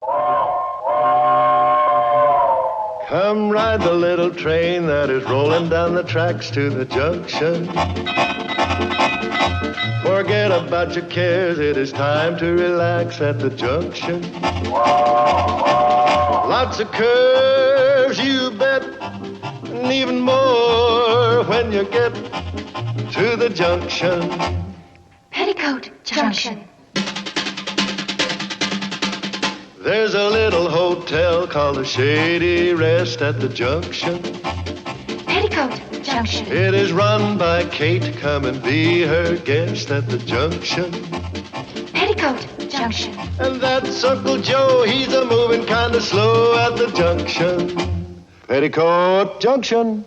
Come ride the little train that is rolling down the tracks to the junction. Forget about your cares, it is time to relax at the junction. Lots of curves, you bet, and even more when you get to the junction. Petticoat Junction. There's a little hotel called the Shady Rest at the junction. Petticoat Junction. It is run by Kate. Come and be her guest at the junction. Petticoat Junction. And that's Uncle Joe. He's a moving kind of slow at the junction. Petticoat Junction.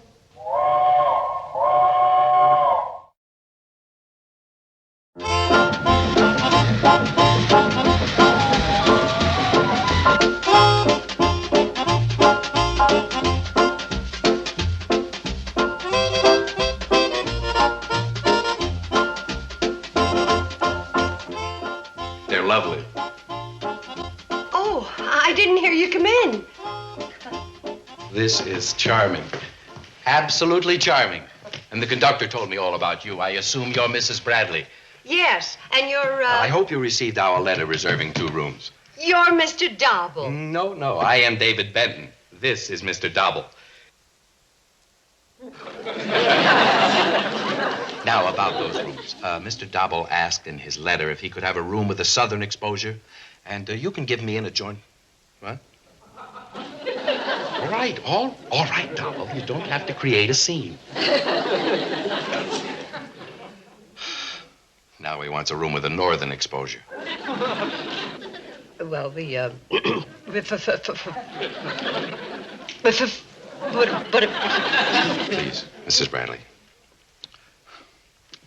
They're lovely. Oh, I didn't hear you come in. This is charming. Absolutely charming. And the conductor told me all about you. I assume you're Mrs. Bradley. Yes, and you're, I hope you received our letter reserving 2 rooms. you're Mr. Dobble. No. I am David Benton. This is Mr. Dobble. Now, about those rooms. Mr. Dobble asked in his letter if he could have a room with a southern exposure. And you can give me an adjoint. What? All right, Dobble. You don't have to create a scene. Now he wants a room with a northern exposure. Well, but Please, Mrs. Bradley.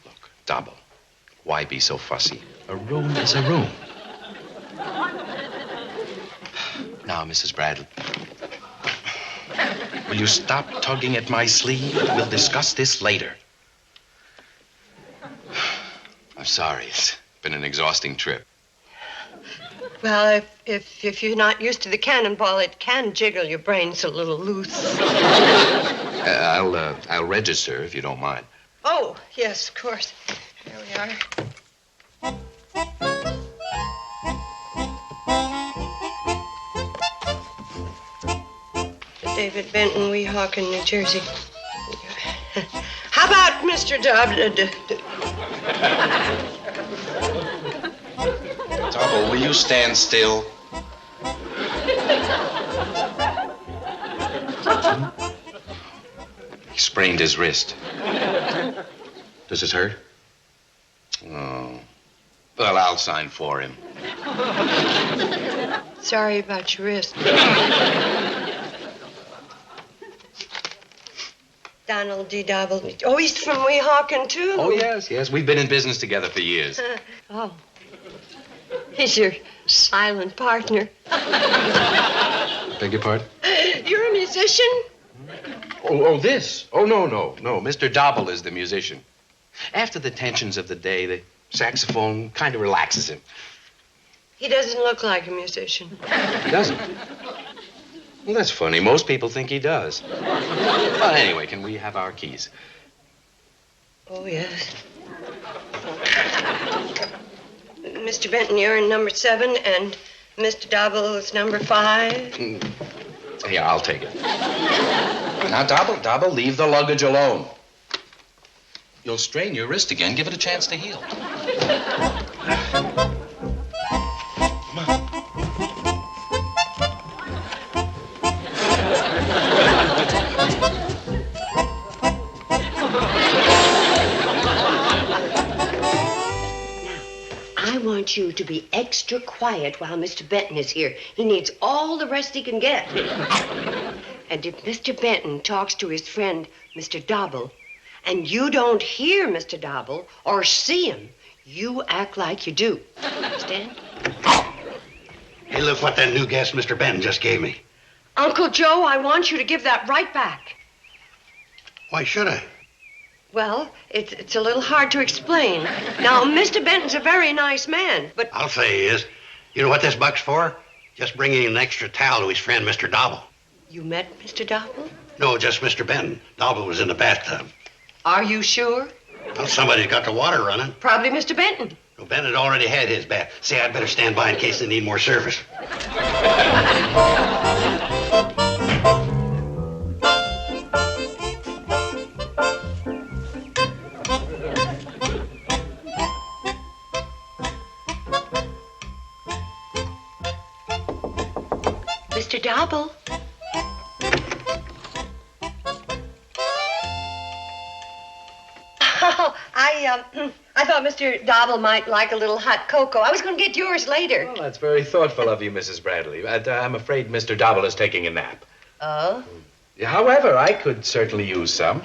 Look, Dobble, why be so fussy? A room is a room. Now, Mrs. Bradley, will you stop tugging at my sleeve? We'll discuss this later. I'm sorry. It's been an exhausting trip. well, if you're not used to the cannonball, it can jiggle your brains a little loose. I'll register if you don't mind. Oh, yes, of course. There we are. David Benton, Weehawken, New Jersey. How about Mr. Dobble, will you stand still? He sprained his wrist. Does it hurt? Oh. Well, I'll sign for him. Sorry about your wrist. Donald D. Dobble. Oh, he's from Weehawken, too. Oh, yes. We've been in business together for years. Oh. He's your silent partner. Beg your pardon? You're a musician? Oh, this? Oh, no. Mr. Dobble is the musician. After the tensions of the day, the saxophone kind of relaxes him. He doesn't look like a musician. He doesn't? Well, that's funny. Most people think he does. Well, anyway, can we have our keys? Oh, yes. Mr. Benton, you're in number 7, and Mr. Dobble is number 5. Here, I'll take it. Now, Dobble, leave the luggage alone. You'll strain your wrist again. Give it a chance to heal. Come on. I want you to be extra quiet while Mr. Benton is here. He needs all the rest he can get. And if Mr. Benton talks to his friend, Mr. Dobble, and you don't hear Mr. Dobble or see him, you act like you do. Understand? Hey, look what that new guest Mr. Benton just gave me. Uncle Joe, I want you to give that right back. Why should I? Well, it's a little hard to explain. Now, Mr. Benton's a very nice man, but... I'll say he is. You know what this buck's for? Just bringing an extra towel to his friend, Mr. Dobble. You met Mr. Dobble? No, just Mr. Benton. Dobble was in the bathtub. Are you sure? Well, somebody's got the water running. Probably Mr. Benton. Well, Ben had already had his bath. Say, I'd better stand by in case they need more service. Mr. Dobble. Oh, I thought Mr. Dobble might like a little hot cocoa. I was going to get yours later. Well, that's very thoughtful of you, Mrs. Bradley. But I'm afraid Mr. Dobble is taking a nap. Oh? However, I could certainly use some.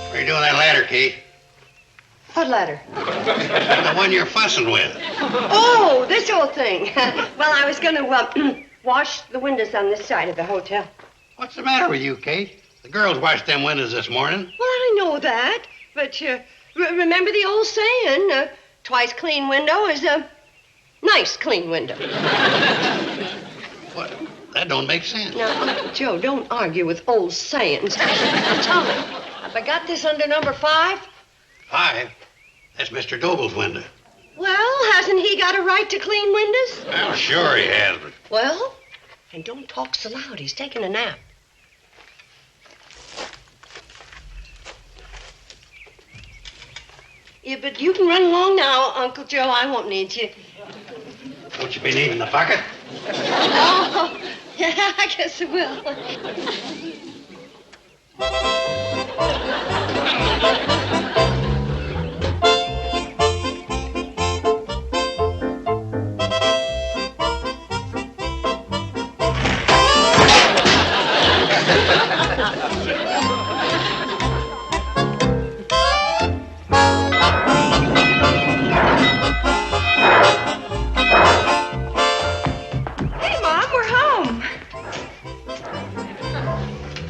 Where you doing that ladder, Kate? What letter? The one you're fussing with. Oh, this old thing. Well, I was going to wash the windows on this side of the hotel. What's the matter with you, Kate? The girls washed them windows this morning. Well, I know that, but remember the old saying, twice clean window is a nice clean window. What? That don't make sense. Now, Uncle Joe, don't argue with old sayings. Now, tell me, have I got this under number 5? 5? That's Mr. Dobble's window. Well, hasn't he got a right to clean windows? Well, sure he has, but... Well, and don't talk so loud. He's taking a nap. Yeah, but you can run along now, Uncle Joe. I won't need you. Won't you be needing the bucket? Oh, yeah, I guess it will.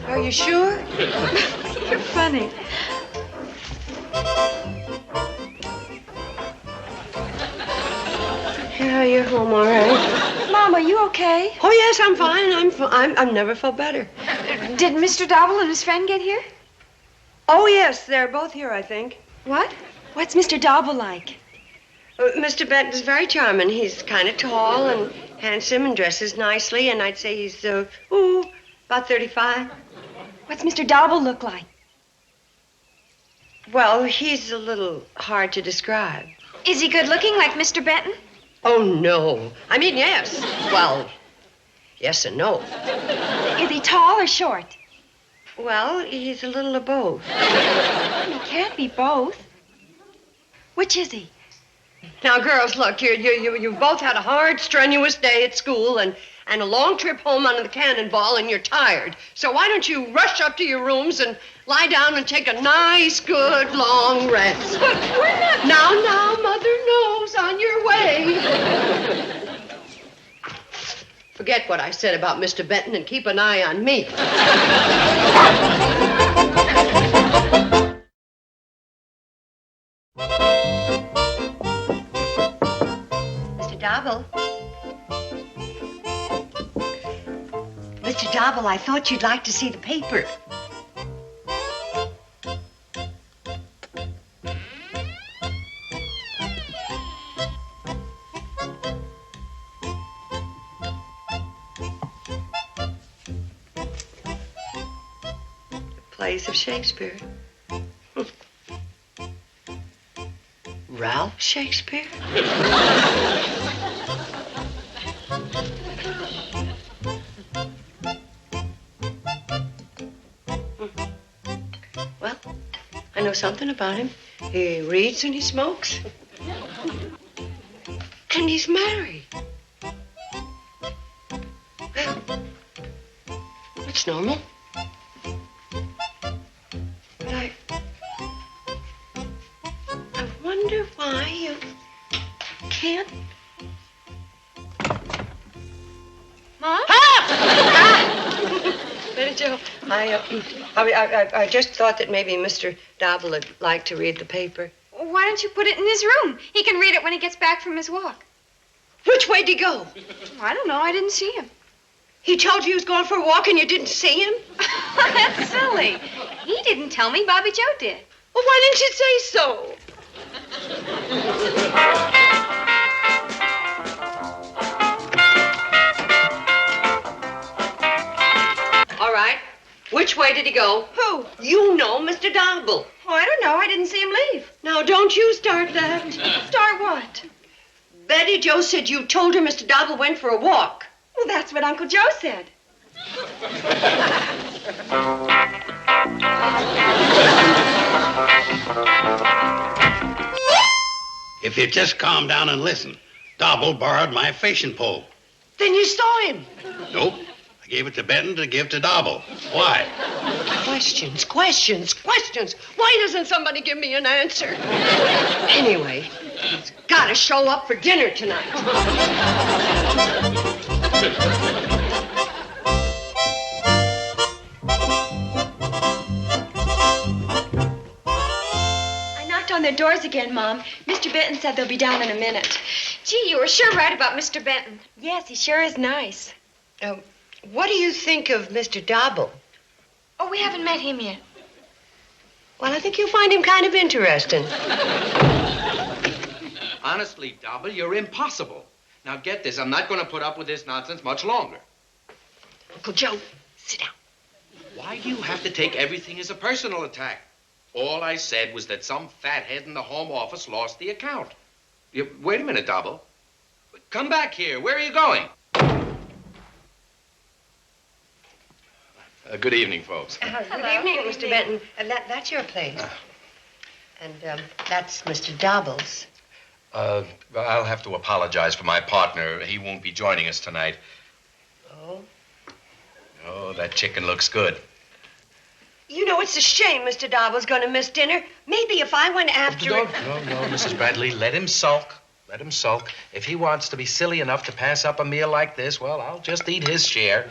Are you sure? You're funny. Yeah, you're home, all right. Mom, are you okay? Oh, yes, I'm fine. I've never felt better. Did Mr. Dobble and his friend get here? Oh, yes, they're both here, I think. What? What's Mr. Dobble like? Mr. Benton's very charming. He's kind of tall and handsome and dresses nicely, and I'd say he's, about 35. What's Mr. Dobble look like? Well, he's a little hard to describe. Is he good looking like Mr. Benton? Oh, no. I mean, yes. Well, yes and no. Is he tall or short? Well, he's a little of both. He can't be both. Which is he? Now, girls, look, you've both had a hard, strenuous day at school and a long trip home under the cannonball, and you're tired. So why don't you rush up to your rooms and lie down and take a nice, good, long rest? But we're not... Now, Mother knows, on your way. Forget what I said about Mr. Benton and keep an eye on me. Mr. Dobble. Mr. Dobble, I thought you'd like to see the paper. Plays of Shakespeare. Ralph Shakespeare? Well, I know something about him. He reads and he smokes. And he's married. Well, that's normal. But I wonder why you can't. Mom? Better Joe, I just thought that maybe Mr. Dobble would like to read the paper. Why don't you put it in his room? He can read it when he gets back from his walk. Which way did he go? I don't know. I didn't see him. He told you he was going for a walk and you didn't see him? That's silly. He didn't tell me. Bobby Joe did. Well, why didn't you say so? All right. Which way did he go? Who? You know, Mr. Dobble. Oh, I don't know. I didn't see him leave. Now, don't you start that. Start what? Betty Jo said you told her Mr. Dobble went for a walk. Well, that's what Uncle Joe said. If you just calm down and listen, Dobble borrowed my fishing pole. Then you saw him. Nope. I gave it to Benton to give to Dobble. Why? Questions. Why doesn't somebody give me an answer? Anyway, he's got to show up for dinner tonight. I knocked on their doors again, Mom. Mr. Benton said they'll be down in a minute. Gee, you were sure right about Mr. Benton. Yes, he sure is nice. What do you think of Mr. Dobble? Oh, we haven't met him yet. Well, I think you'll find him kind of interesting. Honestly, Dobble, you're impossible. Now get this, I'm not going to put up with this nonsense much longer. Uncle Joe, sit down. Why do you have to take everything as a personal attack? All I said was that some fathead in the home office lost the account. Wait a minute, Dobble. Come back here. Where are you going? Good evening, folks. Good evening, Mr. Benton. That's your place. And that's Mr. Dobble's. I'll have to apologize for my partner. He won't be joining us tonight. Oh? Oh, that chicken looks good. You know, it's a shame Mr. Dobble's going to miss dinner. Maybe if I went after No, him... no, Mrs. Bradley. Let him sulk. Let him sulk. If he wants to be silly enough to pass up a meal like this, well, I'll just eat his share.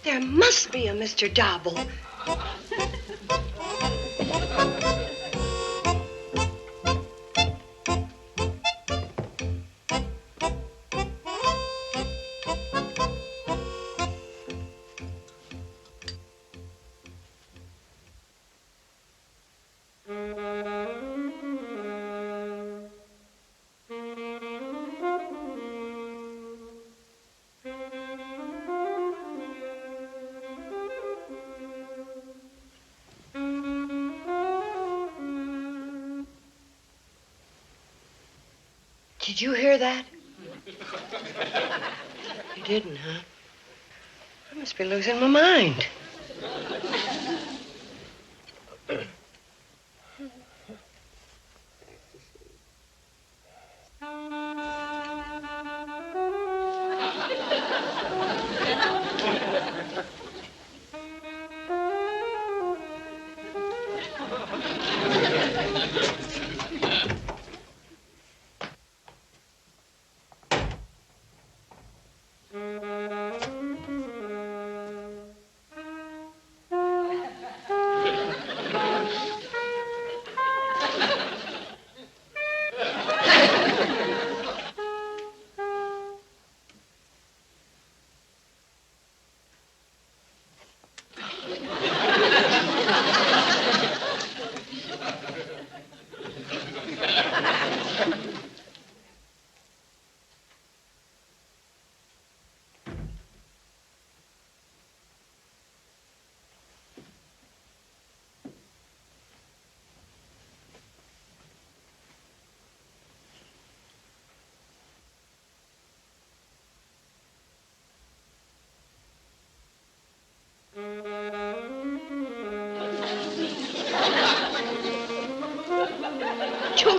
There must be a Mr. Dobble. Did you hear that? You didn't, huh? I must be losing my mind.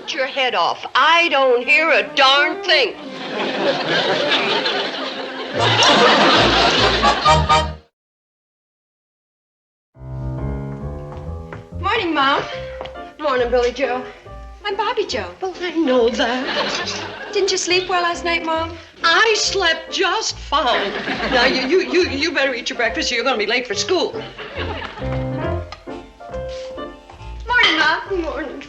shoot your head off. I don't hear a darn thing. Morning, Mom. Morning, Billy Joe. I'm Bobby Joe. Well, I know that. Didn't you sleep well last night, Mom? I slept just fine. Now, you better eat your breakfast or you're going to be late for school. Morning, Mom. Morning.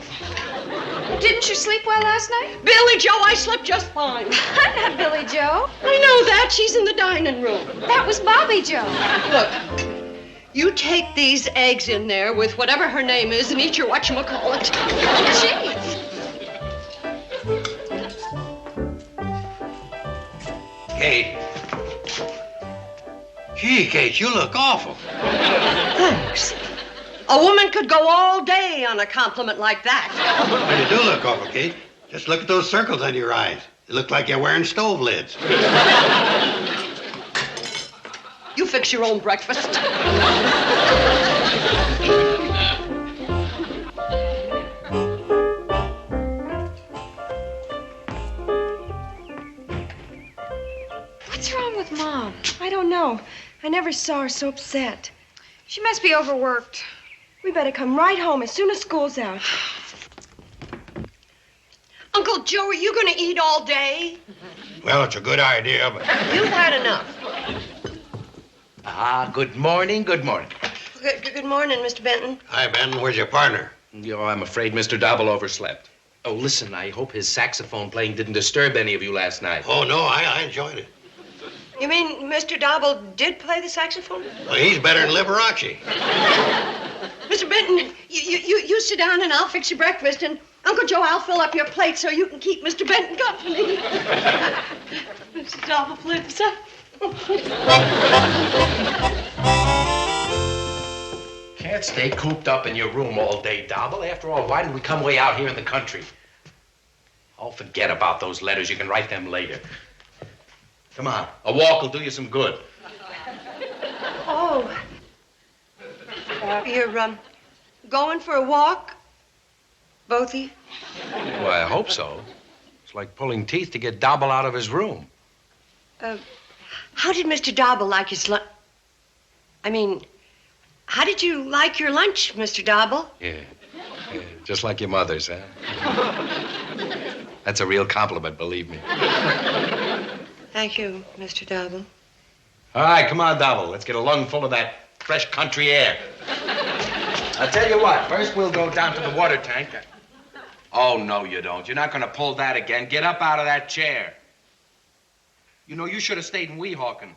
Didn't you sleep well last night? Billy Joe, I slept just fine. I'm not Billy Joe. I know that. She's in the dining room. That was Bobby Joe. Look, you take these eggs in there with whatever her name is and eat your whatchamacallit. Jeez. Kate. Gee, Kate, you look awful. Thanks. A woman could go all day on a compliment like that. Well, you do look awful, Kate. Just look at those circles under your eyes. They look like you're wearing stove lids. You fix your own breakfast. What's wrong with Mom? I don't know. I never saw her so upset. She must be overworked. We better come right home as soon as school's out. Uncle Joe, are you going to eat all day? Well, it's a good idea, but... You've had enough. Good morning, good morning. Good morning, Mr. Benton. Hi, Ben. Where's your partner? I'm afraid Mr. Dobble overslept. Oh, listen, I hope his saxophone playing didn't disturb any of you last night. Oh, no, I enjoyed it. You mean Mr. Dobble did play the saxophone? Well, he's better than Liberace. Mr. Benton, you sit down and I'll fix your breakfast, and Uncle Joe, I'll fill up your plate so you can keep Mr. Benton company. Mr. Dobble flips up. Can't stay cooped up in your room all day, Dobble. After all, why did we come way out here in the country? Oh, forget about those letters. You can write them later. Come on, a walk will do you some good. Oh. You're, going for a walk? Both of you? Well, I hope so. It's like pulling teeth to get Dobble out of his room. How did Mr. Dobble like his lunch? I mean, how did you like your lunch, Mr. Dobble? Yeah, just like your mother's, huh? That's a real compliment, believe me. Thank you, Mr. Dobble. All right, come on, Dobble. Let's get a lungful of that fresh country air. I'll tell you what. First, we'll go down to the water tank. Oh, no, you don't. You're not going to pull that again. Get up out of that chair. You know, you should have stayed in Weehawken.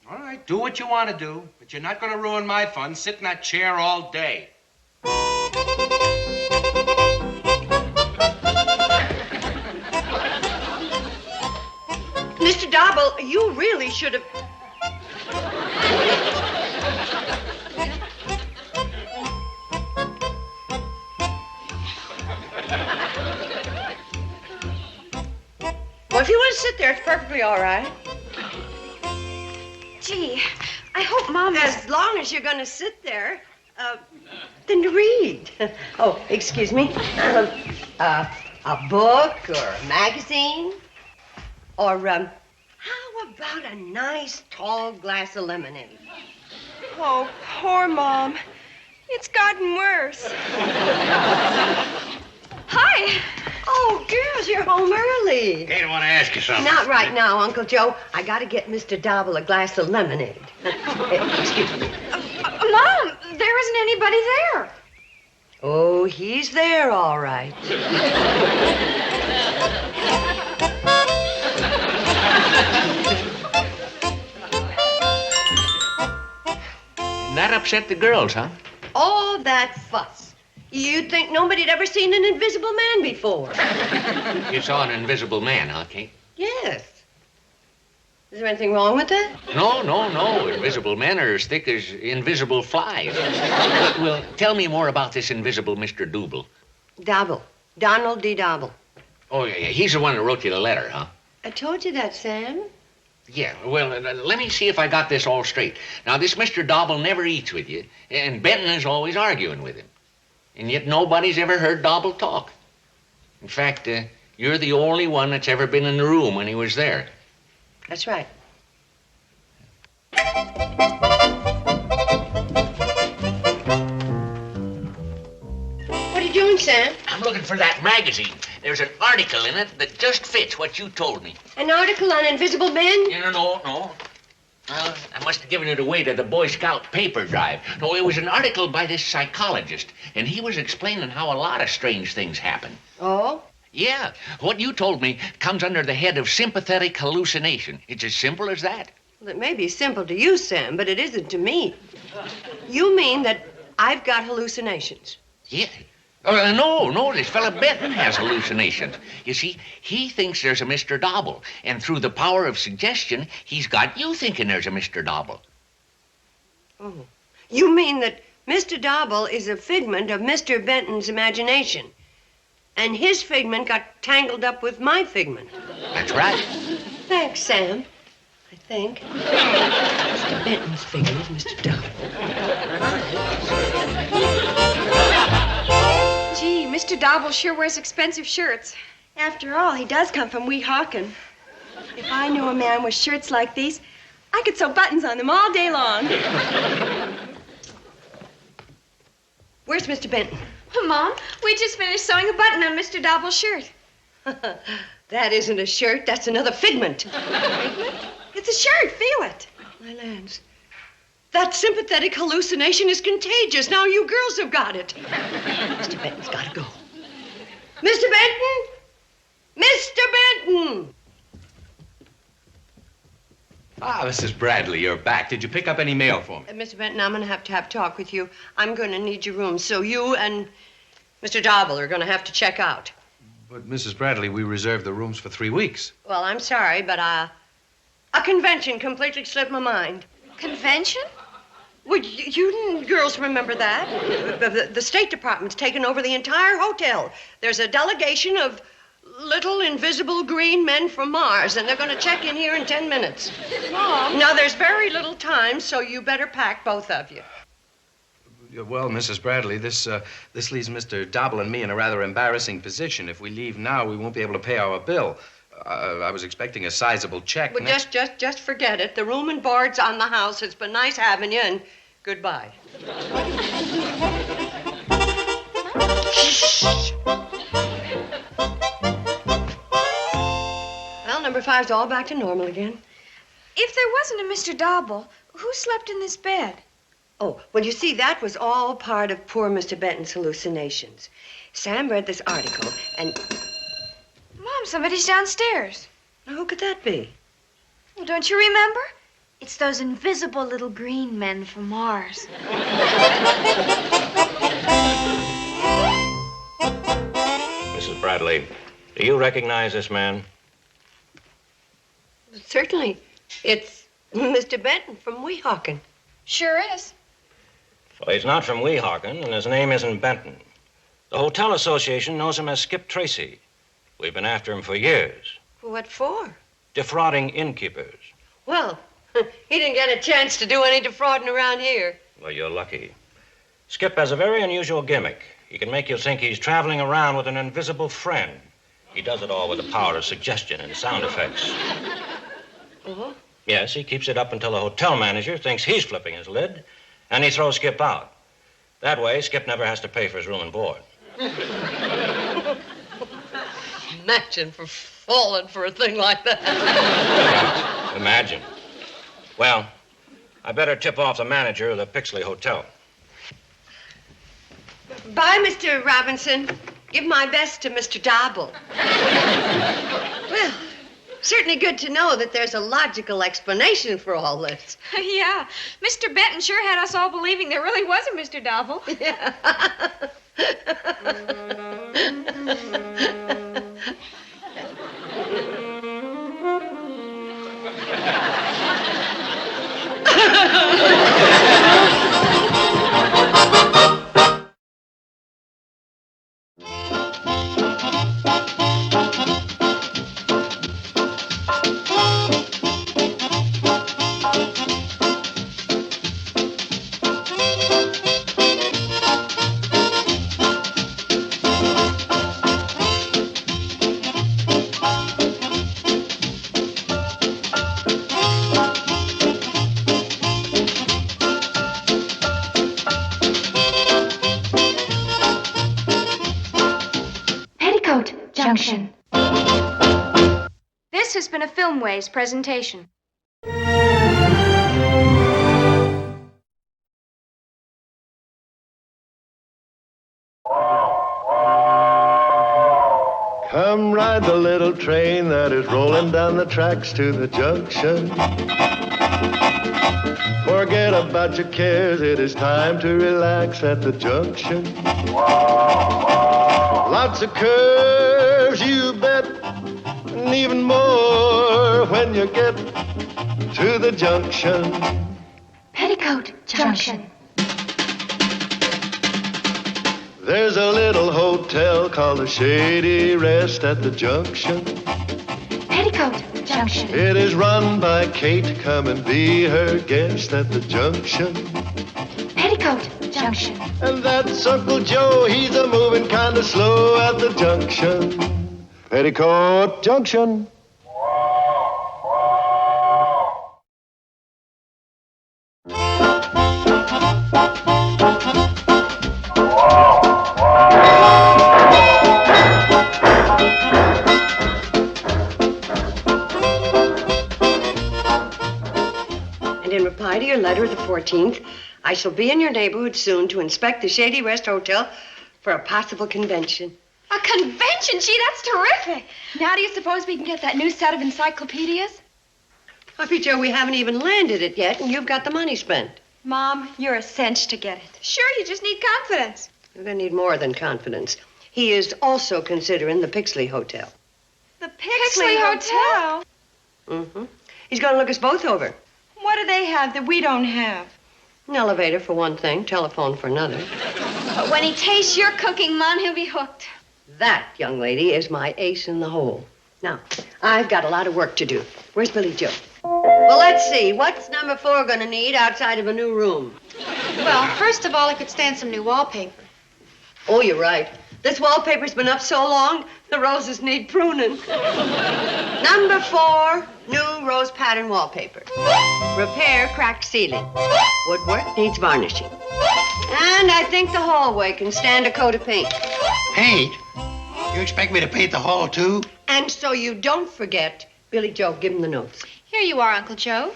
All right, do what you want to do, but you're not going to ruin my fun. Sit in that chair all day. Mr. Dobble, you really should have... Well, if you want to sit there, it's perfectly all right. Gee, I hope Mom is... As long as you're going to sit there, then to read. Oh, excuse me. A book or a magazine? Or, how about a nice tall glass of lemonade? Oh, poor Mom. It's gotten worse. Hi. Oh, girls, you're home early. Kate, I want to ask you something. Not right now, Uncle Joe. I got to get Mr. Dobble a glass of lemonade. Excuse me. Mom, there isn't anybody there. Oh, he's there, all right. That upset the girls, huh? All that fuss. You'd think nobody'd ever seen an invisible man before. You saw an invisible man, huh, Kate? Yes. Is there anything wrong with that? No. Invisible men are as thick as invisible flies. Well, tell me more about this invisible Mr. Dobble. Dobble. Donald D. Dobble. Oh, yeah, he's the one that wrote you the letter, huh? I told you that, Sam. Yeah, well, let me see if I got this all straight. Now, this Mr. Dobble never eats with you, and Benton is always arguing with him. And yet nobody's ever heard Dobble talk. In fact, you're the only one that's ever been in the room when he was there. That's right. What are you doing, Sam? I'm looking for that magazine. There's an article in it that just fits what you told me. An article on invisible men? No. Well, I must have given it away to the Boy Scout paper drive. No, it was an article by this psychologist, and he was explaining how a lot of strange things happen. Oh? Yeah, what you told me comes under the head of sympathetic hallucination. It's as simple as that. Well, it may be simple to you, Sam, but it isn't to me. You mean that I've got hallucinations? Yeah. No, this fella Benton has hallucinations. You see, he thinks there's a Mr. Dobble, and through the power of suggestion, he's got you thinking there's a Mr. Dobble. Oh. You mean that Mr. Dobble is a figment of Mr. Benton's imagination, and his figment got tangled up with my figment? That's right. Thanks, Sam. I think. Mr. Benton's figment, Mr. Dobble. Gee, Mr. Dobble sure wears expensive shirts. After all, he does come from Weehawken. If I knew a man with shirts like these, I could sew buttons on them all day long. Where's Mr. Benton? Mom, we just finished sewing a button on Mr. Dobble's shirt. That isn't a shirt, that's another figment. Figment? It's a shirt, feel it. My lands. That sympathetic hallucination is contagious. Now you girls have got it. Mr. Benton's got to go. Mr. Benton! Mr. Benton! Ah, Mrs. Bradley, you're back. Did you pick up any mail for me? Mr. Benton, I'm going to have a talk with you. I'm going to need your room, so you and Mr. Dobble are going to have to check out. But, Mrs. Bradley, we reserved the rooms for 3 weeks. Well, I'm sorry, but a convention completely slipped my mind. Convention? Well, you girls remember that? The State Department's taken over the entire hotel. There's a delegation of little invisible green men from Mars, and they're going to check in here in 10 minutes. Mom. Now, there's very little time, so you better pack, both of you. Well, Mrs. Bradley, this leaves Mr. Dobble and me in a rather embarrassing position. If we leave now, we won't be able to pay our bill. I was expecting a sizable check. Well, just forget it. The room and board's on the house. It's been nice having you, and goodbye. Shh. Well, number 5's all back to normal again. If there wasn't a Mr. Dobble, who slept in this bed? Oh, well, you see, that was all part of poor Mr. Benton's hallucinations. Sam read this article, and... Mom, somebody's downstairs. Now, who could that be? Well, don't you remember? It's those invisible little green men from Mars. Mrs. Bradley, do you recognize this man? Certainly. It's Mr. Benton from Weehawken. Sure is. Well, he's not from Weehawken, and his name isn't Benton. The Hotel Association knows him as Skip Tracy. We've been after him for years. What for? Defrauding innkeepers. Well, he didn't get a chance to do any defrauding around here. Well, you're lucky. Skip has a very unusual gimmick. He can make you think he's traveling around with an invisible friend. He does it all with the power of suggestion and sound effects. Uh-huh. Yes, he keeps it up until the hotel manager thinks he's flipping his lid, and he throws Skip out. That way, Skip never has to pay for his room and board. Imagine for falling for a thing like that. Yeah, imagine. Well, I better tip off the manager of the Pixley Hotel. Bye, Mr. Robinson. Give my best to Mr. Dobble. Well, certainly good to know that there's a logical explanation for all this. Yeah, Mr. Benton sure had us all believing there really was a Mr. Dobble. Yeah. giving a Filmways presentation. Come ride the little train that is rolling down the tracks to the junction. Forget about your cares, it is time to relax at the junction. Lots of curves, you bet, and even more when you get to the junction. Petticoat Junction. There's a little hotel called the Shady Rest at the junction. Petticoat Junction. It is run by Kate. Come and be her guest at the junction. Petticoat Junction. And that's Uncle Joe. He's a moving kind of slow at the junction. Petticoat Junction. In reply to your letter of the 14th, I shall be in your neighborhood soon to inspect the Shady Rest Hotel for a possible convention. A convention? Gee, that's terrific. Now do you suppose we can get that new set of encyclopedias? Puppy Joe, we haven't even landed it yet, and you've got the money spent. Mom, you're a cinch to get it. Sure, you just need confidence. You're going to need more than confidence. He is also considering the Pixley Hotel. The Pixley Hotel? Mm-hmm. He's going to look us both over. What do they have that we don't have? An elevator for one thing, telephone for another. But when he tastes your cooking, Mom, he'll be hooked. That, young lady, is my ace in the hole. Now, I've got a lot of work to do. Where's Billy Joe? Well, let's see. What's number 4 going to need outside of a new room? Well, first of all, it could stand some new wallpaper. Oh, you're right. This wallpaper's been up so long, the roses need pruning. Number 4, new rose pattern wallpaper. Repair cracked ceiling. Woodwork needs varnishing. And I think the hallway can stand a coat of paint. Paint? You expect me to paint the hall, too? And so you don't forget, Billy Joe, give him the notes. Here you are, Uncle Joe.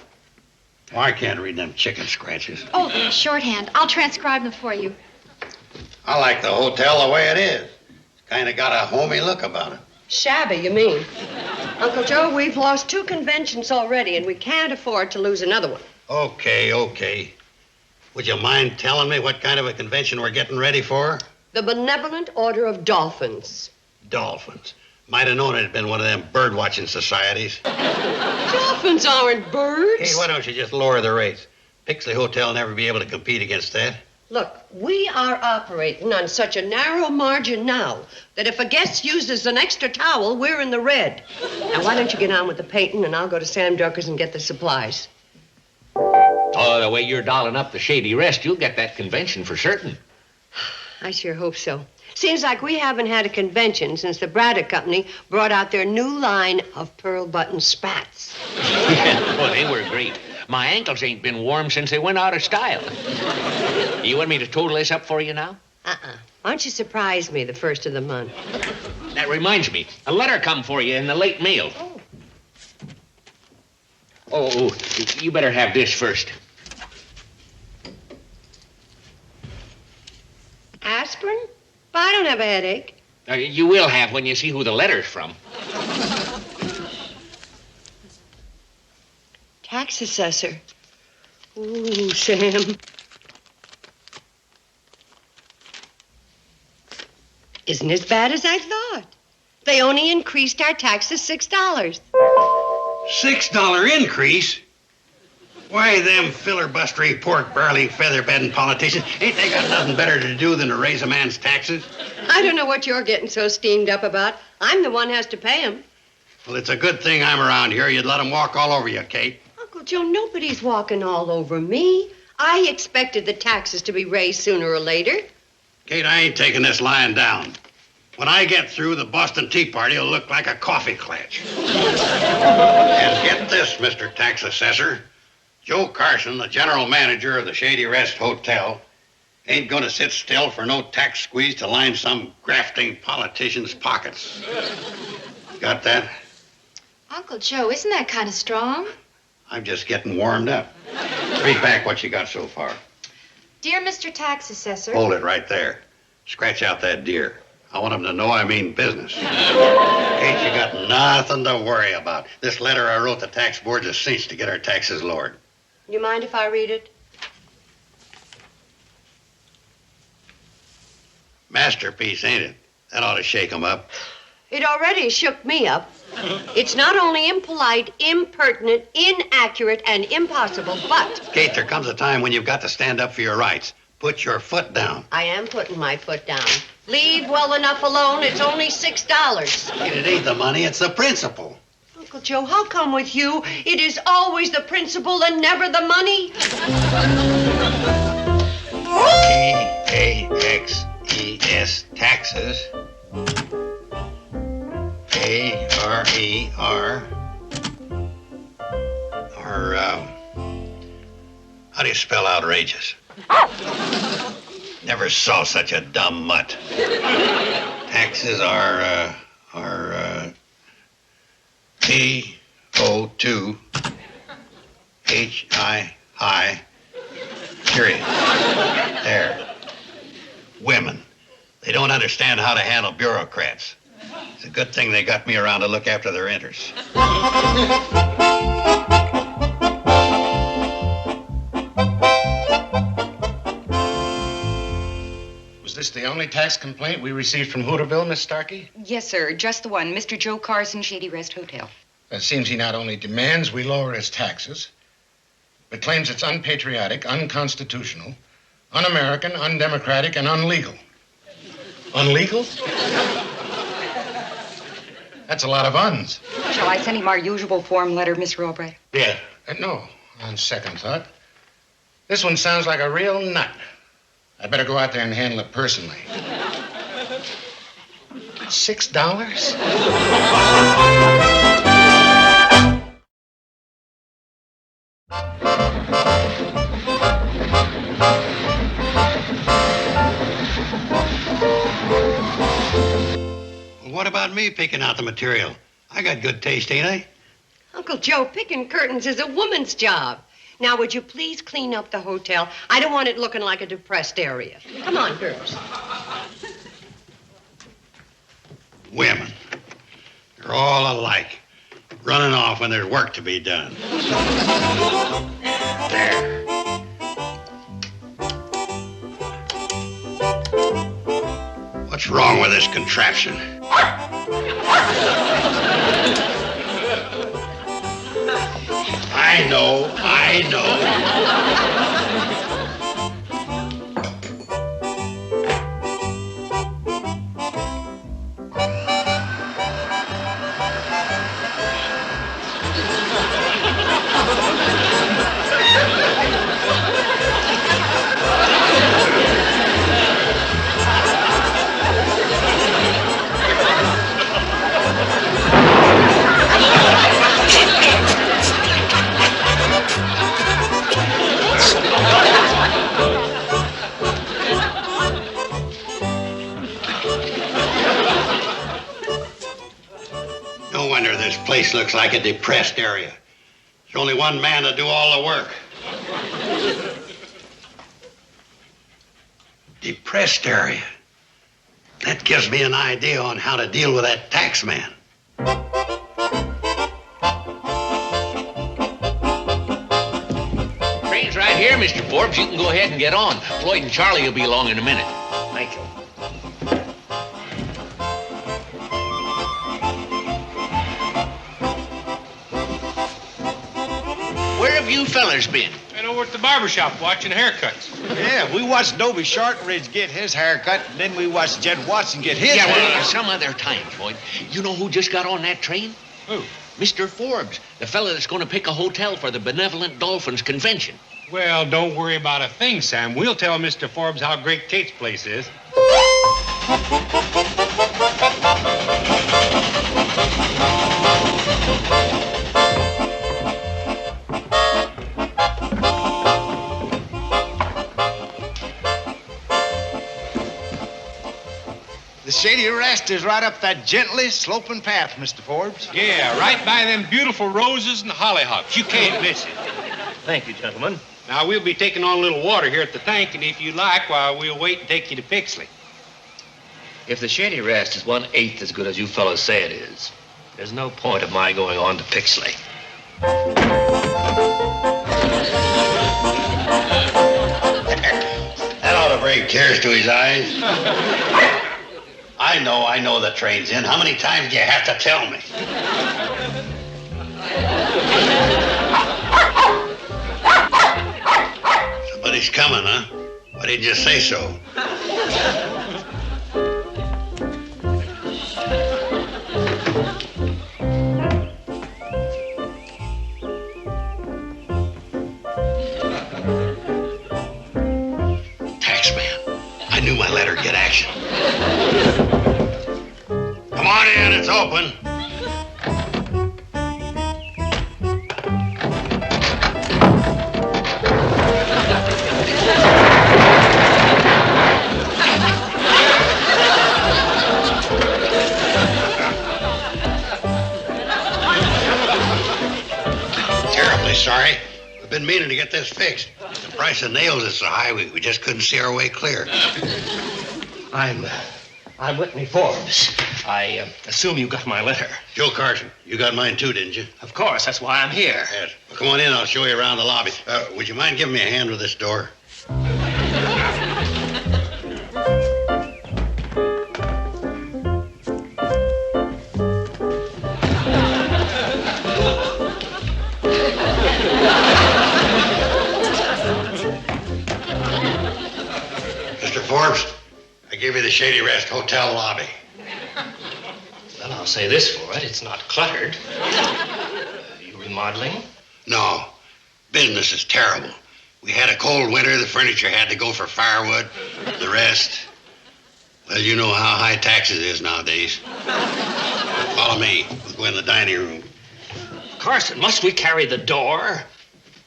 Oh, I can't read them chicken scratches. Oh, they're shorthand. I'll transcribe them for you. I like the hotel the way it is. It's kind of got a homey look about it. Shabby, you mean? Uncle Joe, we've lost 2 conventions already, and we can't afford to lose another one. Okay. Would you mind telling me what kind of a convention we're getting ready for? The Benevolent Order of Dolphins. Dolphins. Might have known it had been one of them bird-watching societies. Dolphins aren't birds. Hey, why don't you just lower the rates? Pixley Hotel will never be able to compete against that. Look, we are operating on such a narrow margin now that if a guest uses an extra towel, we're in the red. Now, why don't you get on with the painting, and I'll go to Sam Drucker's and get the supplies. Oh, the way you're dolling up the Shady Rest, you'll get that convention for certain. I sure hope so. Seems like we haven't had a convention since the Braddock Company brought out their new line of pearl button spats. Well, they were great. My ankles ain't been warm since they went out of style. You want me to total this up for you now? Why don't you surprise me the first of the month? That reminds me. A letter come for you in the late mail. Oh, you better have this first. Aspirin? But I don't have a headache. You will have when you see who the letter's from. Tax assessor. Ooh, Sam. Isn't as bad as I thought. They only increased our taxes $6. $6 increase? Why, them filibustery, pork-barreling, feather-bedding politicians, ain't they got nothing better to do than to raise a man's taxes? I don't know what you're getting so steamed up about. I'm the one who has to pay them. Well, it's a good thing I'm around here. You'd let them walk all over you, Kate. Uncle Joe, nobody's walking all over me. I expected the taxes to be raised sooner or later. Kate, I ain't taking this lying down. When I get through, the Boston Tea Party will look like a coffee clutch. And get this, Mr. Tax Assessor. Joe Carson, the general manager of the Shady Rest Hotel, ain't gonna sit still for no tax squeeze to line some grafting politician's pockets. Got that? Uncle Joe, isn't that kind of strong? I'm just getting warmed up. Read back what you got so far. Dear Mr. Tax Assessor. Hold it right there. Scratch out that dear. I want them to know I mean business. Ain't you got nothing to worry about. This letter I wrote the tax board's a cinch to get our taxes lowered. You mind if I read it? Masterpiece, ain't it? That ought to shake 'em up. It already shook me up. It's not only impolite, impertinent, inaccurate, and impossible, but Kate, there comes a time when you've got to stand up for your rights. Put your foot down. I am putting my foot down. Leave well enough alone. It's only $6. It ain't the money, it's the principle. Uncle Joe, how come with you it is always the principle and never the money? T-A-X-E-S, taxes. A-R-E-R. Or, how do you spell outrageous? Never saw such a dumb mutt. Taxes are T-O-2-H-I-I, period. There. Women. They don't understand how to handle bureaucrats. It's a good thing they got me around to look after their interests. Was this the only tax complaint we received from Hooterville, Miss Starkey? Yes, sir. Just the one. Mr. Joe Carson, Shady Rest Hotel. It seems he not only demands we lower his taxes, but claims it's unpatriotic, unconstitutional, un-American, undemocratic, and unlegal. Unlegal? That's a lot of uns. Shall I send him our usual form letter, Miss Albright? Yeah. No, on second thought. This one sounds like a real nut. I'd better go out there and handle it personally. $6? What about me picking out the material? I got good taste, ain't I? Uncle Joe, picking curtains is a woman's job. Now, would you please clean up the hotel? I don't want it looking like a depressed area. Come on, girls. Women. They're all alike. Running off when there's work to be done. There. What's wrong with this contraption? I know. No wonder this place looks like a depressed area. There's only one man to do all the work. Depressed area. That gives me an idea on how to deal with that tax man. Train's right here, Mr. Forbes. You can go ahead and get on. Floyd and Charlie will be along in a minute. Thank you. Where have you fellers been? And over at the barber shop watching haircuts. Yeah, we watched Dobie Shortridge get his haircut, and then we watched Jed Watson get his Yeah, well, haircut. some other time, Floyd. You know who just got on that train? Who? Mr. Forbes, the fella that's going to pick a hotel for the Benevolent Dolphins Convention. Well, don't worry about a thing, Sam. We'll tell Mr. Forbes how great Kate's place is. The Shady Rest is right up that gently sloping path, Mr. Forbes. Yeah, right by them beautiful roses and hollyhocks. You can't miss it. Thank you, gentlemen. Now, we'll be taking on a little water here at the tank, and if you like, we'll wait and take you to Pixley. If the Shady Rest is 1/8 as good as you fellows say it is, there's no point of my going on to Pixley. That ought to bring tears to his eyes. I know the train's in. How many times do you have to tell me? Somebody's coming, huh? Why didn't you say so? I knew my letter'd get action. Come on in, it's open. Terribly sorry. We've been meaning to get this fixed. The price of nails is so high, we just couldn't see our way clear. I'm Whitney Forbes. I assume you got my letter. Joe Carson, you got mine too, didn't you? Of course, that's why I'm here. Yes. Well, come on in, I'll show you around the lobby. Would you mind giving me a hand with this door? Forbes, I gave you the Shady Rest Hotel lobby. Well, I'll say this for it. It's not cluttered. You remodeling? No. Business is terrible. We had a cold winter. The furniture had to go for firewood. The rest, well, you know how high taxes is nowadays. Follow me. We'll go in the dining room. Carson, must we carry the door?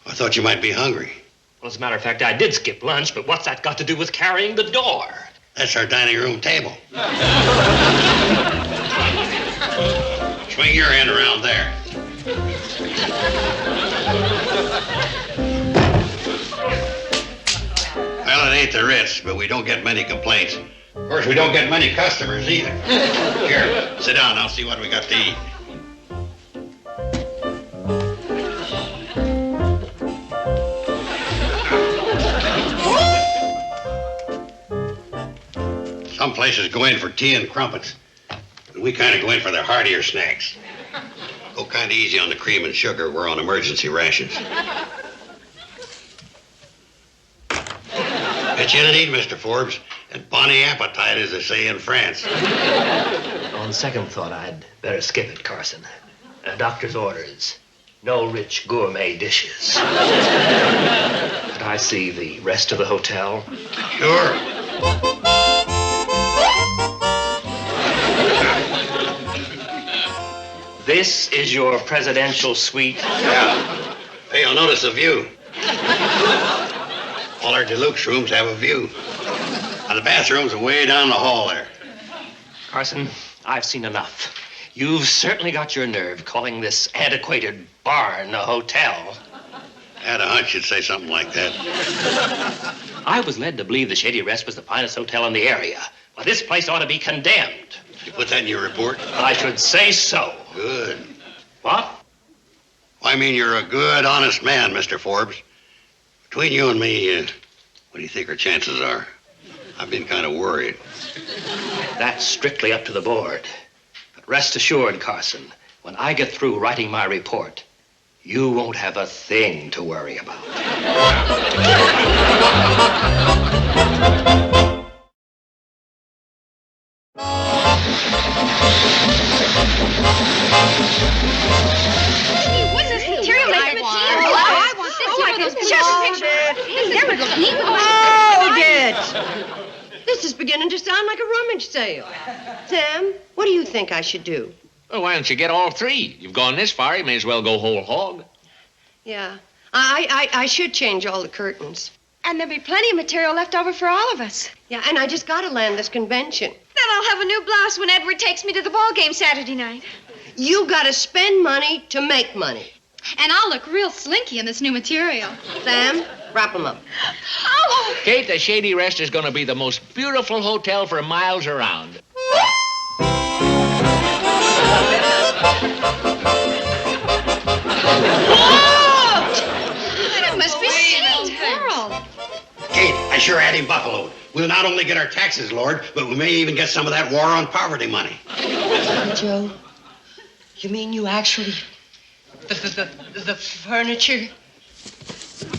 I thought you might be hungry. Well, as a matter of fact, I did skip lunch, but what's that got to do with carrying the door? That's our dining room table. Swing your end around there. Well, it ain't the Ritz, but we don't get many complaints. Of course, we don't get many customers either. Here, sit down. I'll see what we got to eat. Some places go in for tea and crumpets. And we kind of go in for the heartier snacks. Go kind of easy on the cream and sugar. We're on emergency rations. Get you to eat, Mr. Forbes. And bon appetit, as they say in France. On second thought, I'd better skip it, Carson. Doctor's orders. No rich gourmet dishes. Could I see the rest of the hotel? Sure. This is your presidential suite? Yeah. Hey, you'll notice the view. All our deluxe rooms have a view. And the bathroom's are way down the hall there. Carson, I've seen enough. You've certainly got your nerve calling this antiquated barn a hotel. I had a hunch you'd say something like that. I was led to believe the Shady Rest was the finest hotel in the area. Well, this place ought to be condemned. You put that in your report? I should say so. Good. What? Well, I mean, you're a good, honest man, Mr. Forbes. Between you and me, what do you think our chances are? I've been kind of worried. That's strictly up to the board. But rest assured, Carson, when I get through writing my report, you won't have a thing to worry about. What's this material like a machine? I want this. Oh, I can just picture. There we go. Hold it! This is beginning to sound like a rummage sale. Sam, what do you think I should do? Well, why don't you get all three? You've gone this far, you may as well go whole hog. Yeah, I should change all the curtains. And there'll be plenty of material left over for all of us. Yeah, and I just got to land this convention. Then I'll have a new blouse when Edward takes me to the ball game Saturday night. You gotta spend money to make money. And I'll look real slinky in this new material. Sam, wrap 'em up. Oh! Kate, the Shady Rest is going to be the most beautiful hotel for miles around. That must be St. Pearl. Kate, I sure had him buffaloed. We'll not only get our taxes lowered, but we may even get some of that war on poverty money. Joe, you mean you actually... The furniture?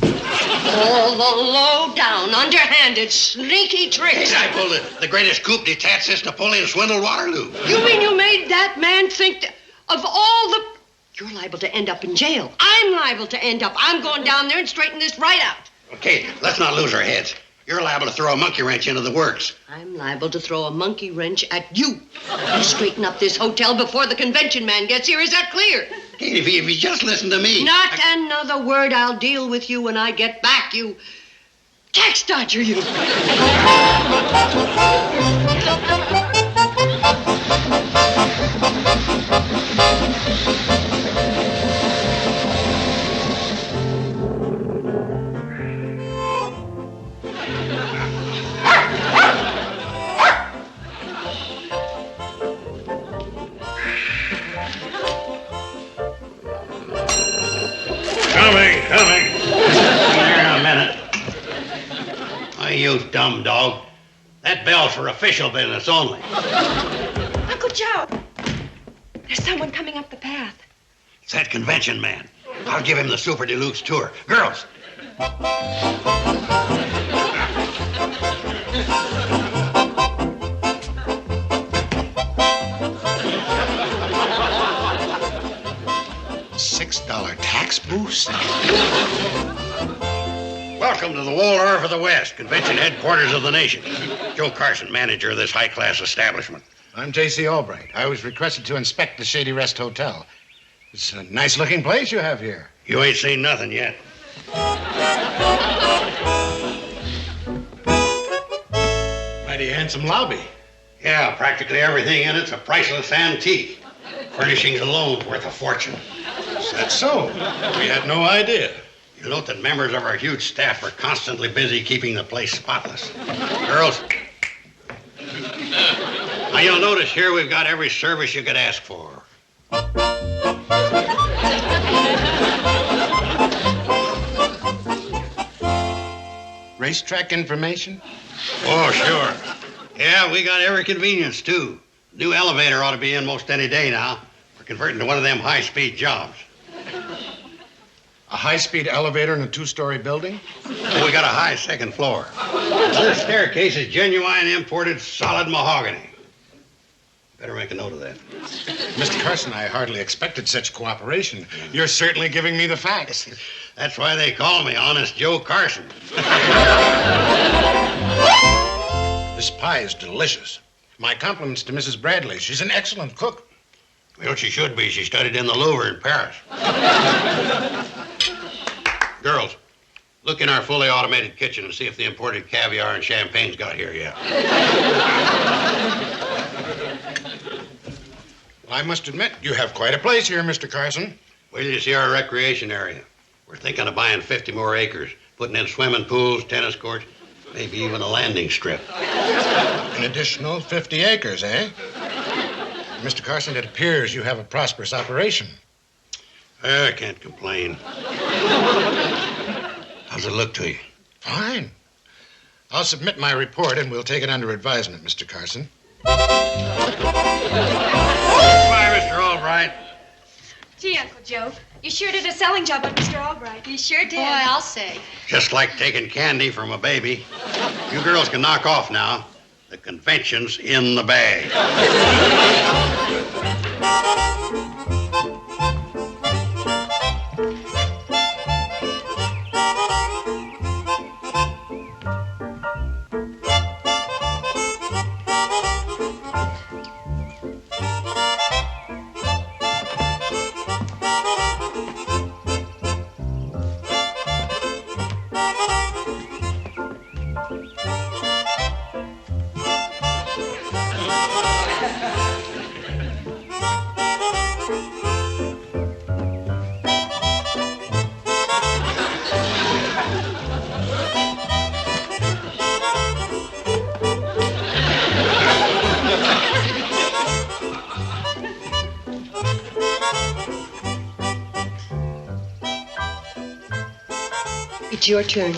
All the low-down, underhanded, sneaky tricks. I pulled the greatest coup d'etat since Napoleon swindled Waterloo. You mean you made that man think of all the... You're liable to end up in jail. I'm liable to end up. I'm going down there and straighten this right out. Okay, let's not lose our heads. You're liable to throw a monkey wrench into the works. I'm liable to throw a monkey wrench at you. You straighten up this hotel before the convention man gets here. Is that clear? Kate, if you just listen to me. Not another word. I'll deal with you when I get back, you tax dodger, you. Coming. Here in a minute. Why, you dumb dog. That bell's for official business only. Uncle Joe, there's someone coming up the path. It's that convention man. I'll give him the Super Deluxe tour. Girls. $6 tax boost? Welcome to the Waldorf of the West, convention headquarters of the nation. Joe Carson, manager of this high-class establishment. I'm J.C. Albright. I was requested to inspect the Shady Rest Hotel. It's a nice-looking place you have here. You ain't seen nothing yet. Mighty handsome lobby. Yeah, practically everything in it's a priceless antique. Furnishings alone worth a fortune. Is that so? We had no idea. You'll note that members of our huge staff are constantly busy keeping the place spotless. Girls. Now, you'll notice here we've got every service you could ask for. Racetrack information? Oh, sure. Yeah, we got every convenience, too. New elevator ought to be in most any day now. We're converting to one of them high-speed jobs. A high-speed elevator in a two-story building? Oh, we got a high second floor. This staircase is genuine imported solid mahogany. Better make a note of that. Mr. Carson, I hardly expected such cooperation. You're certainly giving me the facts. That's why they call me Honest Joe Carson. This pie is delicious. My compliments to Mrs. Bradley. She's an excellent cook. Well, she should be. She studied in the Louvre in Paris. Girls, look in our fully automated kitchen and see if the imported caviar and champagne's got here yet. Well, I must admit, you have quite a place here, Mr. Carson. Wait till you see our recreation area. We're thinking of buying 50 more acres, putting in swimming pools, tennis courts, maybe even a landing strip. An additional 50 acres, eh? Mr. Carson, it appears you have a prosperous operation. I can't complain. How's it look to you? Fine. I'll submit my report and we'll take it under advisement, Mr. Carson. Goodbye, Mr. Albright. Gee, Uncle Joe, you sure did a selling job on Mr. Albright. You sure did. Boy, I'll say. Just like taking candy from a baby. You girls can knock off now. The convention's in the bag. It's your turn.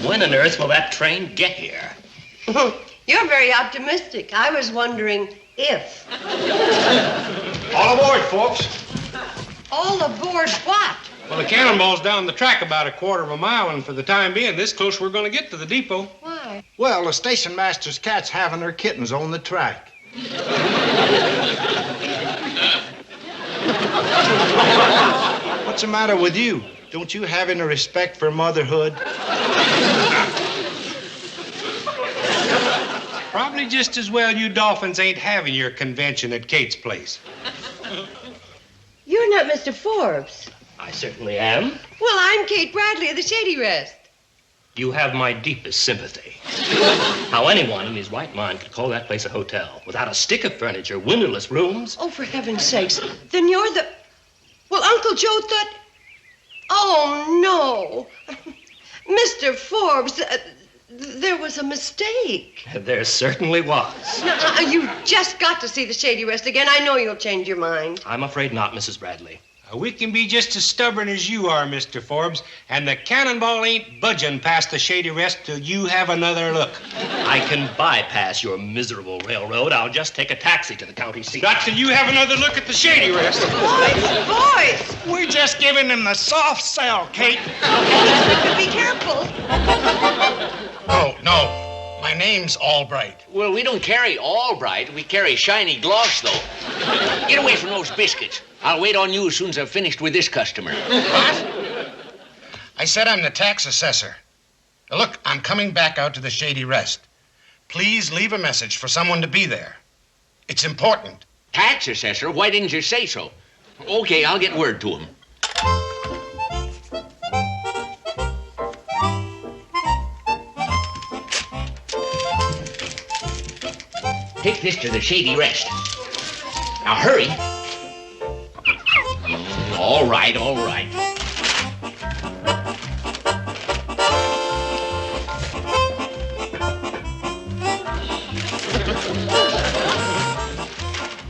When on earth will that train get here? You're very optimistic. I was wondering if. All aboard, folks. All aboard what? Well, the cannonball's down the track about a quarter of a mile, and for the time being, this close we're going to get to the depot. Why? Well, the station master's cat's having her kittens on the track. What's the matter with you? Don't you have any respect for motherhood? Probably just as well you dolphins ain't having your convention at Kate's place. You're not Mr. Forbes. I certainly am. Well, I'm Kate Bradley of the Shady Rest. You have my deepest sympathy. How anyone in his right mind could call that place a hotel without a stick of furniture, windowless rooms. Oh, for heaven's sakes. Then you're the... Well, Uncle Joe thought... Oh, no. Mr. Forbes, there was a mistake. There certainly was. No, you just got to see the Shady Rest again. I know you'll change your mind. I'm afraid not, Mrs. Bradley. We can be just as stubborn as you are, Mr. Forbes, and the cannonball ain't budging past the Shady Rest till you have another look. I can bypass your miserable railroad. I'll just take a taxi to the county seat. Not till you have another look at the Shady Rest. Boys! We're just giving him the soft sell, Kate. Be careful. No. My name's Albright. Well, we don't carry Albright. We carry shiny gloss, though. Get away from those biscuits. I'll wait on you as soon as I've finished with this customer. What? I said I'm the tax assessor. Now, look, I'm coming back out to the Shady Rest. Please leave a message for someone to be there. It's important. Tax assessor? Why didn't you say so? Okay, I'll get word to him. Take this to the Shady Rest. Now hurry. All right.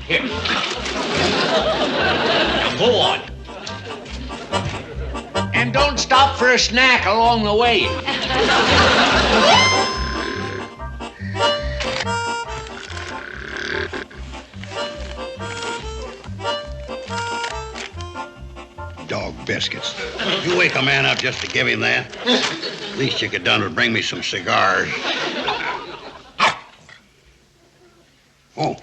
Here. Now go on. And don't stop for a snack along the way. Dog biscuits. You wake a man up just to give him that? Least you could done would bring me some cigars. Oh.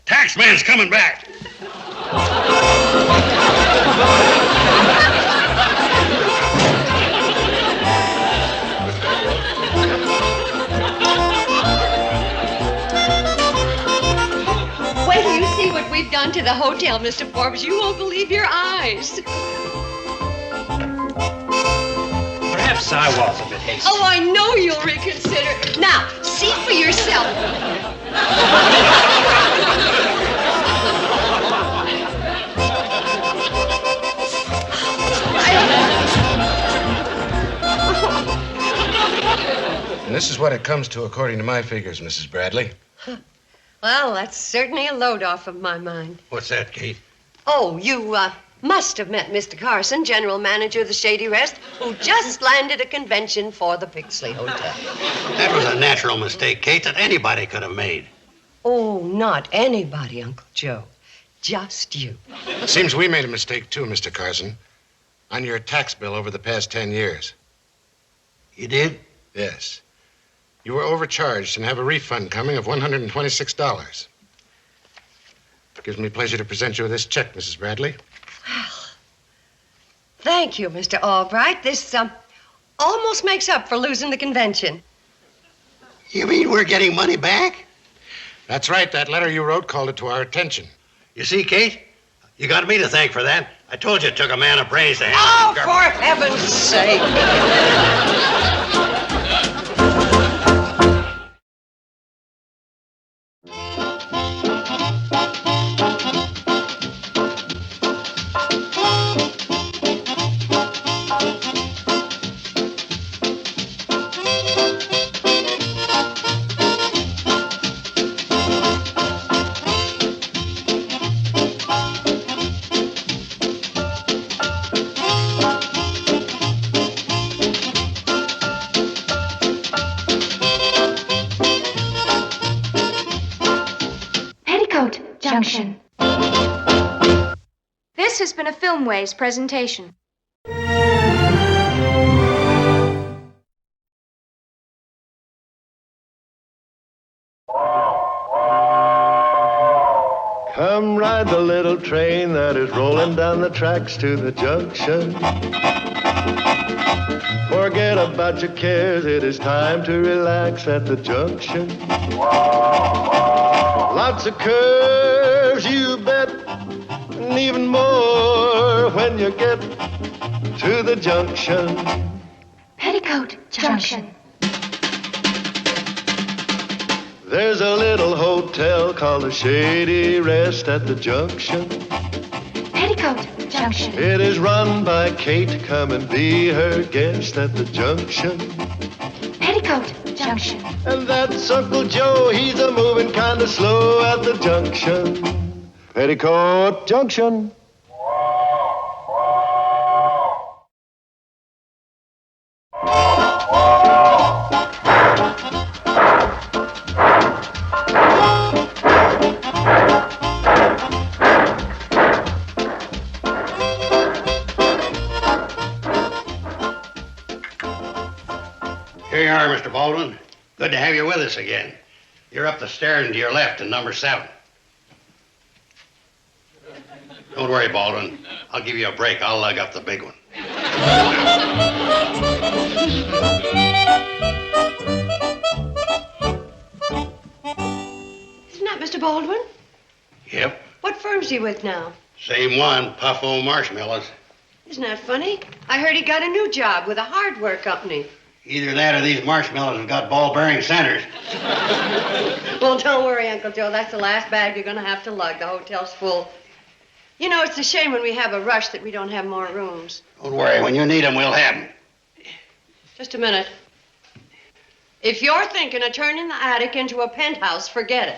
Taxman's coming back. Wait till you see what we've done to the hotel, Mr. Forbes. You won't believe your eyes. Perhaps I was a bit hasty. Oh, I know you'll reconsider. Now, see for yourself. And this is what it comes to according to my figures, Mrs. Bradley. Well, that's certainly a load off of my mind. What's that, Kate? Oh, you must have met Mr. Carson, general manager of the Shady Rest, who just landed a convention for the Pixley Hotel. That was a natural mistake, Kate, that anybody could have made. Oh, not anybody, Uncle Joe. Just you. Seems we made a mistake, too, Mr. Carson, on your tax bill over the past 10 years. You did? Yes. You were overcharged and have a refund coming of $126. It gives me pleasure to present you with this check, Mrs. Bradley. Thank you, Mr. Albright. This almost makes up for losing the convention. You mean we're getting money back? That's right. That letter you wrote called it to our attention. You see, Kate, You got me to thank for that. I told you it took a man of brains to handle Oh, the for heaven's sake. Petticoat Junction. This has been a Filmways presentation. Come ride the little train that is rolling down the tracks to the junction. Forget about your cares, it is time to relax at the junction. Lots of curves, you bet, and even more when you get to the junction. Petticoat Junction. There's a little hotel called the Shady Rest at the junction. Petticoat Junction. It is run by Kate. Come and be her guest at the junction. Petticoat Junction. And that's Uncle Joe. He's a moving kind of slow at the junction. Petticoat Junction. Here you are, Mr. Baldwin. Good to have you with us again. You're up the stairs and to your left in number 7. Don't worry, Baldwin. I'll give you a break. I'll lug up the big one. Isn't that Mr. Baldwin? Yep. What firm's he with now? Same one, Puffo Marshmallows. Isn't that funny? I heard he got a new job with a hardware company. Either that or these marshmallows have got ball-bearing centers. Well, don't worry, Uncle Joe. That's the last bag you're going to have to lug. The hotel's full. You know, it's a shame when we have a rush that we don't have more rooms. Don't worry. When you need them, we'll have them. Just a minute. If you're thinking of turning the attic into a penthouse, forget it.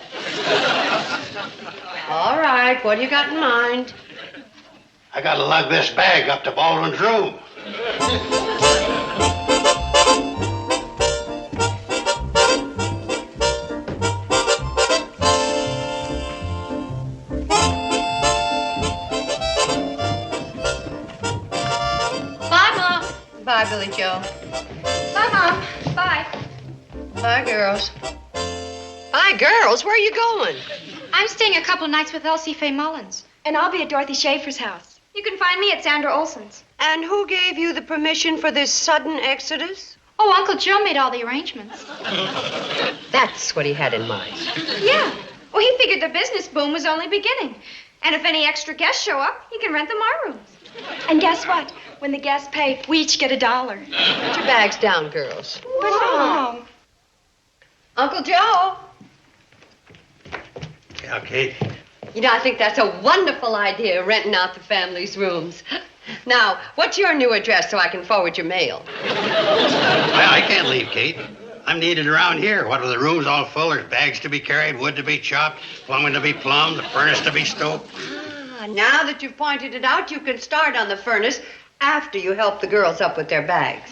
All right, what do you got in mind? I gotta lug this bag up to Baldwin's room. Bye, Mom. Bye, Billy Joe. Bye, Mom. Bye. Bye, girls. Bye, girls. Where are you going? I'm staying a couple nights with Elsie Faye Mullins. And I'll be at Dorothy Schaefer's house. You can find me at Sandra Olson's. And who gave you the permission for this sudden exodus? Oh, Uncle Joe made all the arrangements. That's what he had in mind. Yeah. Well, he figured the business boom was only beginning. And if any extra guests show up, he can rent them our rooms. And guess what? When the guests pay, we each get $1. Put your bags down, girls. But Mom. Uncle Joe. Yeah, Kate. You know, I think that's a wonderful idea, renting out the family's rooms. Now, what's your new address so I can forward your mail? Well, I can't leave, Kate. I'm needed around here. What with the rooms all full, there's bags to be carried, wood to be chopped, plumbing to be plumbed, the furnace to be stoked. Ah, now that you've pointed it out, you can start on the furnace after you help the girls up with their bags.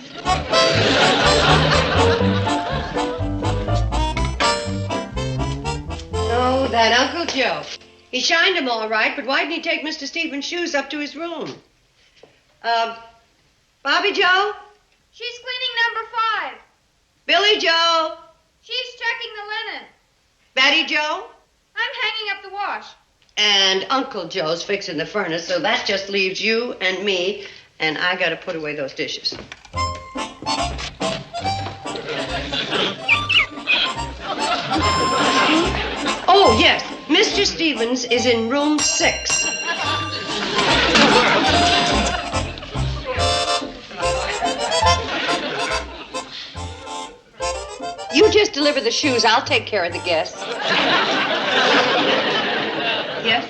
Oh, that Uncle Joe. He shined him all right, but why didn't he take Mr. Stevens' shoes up to his room? Bobby Joe? She's cleaning number 5. Billy Joe? She's checking the linen. Betty Joe? I'm hanging up the wash. And Uncle Joe's fixing the furnace, so that just leaves you and me, and I gotta put away those dishes. Oh, yes. Mr. Stevens is in room 6. You just deliver the shoes. I'll take care of the guests. Yes?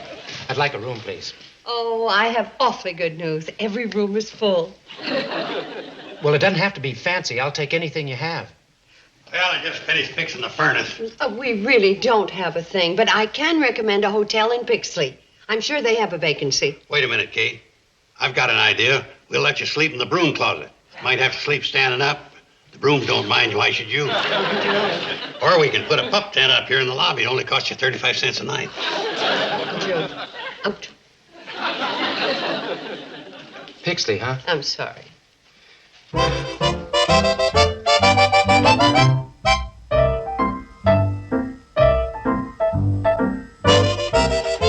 I'd like a room, please. Oh, I have awfully good news. Every room is full. Well, it doesn't have to be fancy. I'll take anything you have. Well, I just finished fixing the furnace. We really don't have a thing, but I can recommend a hotel in Pixley. I'm sure they have a vacancy. Wait a minute, Kate. I've got an idea. We'll let you sleep in the broom closet. Might have to sleep standing up. The brooms don't mind you. Why should you? Or we can put a pup tent up here in the lobby. It only costs you 35 cents a night. Joe, out. Pixley, huh? I'm sorry.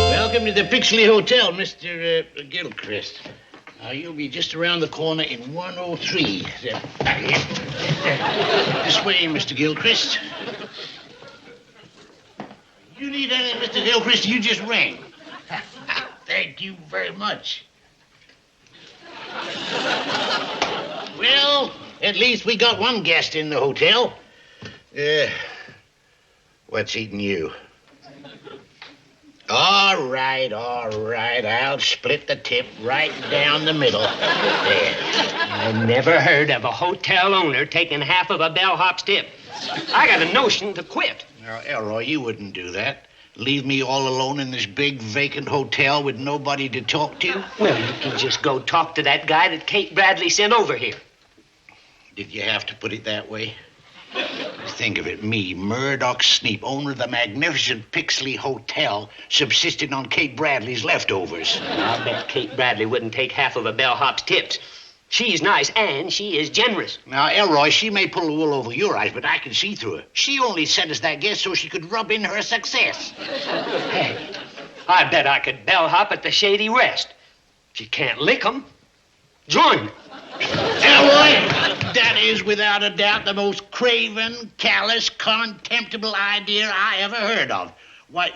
Welcome to the Pixley Hotel, Mr. Gilchrist. You'll be just around the corner in 103. This way, Mr. Gilchrist. You need anything, Mr. Gilchrist, you just ring. Thank you very much. Well, at least we got one guest in the hotel. What's eating you? All right. I'll split the tip right down the middle. There. I never heard of a hotel owner taking half of a bellhop's tip. I got a notion to quit. Now, Elroy, you wouldn't do that. Leave me all alone in this big vacant hotel with nobody to talk to? Well, you can just go talk to that guy that Kate Bradley sent over here. Did you have to put it that way? Think of it, me, Murdoch Sneep, owner of the magnificent Pixley Hotel, subsisting on Kate Bradley's leftovers. I'll bet Kate Bradley wouldn't take half of a bellhop's tips. She's nice, and she is generous. Now, Elroy, she may pull the wool over your eyes, but I can see through her. She only sent us that guest so she could rub in her success. Hey, I bet I could bellhop at the Shady Rest. She can't lick 'em. Join me. Elroy, that is without a doubt the most craven, callous, contemptible idea I ever heard of. Why,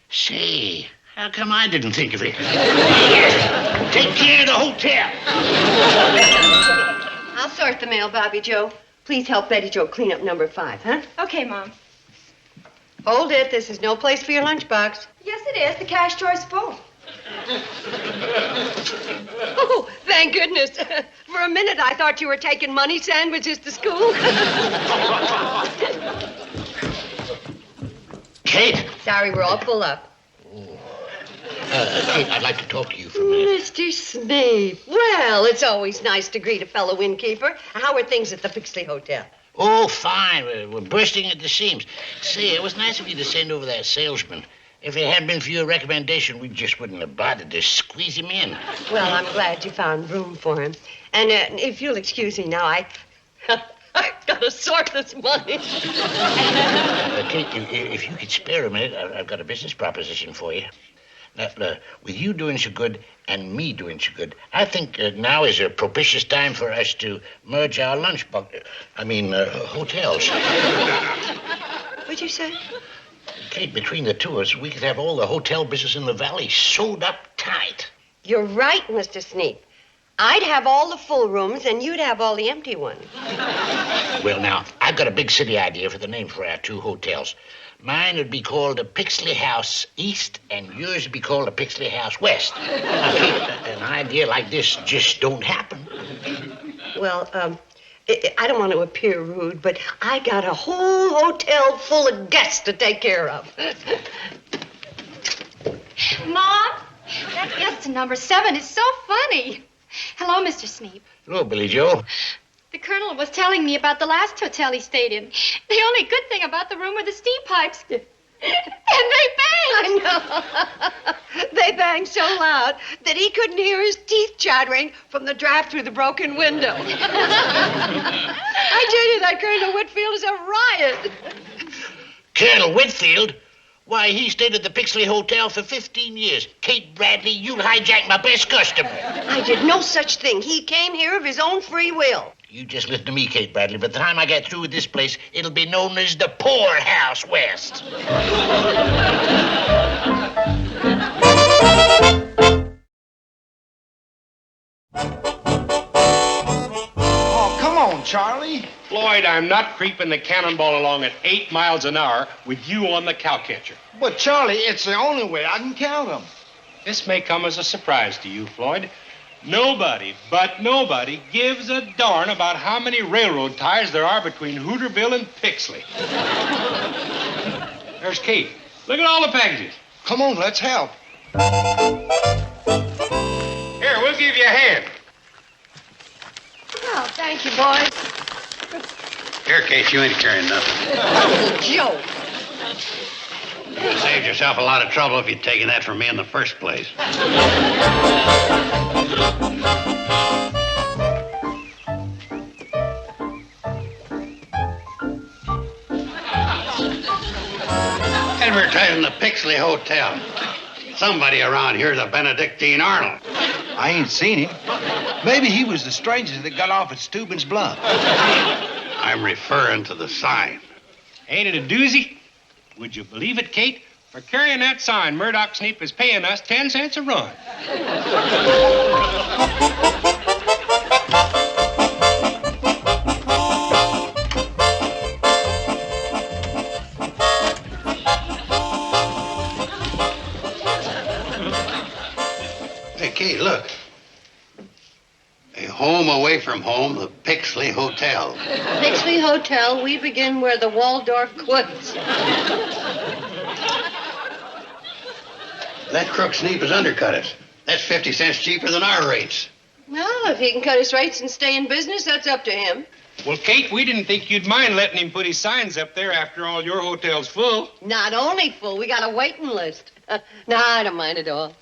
say, how come I didn't think of it? Take care of the hotel. I'll sort the mail, Bobby Joe. Please help Betty Joe clean up number 5, huh? Okay, Mom. Hold it. This is no place for your lunchbox. Yes, it is. The cash drawer's full. Oh, thank goodness. For a minute, I thought you were taking money sandwiches to school. Kate? Sorry, we're all full up. Kate, I'd like to talk to you for a minute. Mr. Snape. Well, it's always nice to greet a fellow innkeeper. How are things at the Pixley Hotel? Oh, fine. We're bursting at the seams. Say, it was nice of you to send over that salesman. If it hadn't been for your recommendation, we just wouldn't have bothered to squeeze him in. Well, I'm glad you found room for him. And if you'll excuse me now, I've got to sort this money. Kate, if you could spare a minute, I've got a business proposition for you. Now, with you doing so good and me doing so good, I think now is a propitious time for us to merge our hotels. What'd you say? Kate, between the two of us, we could have all the hotel business in the valley sewed up tight. You're right, Mr. Sneep. I'd have all the full rooms, and you'd have all the empty ones. Well, now, I've got a big city idea for the name for our two hotels. Mine would be called the Pixley House East, and yours would be called the Pixley House West. Now, Kate, an idea like this just don't happen. Well, I don't want to appear rude, but I got a whole hotel full of guests to take care of. Mom, that guest to number 7 is so funny. Hello, Mr. Sneep. Hello, Billy Joe. The Colonel was telling me about the last hotel he stayed in. The only good thing about the room were the steam pipes. And they banged. I know. They banged so loud that he couldn't hear his teeth chattering from the draft through the broken window. I tell you, that Colonel Whitfield is a riot. Colonel Whitfield? Why, he stayed at the Pixley Hotel for 15 years. Kate Bradley, you hijacked my best customer. I did no such thing. He came here of his own free will. You just listen to me, Kate Bradley. By the time I get through with this place, it'll be known as the Poor House West. Floyd, I'm not creeping the cannonball along at 8 miles an hour with you on the cowcatcher. But, Charlie, it's the only way I can count them. This may come as a surprise to you, Floyd. Nobody gives a darn about how many railroad ties there are between Hooterville and Pixley. There's Kate. Look at all the packages. Come on, let's help. Here, we'll give you a hand. Oh, thank you, boys. Here, Kate, you ain't carrying nothing. Uncle Joe. You would have saved yourself a lot of trouble if you'd taken that from me in the first place. Advertising the Pixley Hotel. Somebody around here's a Benedictine Arnold. I ain't seen him. Maybe he was the stranger that got off at Steuben's Bluff. I'm referring to the sign. Ain't it a doozy? Would you believe it, Kate? For carrying that sign, Murdoch Sneap is paying us 10 cents a run. Hey, Kate, look. A home away from home, the Pixley Hotel. Pixley Hotel, we begin where the Waldorf quits. That crook Sneap has undercut us. That's 50 cents cheaper than our rates. Well, if he can cut his rates and stay in business, that's up to him. Well, Kate, we didn't think you'd mind letting him put his signs up there after all your hotel's full. Not only full, we got a waiting list. No, I don't mind at all.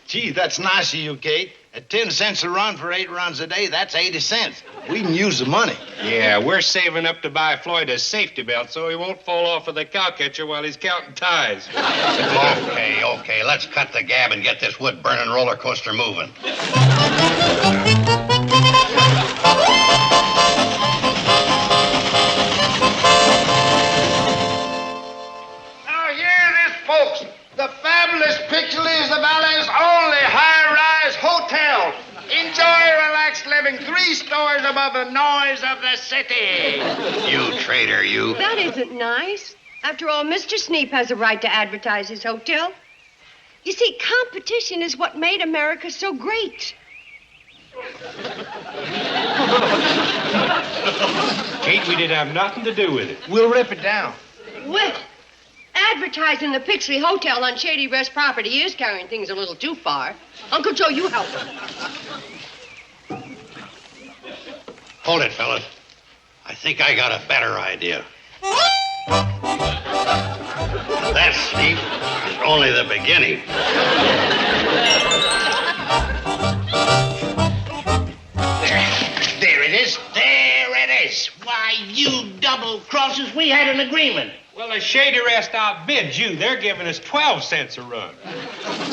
Gee, that's nice of you, Kate. At 10 cents a run for 8 runs a day, that's 80 cents. We can use the money. Yeah, we're saving up to buy Floyd a safety belt so he won't fall off of the cowcatcher while he's counting ties. Okay, let's cut the gab and get this wood-burning roller coaster moving. Now hear this, folks. The fabulous Pixley is the Valley's only high-rise hotel. Enjoy relaxed living 3 stories above the noise of the city. You traitor, you. That isn't nice. After all, Mr. Sneap has a right to advertise his hotel. You see, competition is what made America so great. Kate, we didn't have nothing to do with it. We'll rip it down. Well, advertising the Pixley Hotel on Shady Rest property is carrying things a little too far. Uncle Joe, you help him. Hold it, fellas. I think I got a better idea. That, Sneap, is only the beginning. There it is. There it is. Why, you double-crossers, we had an agreement. Well, the Shady Rest outbids you. They're giving us 12 cents a run.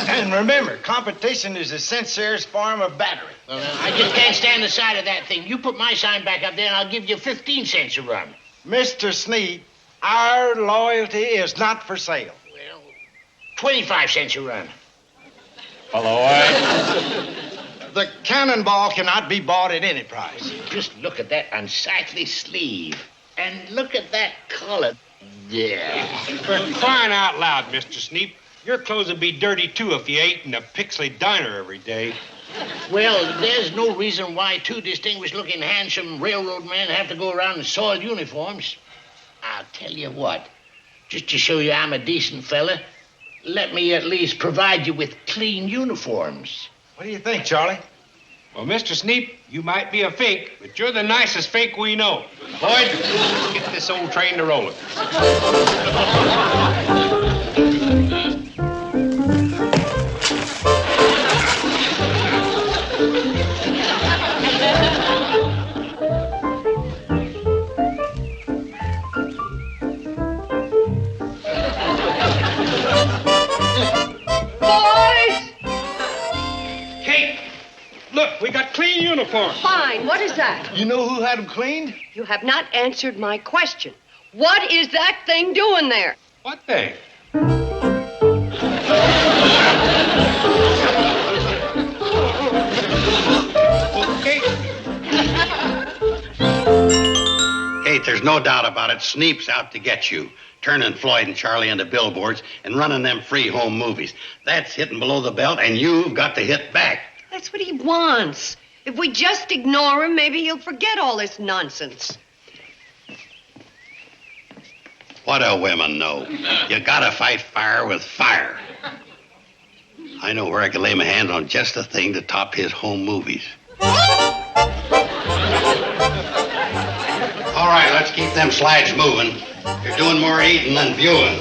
And remember, competition is the sincerest form of battery. Well, I just can't stand the sight of that thing. You put my sign back up there, and I'll give you 15 cents a run. Mr. Sneap, our loyalty is not for sale. Well, 25 cents a run. The cannonball cannot be bought at any price. Just look at that unsightly sleeve. And look at that collar. Yeah. For crying out loud, Mr. Sneap, your clothes would be dirty, too, if you ate in a Pixley diner every day. Well, there's no reason why 2 distinguished-looking, handsome railroad men have to go around in soiled uniforms. I'll tell you what, just to show you I'm a decent fella, let me at least provide you with clean uniforms. What do you think, Charlie? Well, Mr. Sneap, you might be a fink, but you're the nicest fink we know. Floyd, let's get this old train to rolling. Look, we got clean uniforms. Fine. What is that? You know who had them cleaned? You have not answered my question. What is that thing doing there? What thing? Kate, there's There's no doubt about it. Sneep's out to get you, turning Floyd and Charlie into billboards and running them free home movies. That's hitting below the belt, and you've got to hit back. That's what he wants. If we just ignore him, maybe he'll forget all this nonsense. What do women know? You gotta fight fire with fire. I know where I can lay my hands on just the thing to top his home movies. All right, let's keep them slides moving. You're doing more eating than viewing.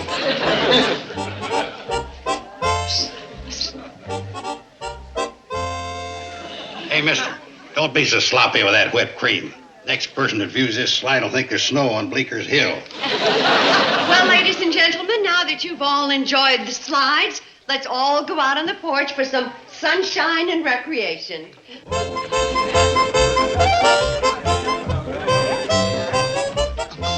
Hey, mister, don't be so sloppy with that whipped cream. Next person that views this slide will think there's snow on Bleeker's Hill. Well, ladies and gentlemen, now that you've all enjoyed the slides, let's all go out on the porch for some sunshine and recreation.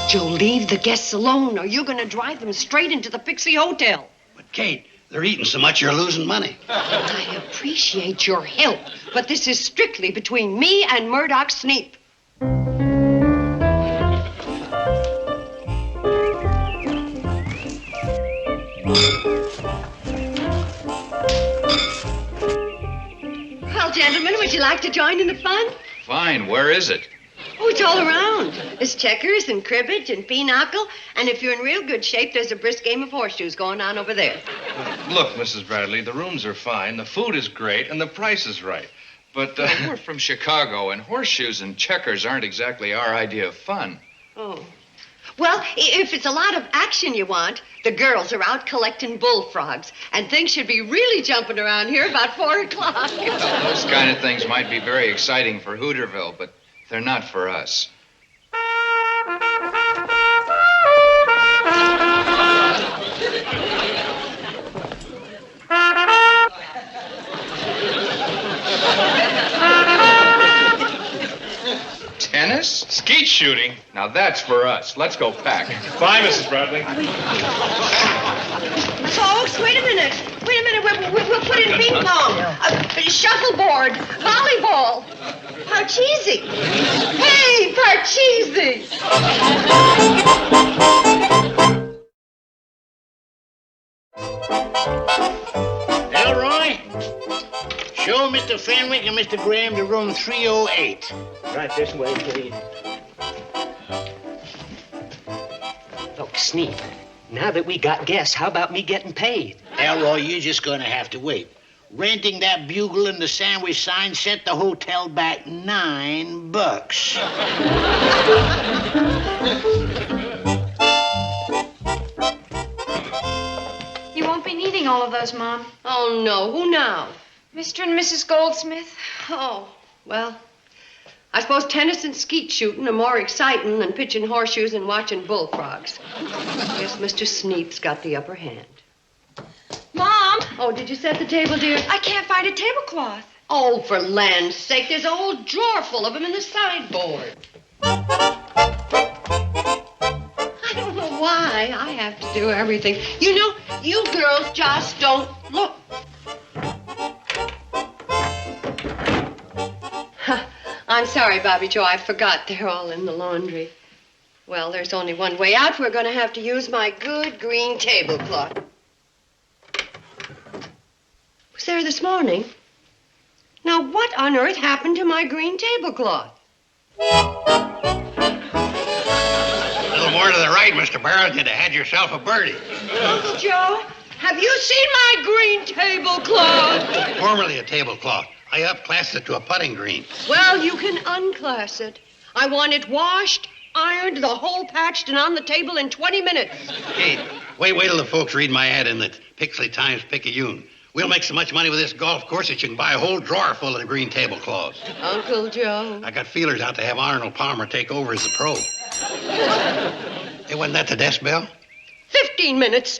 Joe, leave the guests alone, or you're going to drive them straight into the Pixie Hotel. But, Kate, they're eating so much you're losing money. I appreciate your help, but this is strictly between me and Murdoch Sneep. Well, gentlemen, would you like to join in the fun? Fine. Where is it? Oh, it's all around. There's checkers and cribbage and pinochle, and if you're in real good shape, there's a brisk game of horseshoes going on over there. Look, Mrs. Bradley, the rooms are fine, the food is great, and the price is right. But we're from Chicago, and horseshoes and checkers aren't exactly our idea of fun. Oh. Well, if it's a lot of action you want, the girls are out collecting bullfrogs, and things should be really jumping around here about 4 o'clock. Those kind of things might be very exciting for Hooterville, but they're not for us. Tennis? Skeet shooting? Now that's for us. Let's go pack. Bye, Mrs. Bradley. Folks, wait a minute. We'll put in ping pong, shuffleboard, volleyball. Parcheesi. Hey, Parcheesi. Elroy, show Mr. Fenwick and Mr. Graham to room 308. Right this way, please. Look, Sneak, now that we got guests, how about me getting paid? Elroy, you're just gonna have to wait. Renting that bugle and the sandwich sign set the hotel back $9. You won't be needing all of those, Mom. Oh, no. Who now? Mr. and Mrs. Goldsmith. Oh, well, I suppose tennis and skeet shooting are more exciting than pitching horseshoes and watching bullfrogs. Guess Mr. Sneep's got the upper hand. Mom! Oh, did you set the table, dear? I can't find a tablecloth. Oh, for land's sake, there's a whole drawer full of them in the sideboard. I don't know why I have to do everything. You know, you girls just don't look. I'm sorry, Bobby Joe, I forgot they're all in the laundry. Well, there's only one way out. We're going to have to use my good green tablecloth. Was there this morning? Now, what on earth happened to my green tablecloth? A little more to the right, Mr. Barrow. You'd have had yourself a birdie. Uncle Joe, have you seen my green tablecloth? Formerly a tablecloth. I upclassed it to a putting green. Well, you can unclass it. I want it washed, ironed, the whole patched, and on the table in 20 minutes. Kate, wait till the folks read my ad in the Pixley Times-Picayune. We'll make so much money with this golf course that you can buy a whole drawer full of the green tablecloths. Uncle Joe. I got feelers out to have Arnold Palmer take over as the pro. Hey, wasn't that the desk bell? 15 minutes.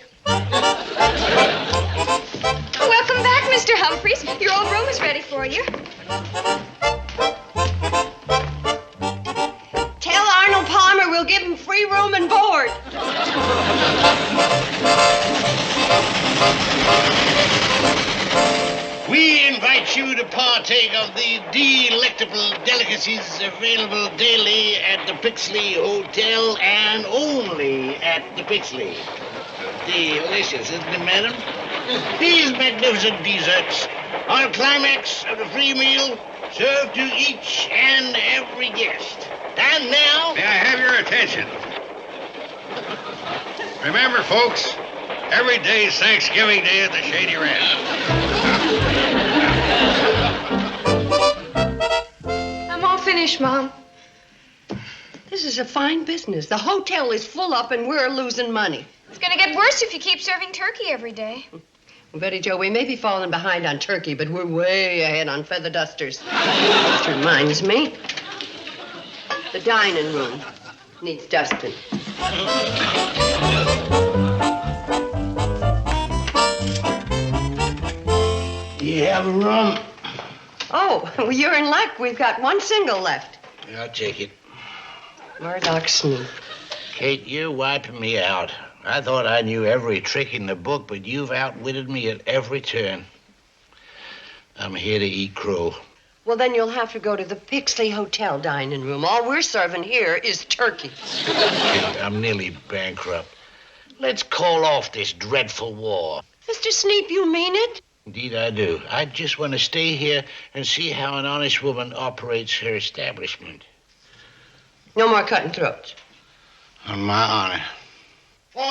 Welcome back, Mr. Humphreys. Your old room is ready for you. Tell Arnold Palmer we'll give him free room and board. We invite invite you to partake of the delectable delicacies available daily at the Pixley Hotel and only at the Pixley. Delicious, isn't it, madam? These magnificent desserts are a climax of the free meal served to each and every guest. And now... May I have your attention? Remember, folks, every day is Thanksgiving Day at the Shady Rest. I'm all finished, Mom. This is a fine business. The hotel is full up and we're losing money. It's gonna get worse if you keep serving turkey every day. Well, Betty Jo, we may be falling behind on turkey, but we're way ahead on feather dusters. Which reminds me, the dining room needs dusting. Do you have a rum? Oh, well, you're in luck. We've got one single left. I'll take it. Murdoch Snoop. Kate, you're wiping me out. I thought I knew every trick in the book, but you've outwitted me at every turn. I'm here to eat crow. Well, then you'll have to go to the Pixley Hotel dining room. All we're serving here is turkey. Kate, I'm nearly bankrupt. Let's call off this dreadful war. Mr. Sneap, you mean it? Indeed, I do. I just want to stay here and see how an honest woman operates her establishment. No more cutting throats. On my honor. 4.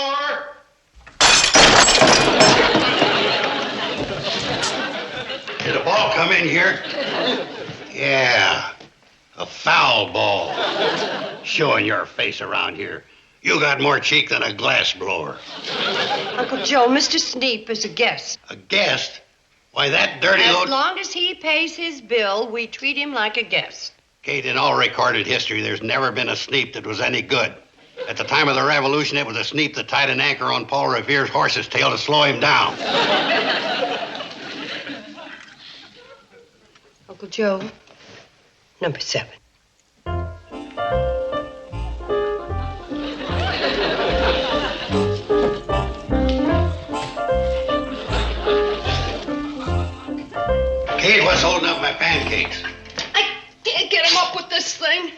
Did a ball come in here? Yeah, a foul ball. Showing your face around here. You got more cheek than a glass blower. Uncle Joe, Mr. Sneap is a guest. A guest? Why, that dirty As old... long as he pays his bill, we treat him like a guest. Kate, in all recorded history, there's never been a Sneap that was any good. At the time of the Revolution, it was a Sneap that tied an anchor on Paul Revere's horse's tail to slow him down. Uncle Joe, number 7. Kate, what's holding up my pancakes? I can't get him up with this thing.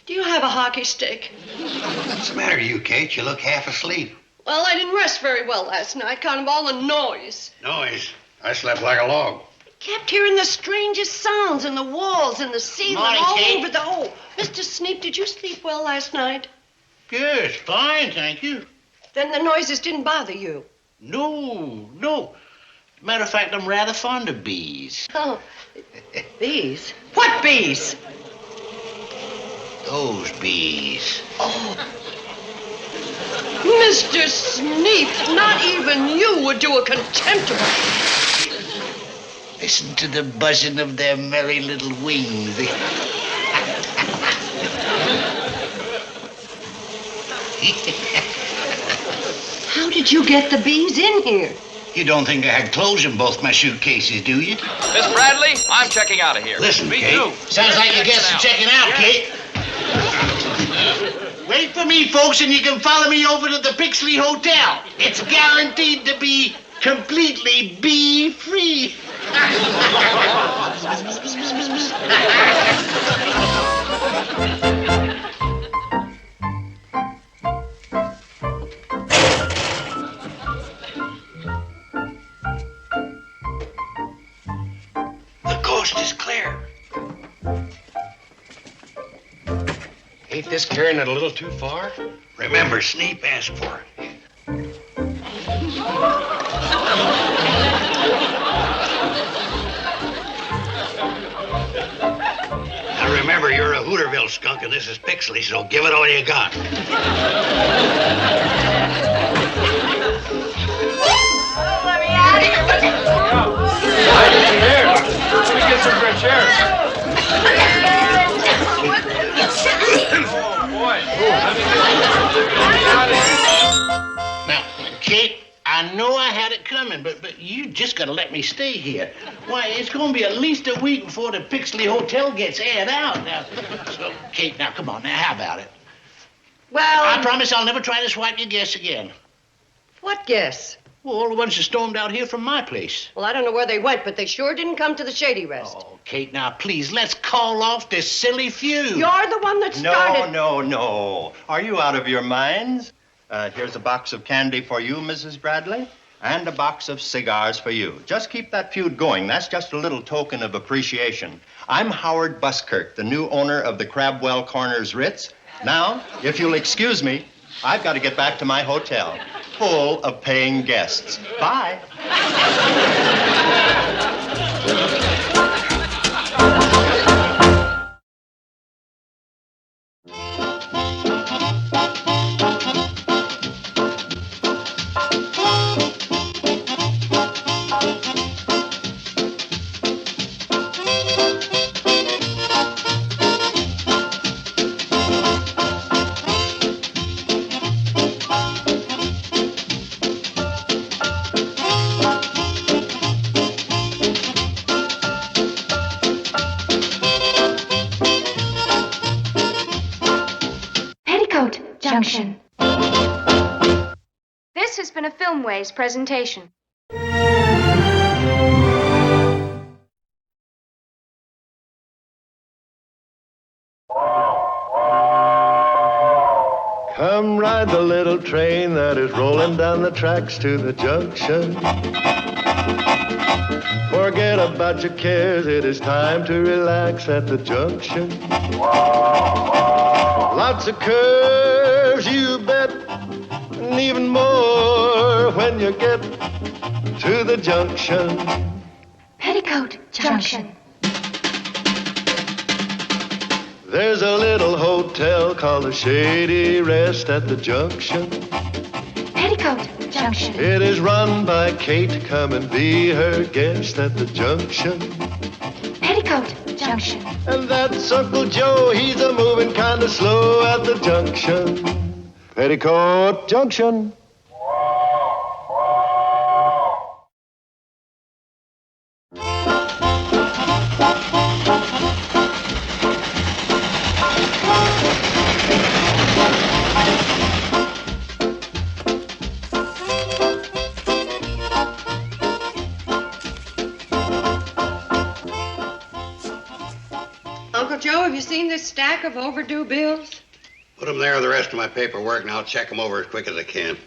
Do you have a hockey stick? What's the matter with you, Kate? You look half asleep. Well, I didn't rest very well last night, kind of all the noise. Noise? I slept like a log. Kept hearing the strangest sounds in the walls and the ceiling, Morning, all Kate. over the... Oh, Mr. Sneap, did you sleep well last night? Yes, fine, thank you. Then the noises didn't bother you? No. Matter of fact, I'm rather fond of bees. Oh, bees? What bees? Those bees. Oh. Mr. Sneap, not even you would do a contemptible... Listen to the buzzing of their merry little wings. How did you get the bees in here? You don't think I had clothes in both my suitcases, do you? Miss Bradley, I'm checking out of here. Listen, Me Kate. too. Sounds like your guests are checking out, Kate. Wait for me, folks, and you can follow me over to the Pixley Hotel. It's guaranteed to be completely bee-free. The coast is clear. Ain't this carrying it a little too far? Remember, Sneap asked for it. Now remember, you're a Hooterville skunk and this is Pixley, so give it all you got. Let me out of here. Let me get some fresh air. Oh, boy. Now, Kate, I know I had it coming, but you just gotta let me stay here. Why, it's gonna be at least a week before the Pixley Hotel gets aired out. Now, so, Kate, now, come on, now, how about it? Well... I promise I'll never try to swipe your guests again. What guess? Well, the ones that stormed out here from my place. Well, I don't know where they went, but they sure didn't come to the Shady Rest. Oh, Kate, now, please, let's call off this silly feud. You're the one that started... No. Are you out of your minds? Here's a box of candy for you, Mrs. Bradley, and a box of cigars for you. Just keep that feud going. That's just a little token of appreciation. I'm Howard Buskirk, the new owner of the Crabwell Corners Ritz. Now, if you'll excuse me, I've got to get back to my hotel, full of paying guests. Bye. Petticoat Junction. This has been a Filmways presentation. Come ride the little train that is rolling down the tracks to the junction. Forget about your cares, it is time to relax at the junction. Lots of curves, you bet, and even more when you get to the junction. Petticoat Junction. There's a little hotel called the Shady Rest at the junction. Petticoat Junction. It is run by Kate. Come and be her guest at the junction. Petticoat Junction. And that's Uncle Joe. He's a moving kind of slow at the junction. Petticoat Junction. Uncle Joe, have you seen this stack of overdue bills? Put them there with the rest of my paperwork, and I'll check them over as quick as I can.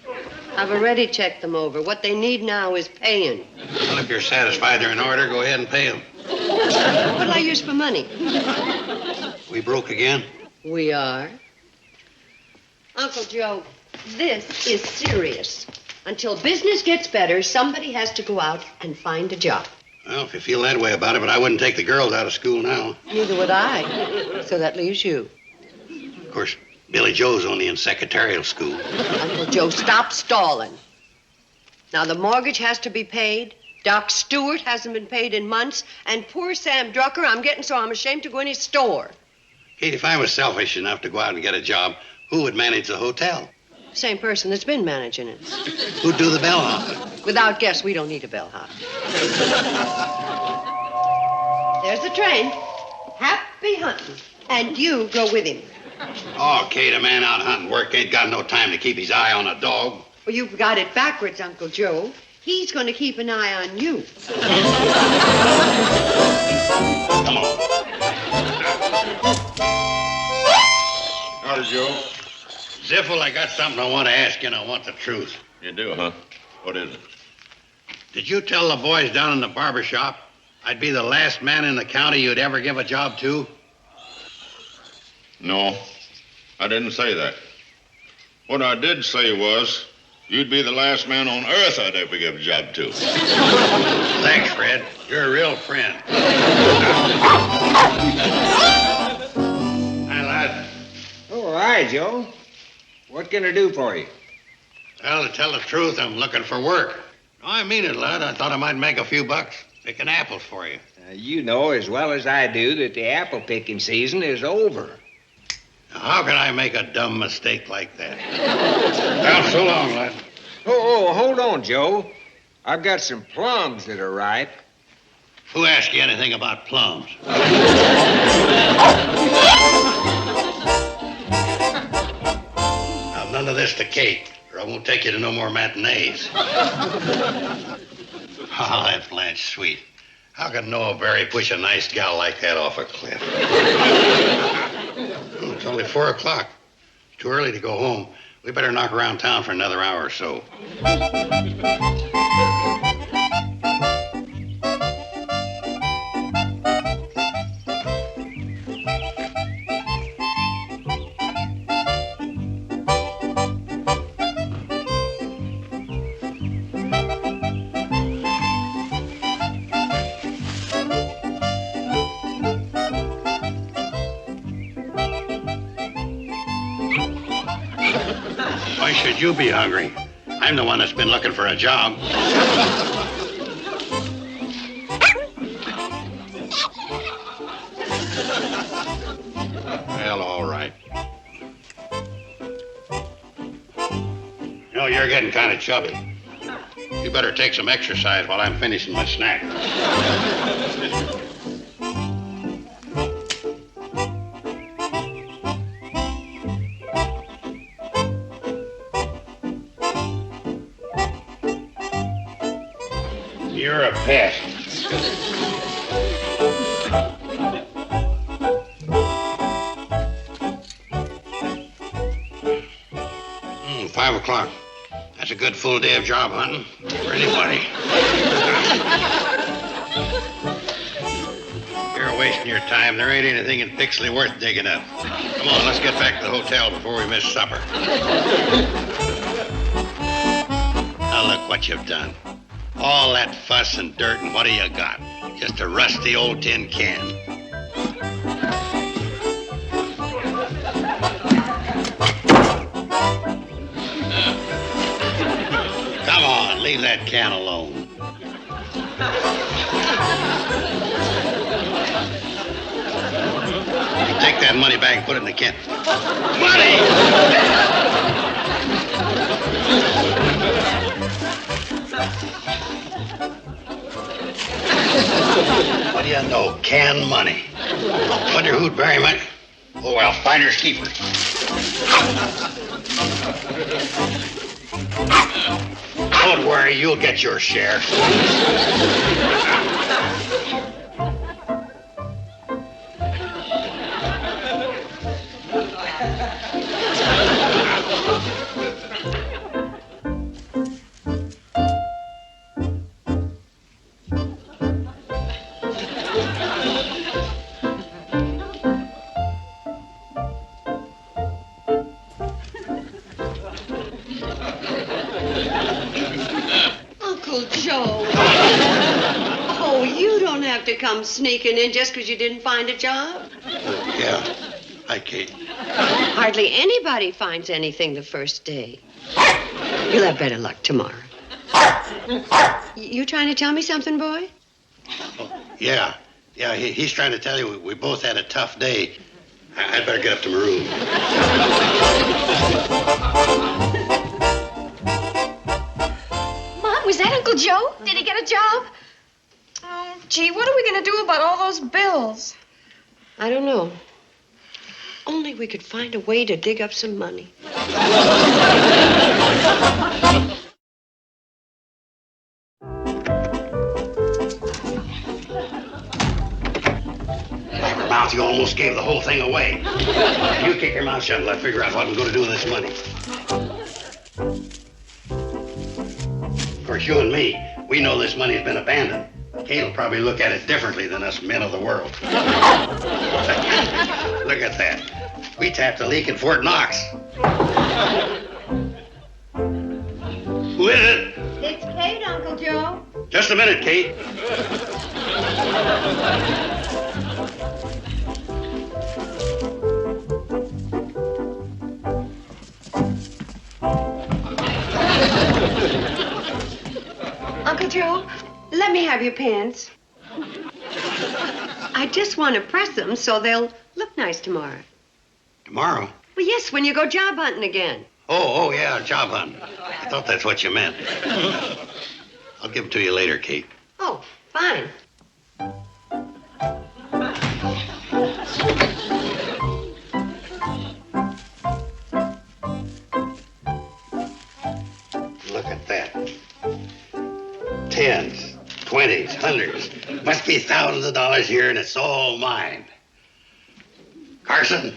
I've already checked them over. What they need now is paying. Well, if you're satisfied they're in order, go ahead and pay them. What'll I use for money? We broke again? We are. Uncle Joe, this is serious. Until business gets better, somebody has to go out and find a job. Well, if you feel that way about it, but I wouldn't take the girls out of school now. Neither would I. So that leaves you. Of course, Billy Joe's only in secretarial school. Uncle Joe, stop stalling. Now, the mortgage has to be paid. Doc Stewart hasn't been paid in months. And poor Sam Drucker, I'm getting so I'm ashamed to go in his store. Kate, if I was selfish enough to go out and get a job, who would manage the hotel? Same person that's been managing it. Who'd do the bellhop? Without guests, we don't need a bellhop. There's the train. Happy hunting. And you go with him. Oh, Kate, a man out hunting work ain't got no time to keep his eye on a dog. Well, you've got it backwards, Uncle Joe. He's going to keep an eye on you. Come on. Howdy, Joe. Ziffel, I got something I want to ask you, and I want the truth. You do, huh? What is it? Did you tell the boys down in the barber shop I'd be the last man in the county you'd ever give a job to? No, I didn't say that. What I did say was, you'd be the last man on earth I'd ever give a job to. Thanks, Fred. You're a real friend. Hi, lad. Oh, hi, Joe. What can I do for you? Well, to tell the truth, I'm looking for work. No, I mean it, lad. I thought I might make a few bucks picking apples for you. You know as well as I do that the apple picking season is over. Now, how can I make a dumb mistake like that? Well, so long, lad. Oh, hold on, Joe. I've got some plums that are ripe. Who asked you anything about plums? Now, none of this to Kate, or or I won't take you to no more matinees. Oh, that's Blanche sweet. How can Noah Barry push a nice gal like that off a cliff? Oh, it's only 4 o'clock. Too early to go home. We better knock around town for another hour or so. Why should you be hungry? I'm the one that's been looking for a job. Well, all right. You know, you're getting kind of chubby. You better take some exercise while I'm finishing my snack. You're a pest. 5 o'clock. That's a good full day of job hunting for anybody. You're wasting your time. There ain't anything in Pixley worth digging up. Come on, let's get back to the hotel before we miss supper. Now look what you've done. All that fuss and dirt, and what do you got? Just a rusty old tin can. Come on, leave that can alone. Take that money back and put it in the can. Money! What do you know? Canned money. Wonder who'd bury money? Oh, well, finders keepers. Don't worry, you'll get your share. Come sneaking in just because you didn't find a job? Yeah. Hi, Kate. Hardly anybody finds anything the first day. You'll have better luck tomorrow. You trying to tell me something, boy? Oh, yeah. Yeah, he's trying to tell you we both had a tough day. I'd better get up to my room. Mom, was that Uncle Joe? Did he get a job? Oh, gee, what are we going to do about all those bills? I don't know. Only we could find a way to dig up some money. Mouth, you almost gave the whole thing away. You keep your mouth shut and let figure out what I'm going to do with this money. Of course, you and me, we know this money's been abandoned. Kate will probably look at it differently than us men of the world. Look at that. We tapped a leak in Fort Knox. Who is it? It's Kate, Uncle Joe. Just a minute, Kate. Uncle Joe, let me have your pants. I just want to press them so they'll look nice tomorrow. Tomorrow? Well, yes, when you go job hunting again. Oh, yeah, job hunt. I thought that's what you meant. I'll give them to you later, Kate. Oh, fine. tens, 20s, hundreds. Must be thousands of dollars here, and it's all mine. Carson,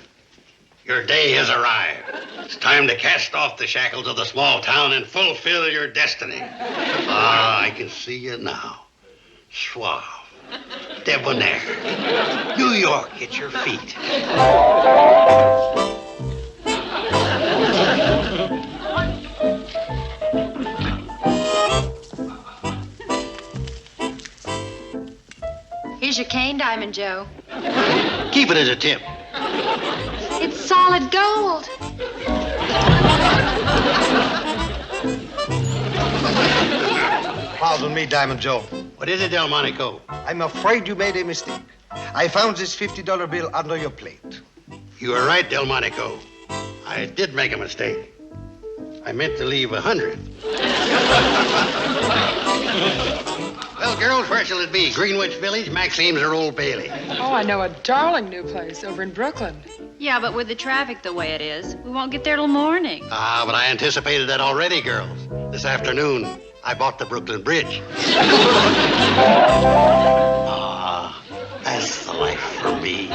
your day has arrived. It's time to cast off the shackles of the small town and fulfill your destiny. Ah, I can see you now. Suave, debonair. New York at your feet. Here's your cane, Diamond Joe. Keep it as a tip. It's solid gold. Pardon me, Diamond Joe. What is it, Delmonico? I'm afraid you made a mistake. I found this $50 bill under your plate. You were right, Delmonico. I did make a mistake. I meant to leave 100. Well, girls, where shall it be? Greenwich Village, Maxine's, or Old Bailey? Oh, I know a darling new place over in Brooklyn. Yeah, but with the traffic the way it is, we won't get there till morning. Ah, but I anticipated that already, girls. This afternoon, I bought the Brooklyn Bridge. Ah, that's the life for me.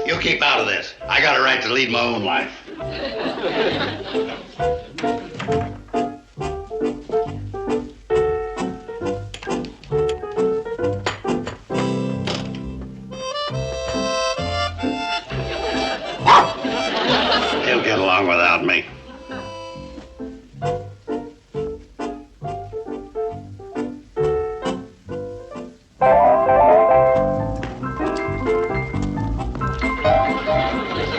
You keep out of this. I got a right to lead my own life. He'll get along without me.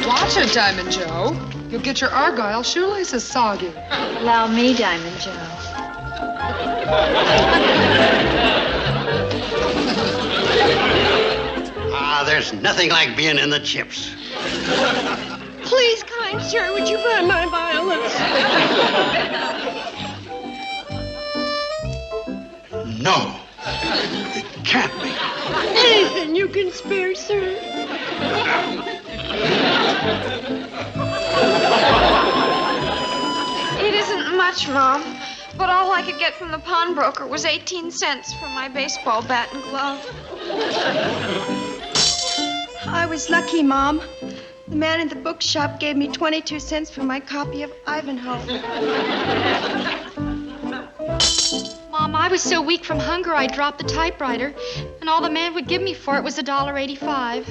Watch it, Diamond Joe. You'll get your Argyle shoelaces soggy. Allow me, Diamond Joe. Ah, there's nothing like being in the chips. Please, kind sir, would you buy my violets? No, it can't be. Anything you can spare, sir. It isn't much, Mom, but all I could get from the pawnbroker was 18 cents for my baseball bat and glove. I was lucky, Mom. The man in the bookshop gave me 22 cents for my copy of Ivanhoe. Mom, I was so weak from hunger I dropped the typewriter, and all the man would give me for it was $1.85.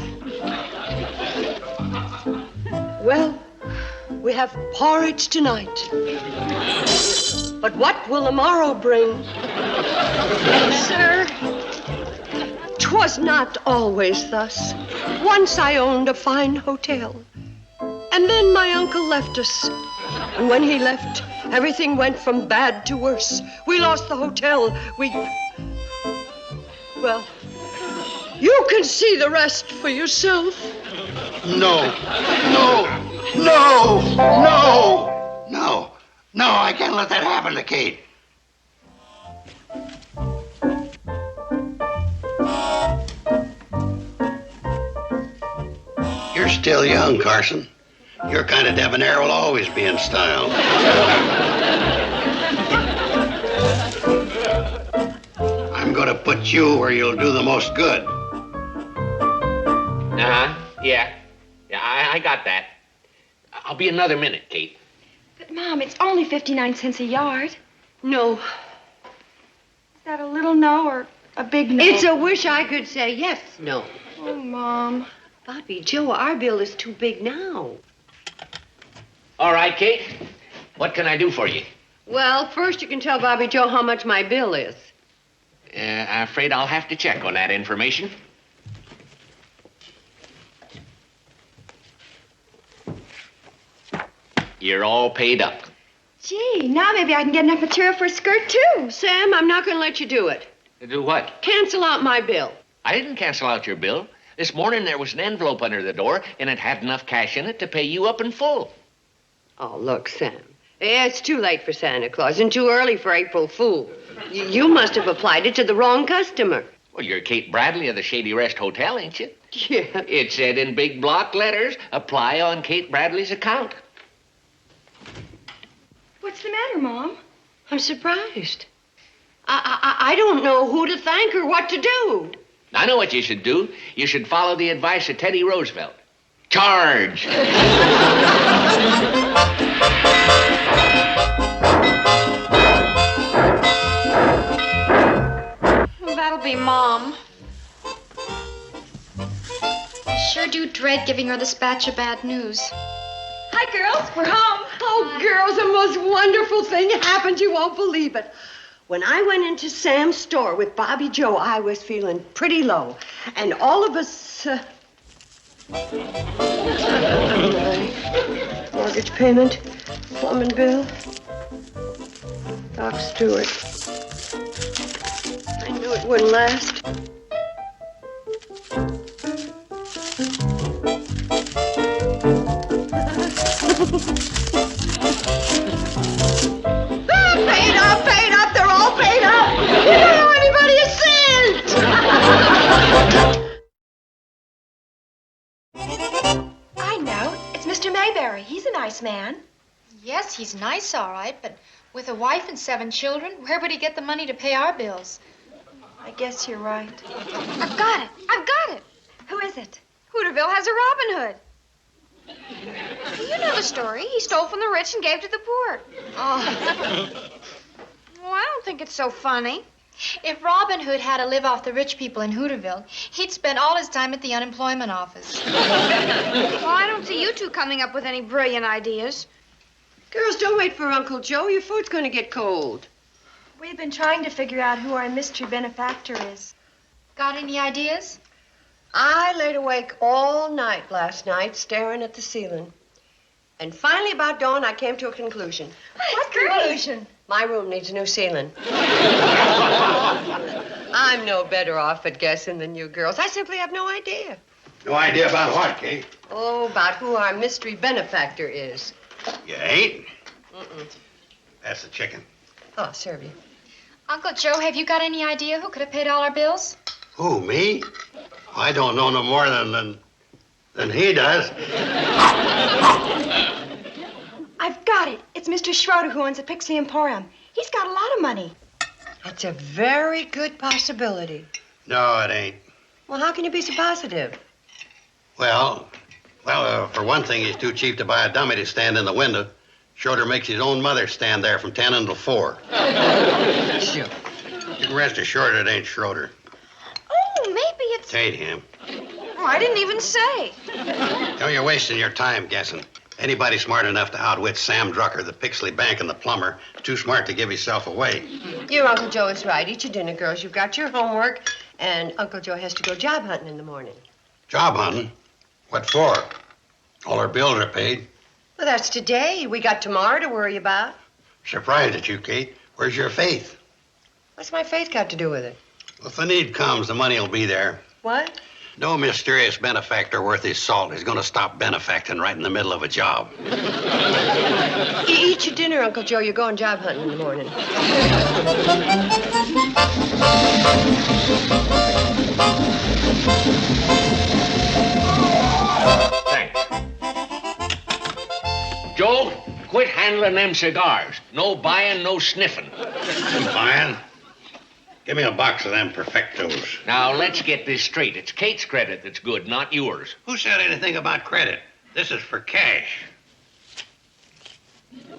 Well, we have porridge tonight. But what will the morrow bring? Sir, 'twas not always thus. Once I owned a fine hotel. And then my uncle left us. And when he left, everything went from bad to worse. We lost the hotel. Well, you can see the rest for yourself. No, no, no, no, no, no, I can't let that happen to Kate. You're still young, Carson. Your kind of debonair will always be in style. I'm going to put you where you'll do the most good. Uh-huh, yeah. Yeah, I got that. I'll be another minute, Kate. But, Mom, it's only 59 cents a yard. No. Is that a little no or a big no? It's a wish I could say yes, no. Oh, Mom. Bobby Joe, our bill is too big now. All right, Kate. What can I do for you? Well, first you can tell Bobby Joe how much my bill is. I'm afraid I'll have to check on that information. You're all paid up. Gee, now maybe I can get enough material for a skirt, too. Sam, I'm not going to let you do it. Do what? Cancel out my bill. I didn't cancel out your bill. This morning there was an envelope under the door, and it had enough cash in it to pay you up in full. Oh, look, Sam. Yeah, it's too late for Santa Claus and too early for April Fool. You must have applied it to the wrong customer. Well, you're Kate Bradley of the Shady Rest Hotel, ain't you? Yeah. It said in big block letters, apply on Kate Bradley's account. What's the matter, Mom? I'm surprised. I don't know who to thank or what to do. I know what you should do. You should follow the advice of Teddy Roosevelt. Charge! That'll be Mom. I sure do dread giving her this batch of bad news. Hi, girls. We're home. Oh, girls, the most wonderful thing happened. You won't believe it. When I went into Sam's store with Bobby Joe, I was feeling pretty low. And all of us... mortgage payment, plumbing bill, Doc Stewart. I knew it wouldn't last. Paid up, they're all paid up. You don't owe anybody a cent. I know. It's Mr. Mayberry. He's a nice man. Yes, he's nice, all right, but with a wife and 7 children, where would he get the money to pay our bills? I guess you're right. I've got it. I've got it. Who is it? Hooterville has a Robin Hood. You know the story. He stole from the rich and gave to the poor. Oh. Well, I don't think it's so funny. If Robin Hood had to live off the rich people in Hooterville, he'd spend all his time at the unemployment office. Well, I don't see you two coming up with any brilliant ideas. Girls, don't wait for Uncle Joe. Your food's going to get cold. We've been trying to figure out who our mystery benefactor is. Got any ideas? I laid awake all night last night staring at the ceiling. And finally, about dawn, I came to a conclusion. What conclusion? My room needs a new ceiling. I'm no better off at guessing than you girls. I simply have no idea. No idea about what, Kate? Oh, about who our mystery benefactor is. You ain't? Mm-mm. That's the chicken. Oh, serve you. Uncle Joe, have you got any idea who could have paid all our bills? Who, me? I don't know no more than he does. I've got it. It's Mr. Schroeder who owns the Pixie Emporium. He's got a lot of money. That's a very good possibility. No, it ain't. Well, how can you be so positive? Well, for one thing, he's too cheap to buy a dummy to stand in the window. Schroeder makes his own mother stand there from 10 until 4. Sure. You can rest assured it ain't Schroeder. Oh, maybe it's... It ain't him. Oh, I didn't even say. No, you're wasting your time guessing. Anybody smart enough to outwit Sam Drucker, the Pixley Bank, and the plumber, too smart to give himself away. Your Uncle Joe is right. Eat your dinner, girls. You've got your homework, and Uncle Joe has to go job hunting in the morning. Job hunting? What for? All our bills are paid. Well, that's today. We got tomorrow to worry about. Surprised at you, Kate. Where's your faith? What's my faith got to do with it? Well, if the need comes, the money will be there. What? No mysterious benefactor worth his salt is going to stop benefacting right in the middle of a job. Eat your dinner, Uncle Joe. You're going job hunting in the morning. Thanks. Joe, quit handling them cigars. No buying, no sniffing. Buying? Give me a box of them Perfectos. Now, let's get this straight. It's Kate's credit that's good, not yours. Who said anything about credit? This is for cash.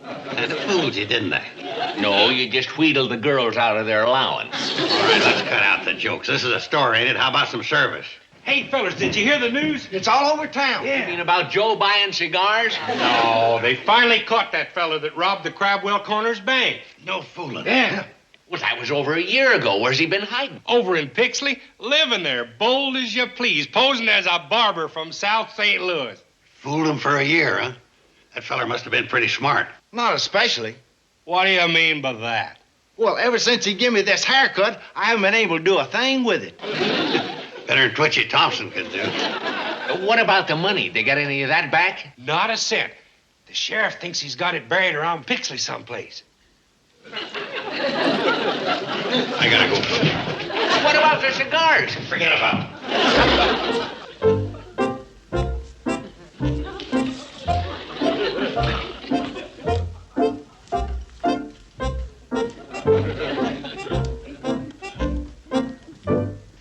Kind of fooled you, didn't I? No, you just wheedled the girls out of their allowance. All right, let's cut out the jokes. This is a store, ain't it? How about some service? Hey, fellas, did you hear the news? It's all over town. You mean about Joe buying cigars? No, they finally caught that fella that robbed the Crabwell Corners Bank. No fooling. Yeah. Well, that was over a year ago. Where's he been hiding? Over in Pixley, living there, bold as you please, posing as a barber from South St. Louis. Fooled him for a year, huh? That feller must have been pretty smart. Not especially. What do you mean by that? Well, ever since he gave me this haircut, I haven't been able to do a thing with it. Better than Twitchy Thompson could do. What about the money? They got any of that back? Not a cent. The sheriff thinks he's got it buried around Pixley someplace. I gotta go. What about the cigars? Forget about it.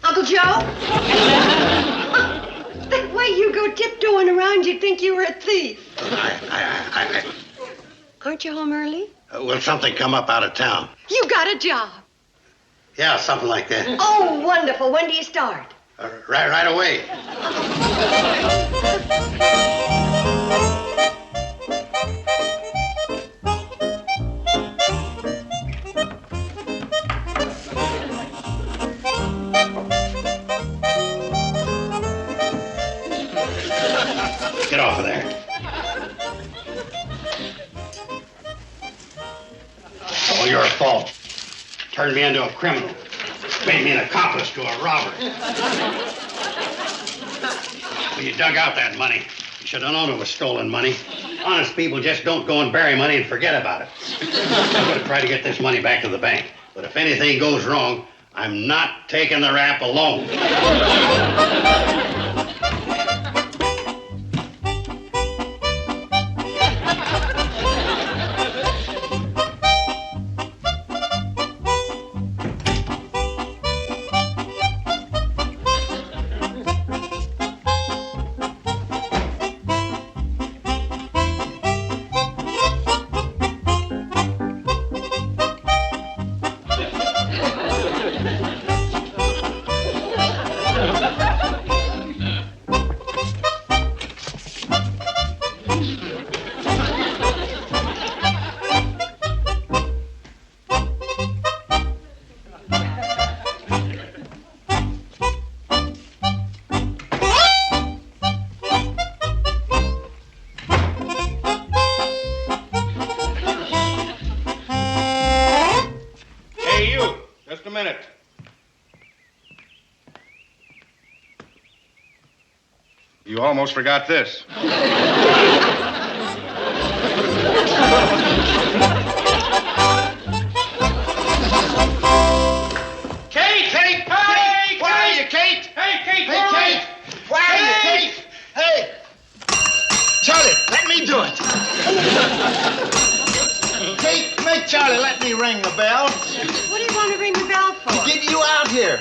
Uncle Joe? The way you go tiptoeing around, you'd think you were a thief. Aren't you home early? Will something come up out of town? You got a job. Yeah, something like that. Oh, wonderful. When do you start? Right away. Get off of there. It's all your fault. Turned me into a criminal. Made me an accomplice to a robber. When you dug out that money, you should have known it was stolen money. Honest people just don't go and bury money and forget about it. I'm going to try to get this money back to the bank. But if anything goes wrong, I'm not taking the rap alone. You almost forgot this. Kate! Kate! Hey! Where are you, Kate? Hey, Kate! Hey, Kate! Where are you, Kate? Hey! Charlie, let me do it. Kate, make Charlie let me ring the bell. What do you want to ring the bell for? To get you out here.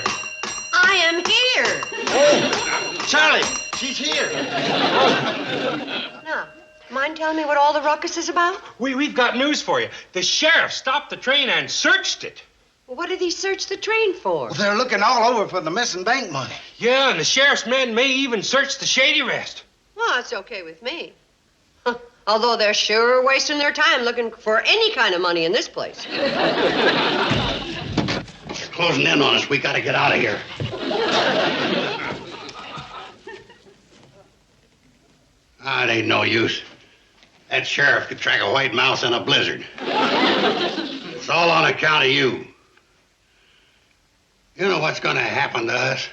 I am here. Oh, Charlie, she's here. Now, mind telling me what all the ruckus is about? We've got news for you. The sheriff stopped the train and searched it. Well, what did he search the train for? Well, they're looking all over for the missing bank money. Yeah, and the sheriff's men may even search the Shady rest. Well, that's okay with me. Although they're sure wasting their time looking for any kind of money in this place. They're closing in on us. We gotta get out of here. It ain't no use. That sheriff could track a white mouse in a blizzard. It's all on account of you. You know what's gonna happen to us?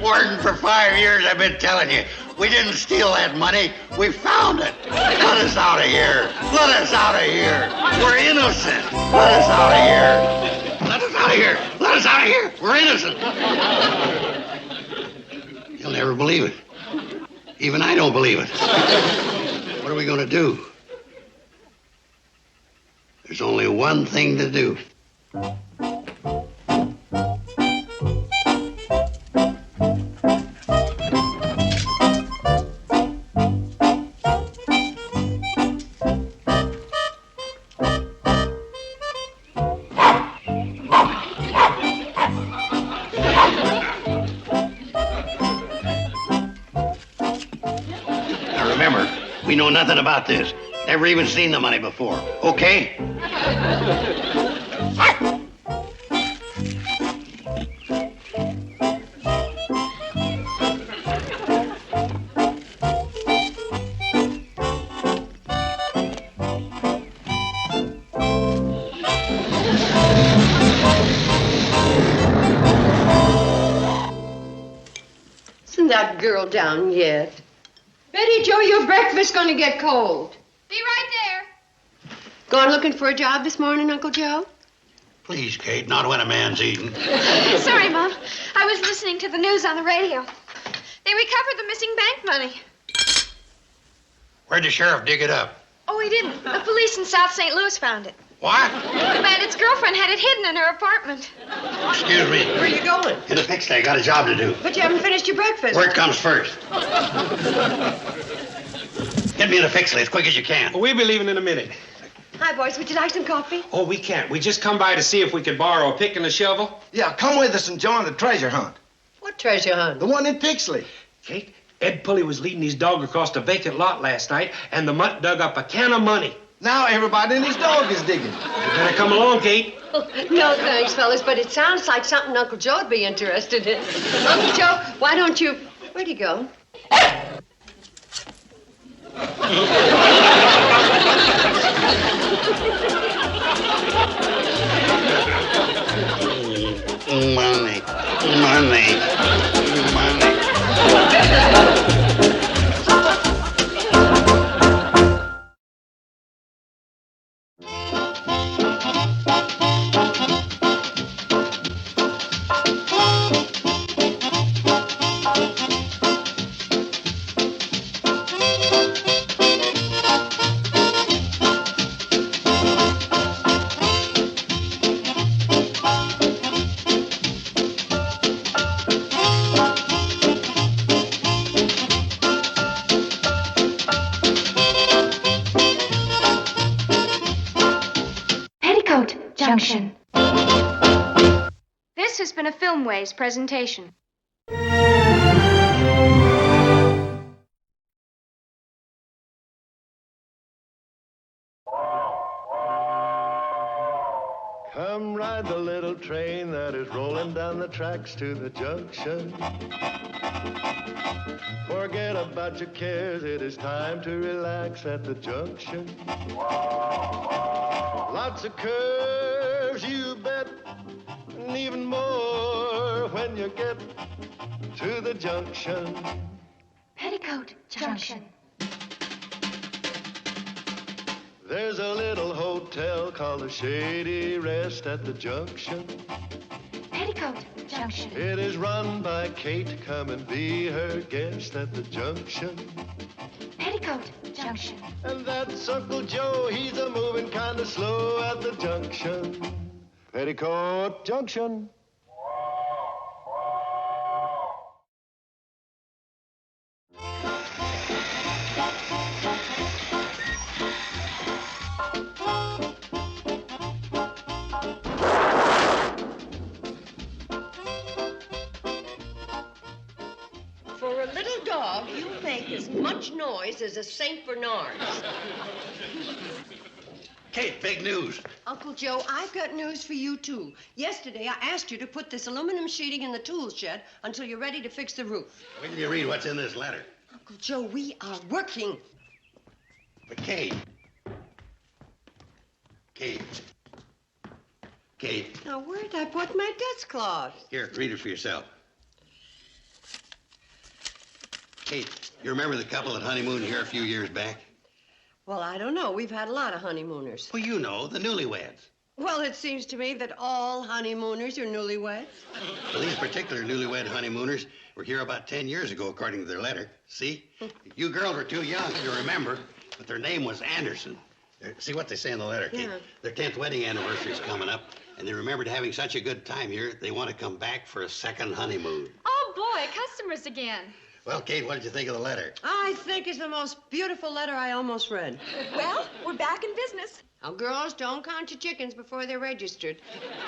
Warden, for 5 years I've been telling you, we didn't steal that money. We found it. Let us out of here. Let us out of here. We're innocent. Let us out of here. Let us out of here. Let us out of here. We're innocent. You'll never believe it. Even I don't believe it. What are we going to do? There's only one thing to do. We know nothing about this. Never even seen the money before. Okay? girl down yet. Betty Joe, your breakfast's gonna get cold. Be right there. Gone looking for a job this morning, Uncle Joe? Please, Kate, not when a man's eating. Sorry, Mom. I was listening to the news on the radio. They recovered the missing bank money. Where'd the sheriff dig it up? Oh, he didn't. The police in South St. Louis found it. What? The bandit's girlfriend had it hidden in her apartment. Excuse me. Where are you going? In the pigsty, I got a job to do. But you haven't finished your breakfast. Work comes first. Get me in a pigsty as quick as you can. We'll be leaving in a minute. Hi, boys. Would you like some coffee? Oh, we can't. We just come by to see if we could borrow a pick and a shovel. Yeah, come with us and join the treasure hunt. What treasure hunt? The one in Pixley. Kate, Ed Pulley was leading his dog across a vacant lot last night, and the mutt dug up a can of money. Now everybody and his dog is digging. You better come along, Kate. No, thanks, fellas, but it sounds like something Uncle Joe'd be interested in. Uncle Joe, why don't you... Where'd he go? Money. Money. Money. Petticoat Junction. This has been a Filmways presentation. Come ride the little train that is rolling down the tracks to the junction. Forget about your cares, it is time to relax at the junction. Lots of curves, you bet, and even more when you get to the junction. Petticoat Junction. There's a little hotel called the Shady Rest at the junction. Petticoat Junction. It is run by Kate. Come and be her guest at the junction. Petticoat Junction. And that's Uncle Joe. He's a moving kind of slow at the junction. Petticoat Junction. For a little dog, you make as much noise as a St. Bernard's. Kate, big news. Uncle Joe, I've got news for you, too. Yesterday, I asked you to put this aluminum sheeting in the tool shed until you're ready to fix the roof. When can you read what's in this letter? Uncle Joe, we are working. But Kate. Kate. Kate, Now, where'd I put my desk cloth? here, read it for yourself. Kate, you remember the couple that honeymooned here a few years back? Well, I don't know. We've had a lot of honeymooners. Well, you know, the newlyweds. Well, it seems to me that all honeymooners are newlyweds. Well, these particular newlywed honeymooners were here about 10 years ago, according to their letter. See? You girls were too young to remember, but their name was Anderson. See what they say in the letter, Kate? Yeah. Their 10th wedding anniversary is coming up, and they remembered having such a good time here, they want to come back for a second honeymoon. Oh, boy, customers again. Well, Kate, what did you think of the letter? I think it's the most beautiful letter I almost read. Well, we're back in business. Now, girls, don't count your chickens before they're registered.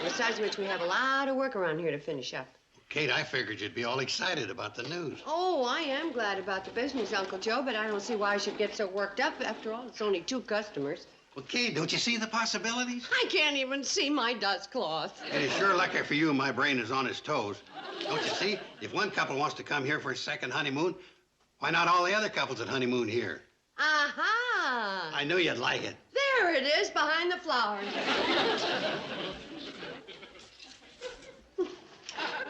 Besides which, we have a lot of work around here to finish up. Kate, I figured you'd be all excited about the news. Oh, I am glad about the business, Uncle Joe, but I don't see why I should get so worked up. After all, it's only 2 customers. Well, Kate, don't you see the possibilities? I can't even see my dust cloth. It is sure lucky for you my brain is on its toes. Don't you see? If one couple wants to come here for a second honeymoon, why not all the other couples that honeymoon here? Aha! I knew you'd like it. There it is, behind the flowers.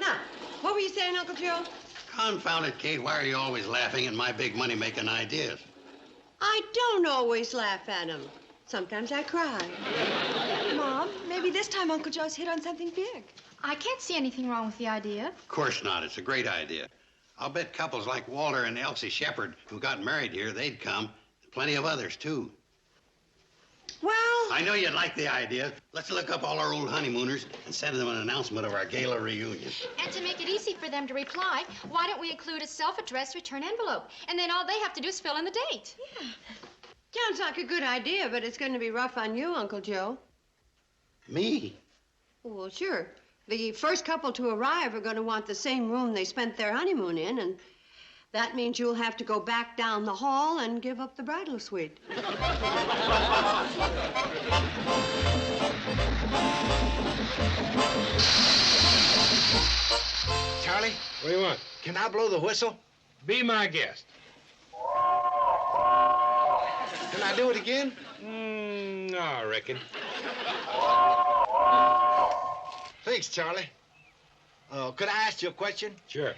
Now, what were you saying, Uncle Joe? Confound it, Kate. Why are you always laughing at my big money-making ideas? I don't always laugh at them. Sometimes I cry. Mom, maybe this time Uncle Joe's hit on something big. I can't see anything wrong with the idea. Of course not. It's a great idea. I'll bet couples like Walter and Elsie Shepherd who got married here, they'd come. Plenty of others, too. Well... I know you'd like the idea. Let's look up all our old honeymooners and send them an announcement of our gala reunion. And to make it easy for them to reply, why don't we include a self-addressed return envelope? And then all they have to do is fill in the date. Yeah. Sounds like a good idea, but it's going to be rough on you, Uncle Joe. Me? Well, sure. The first couple to arrive are going to want the same room they spent their honeymoon in, and that means you'll have to go back down the hall and give up the bridal suite. Charlie? What do you want? Can I blow the whistle? Be my guest. Can I do it again? No, I reckon. Thanks, Charlie. Could I ask you a question? Sure.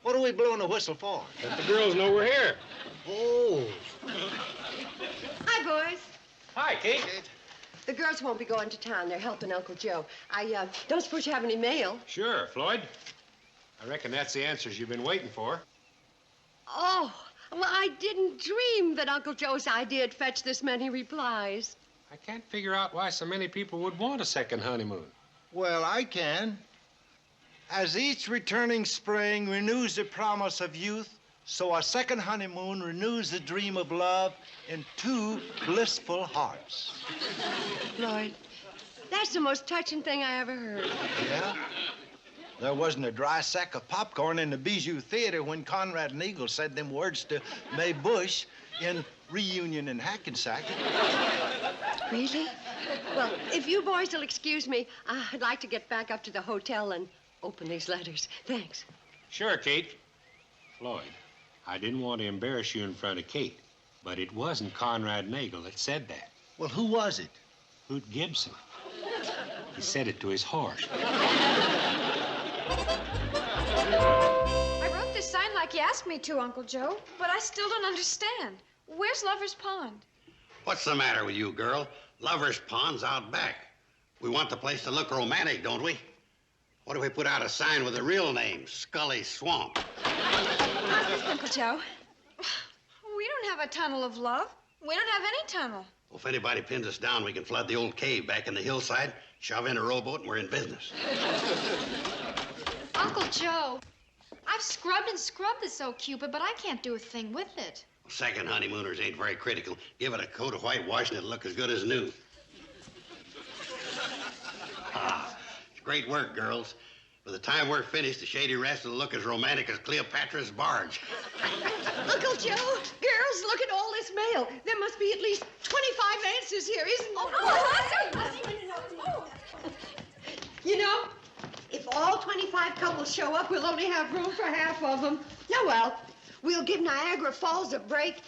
What are we blowing the whistle for? Let the girls know we're here. Oh. Hi, boys. Hi, Kate. The girls won't be going to town. They're helping Uncle Joe. I don't suppose you have any mail. Sure, Floyd. I reckon that's the answers you've been waiting for. Oh, well, I didn't dream that Uncle Joe's idea'd fetch this many replies. I can't figure out why so many people would want a second honeymoon. Well, I can. As each returning spring renews the promise of youth, so a second honeymoon renews the dream of love in two blissful hearts. Floyd, that's the most touching thing I ever heard. Yeah? There wasn't a dry sack of popcorn in the Bijou Theater when Conrad and Eagle said them words to Mae Bush in Reunion in Hackensack. Really? Well, if you boys will excuse me, I'd like to get back up to the hotel and open these letters. Thanks. Sure, Kate. Floyd, I didn't want to embarrass you in front of Kate, but it wasn't Conrad Nagel that said that. Well, who was it? Hoot Gibson. He said it to his horse. I wrote this sign like you asked me to, Uncle Joe, but I still don't understand. Where's Lover's Pond? What's the matter with you, girl? Lover's Pond's out back. We want the place to look romantic, don't we? What if we put out a sign with the real name, Scully Swamp? How's this, Uncle Joe? We don't have a tunnel of love. We don't have any tunnel. Well, if anybody pins us down, we can flood the old cave back in the hillside, shove in a rowboat, and we're in business. Uncle Joe, I've scrubbed and scrubbed this old Cupid, but I can't do a thing with it. Second honeymooners ain't very critical. Give it a coat of whitewash and it'll look as good as new. Great work, girls. By the time we're finished, the Shady Rest will look as romantic as Cleopatra's barge. Uncle Joe, girls, look at all this mail. There must be at least 25 answers here, isn't there? You know, if all 25 couples show up, we'll only have room for half of them. Oh, well, we'll give Niagara Falls a break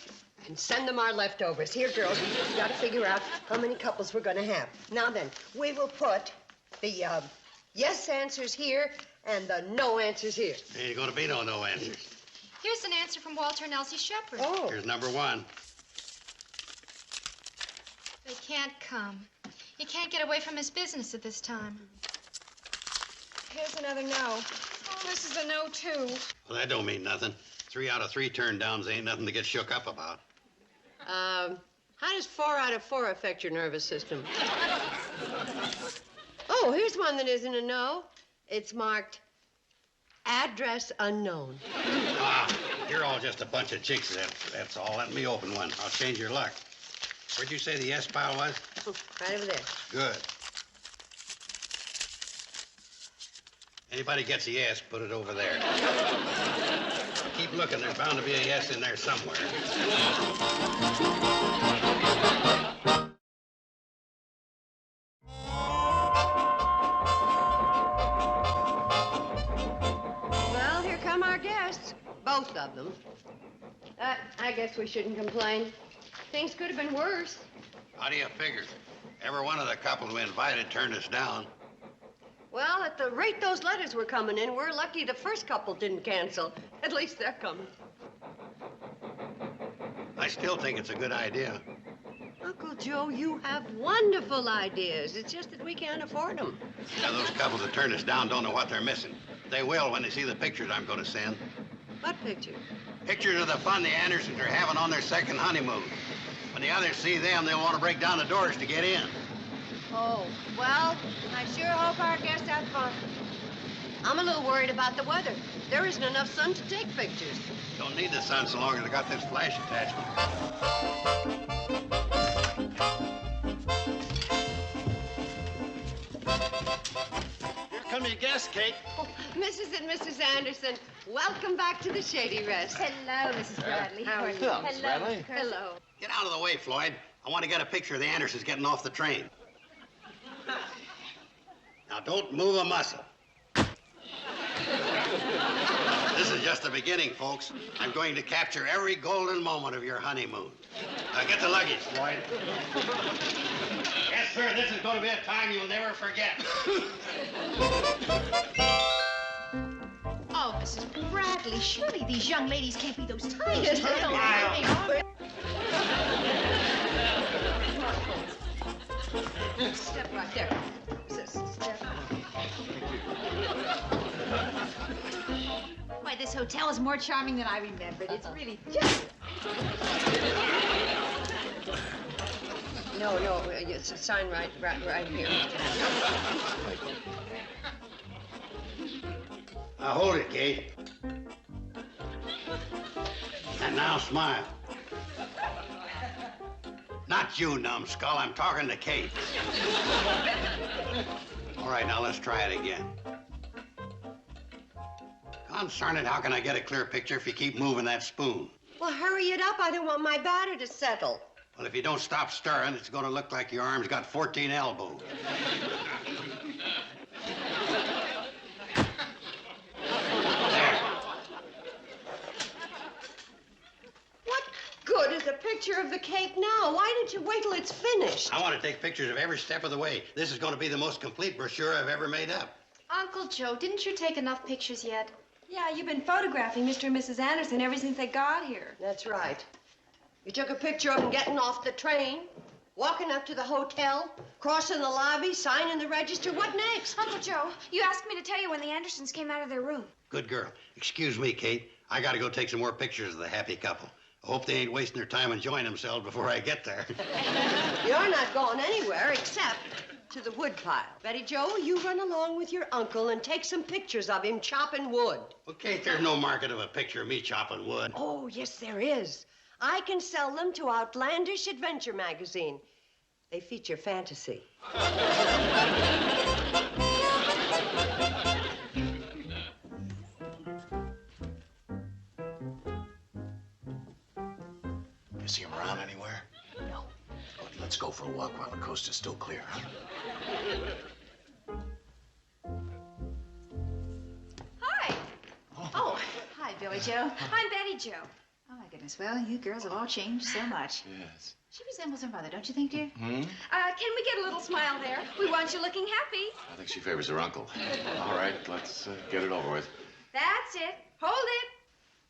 and send them our leftovers. Here, girls, we've got to figure out how many couples we're going to have. Now then, we will put the yes answers here and the no answers here. Ain't gonna be no answers. Here's an answer from Walter and Elsie Shepherd. Oh. Here's number one. They can't come. He can't get away from his business at this time. Here's another no. Oh, this is a no, too. Well, that don't mean nothing. 3 out of 3 turn downs ain't nothing to get shook up about. How does 4 out of 4 affect your nervous system? Oh, here's one that isn't a no. It's marked address unknown. You're all just a bunch of chicks, that's all. Let me open one. I'll change your luck. Where'd you say the yes pile was? Right over there. Good. Anybody gets a yes, put it over there. Keep looking. There's bound to be a yes in there somewhere. Well, here come our guests. Both of them. I guess we shouldn't complain. Things could have been worse. How do you figure? Every one of the couples we invited turned us down. Well, at the rate those letters were coming in, we're lucky the first couple didn't cancel. At least they're coming. I still think it's a good idea. Uncle Joe, you have wonderful ideas. It's just that we can't afford them. Now, those couples that turned us down don't know what they're missing. They will when they see the pictures I'm going to send. What picture? Pictures of the fun the Andersons are having on their second honeymoon. When the others see them, they'll want to break down the doors to get in. Oh, well, I sure hope our guests have fun. I'm a little worried about the weather. There isn't enough sun to take pictures. Don't need the sun so long as I got this flash attachment. Come your guests, Kate. Oh, Mrs. and Mrs. Anderson, welcome back to the Shady Rest. Hello, Mrs. Bradley. How are you? Hello, Mrs. Bradley. Hello. Get out of the way, Floyd. I want to get a picture of the Andersons getting off the train. Now, don't move a muscle. This is just the beginning, folks. I'm going to capture every golden moment of your honeymoon. Now, get the luggage, Floyd. Yes, sir, this is going to be a time you'll never forget. Oh, Mrs. Bradley, surely these young ladies can't be those types. Yes, They don't Step right there. Step. Why, this hotel is more charming than I remembered. It's really just... No, it's a sign right here. Now, hold it, Kate. And now smile. Not you, numbskull. I'm talking to Kate. All right, now let's try it again. Concern it, how can I get a clear picture if you keep moving that spoon? Well, hurry it up. I don't want my batter to settle. Well, if you don't stop stirring, it's going to look like your arm's got 14 elbows. What good is a picture of the cake now? Why didn't you wait till it's finished? I want to take pictures of every step of the way. This is going to be the most complete brochure I've ever made up. Uncle Joe, didn't you take enough pictures yet? Yeah, you've been photographing Mr. and Mrs. Anderson ever since they got here. That's right. You took a picture of them getting off the train, walking up to the hotel, crossing the lobby, signing the register. What next? Uncle Joe, you asked me to tell you when the Andersons came out of their room. Good girl. Excuse me, Kate. I got to go take some more pictures of the happy couple. I hope they ain't wasting their time enjoying themselves before I get there. You're not going anywhere except to the wood pile. Betty Joe, you run along with your uncle and take some pictures of him chopping wood. Well, Kate, there's no market of a picture of me chopping wood. Oh, yes, there is. I can sell them to Outlandish Adventure magazine. They feature fantasy. You see him around anywhere? No. Good, let's go for a walk while the coast is still clear, huh? Hi. Oh, hi, Billy Joe. I'm Betty Joe. Oh, my goodness. Well, you girls have all changed so much. Yes. She resembles her mother, don't you think, dear? Can we get a little smile there? We want you looking happy. I think she favors her uncle. All right, let's get it over with. That's it. Hold it.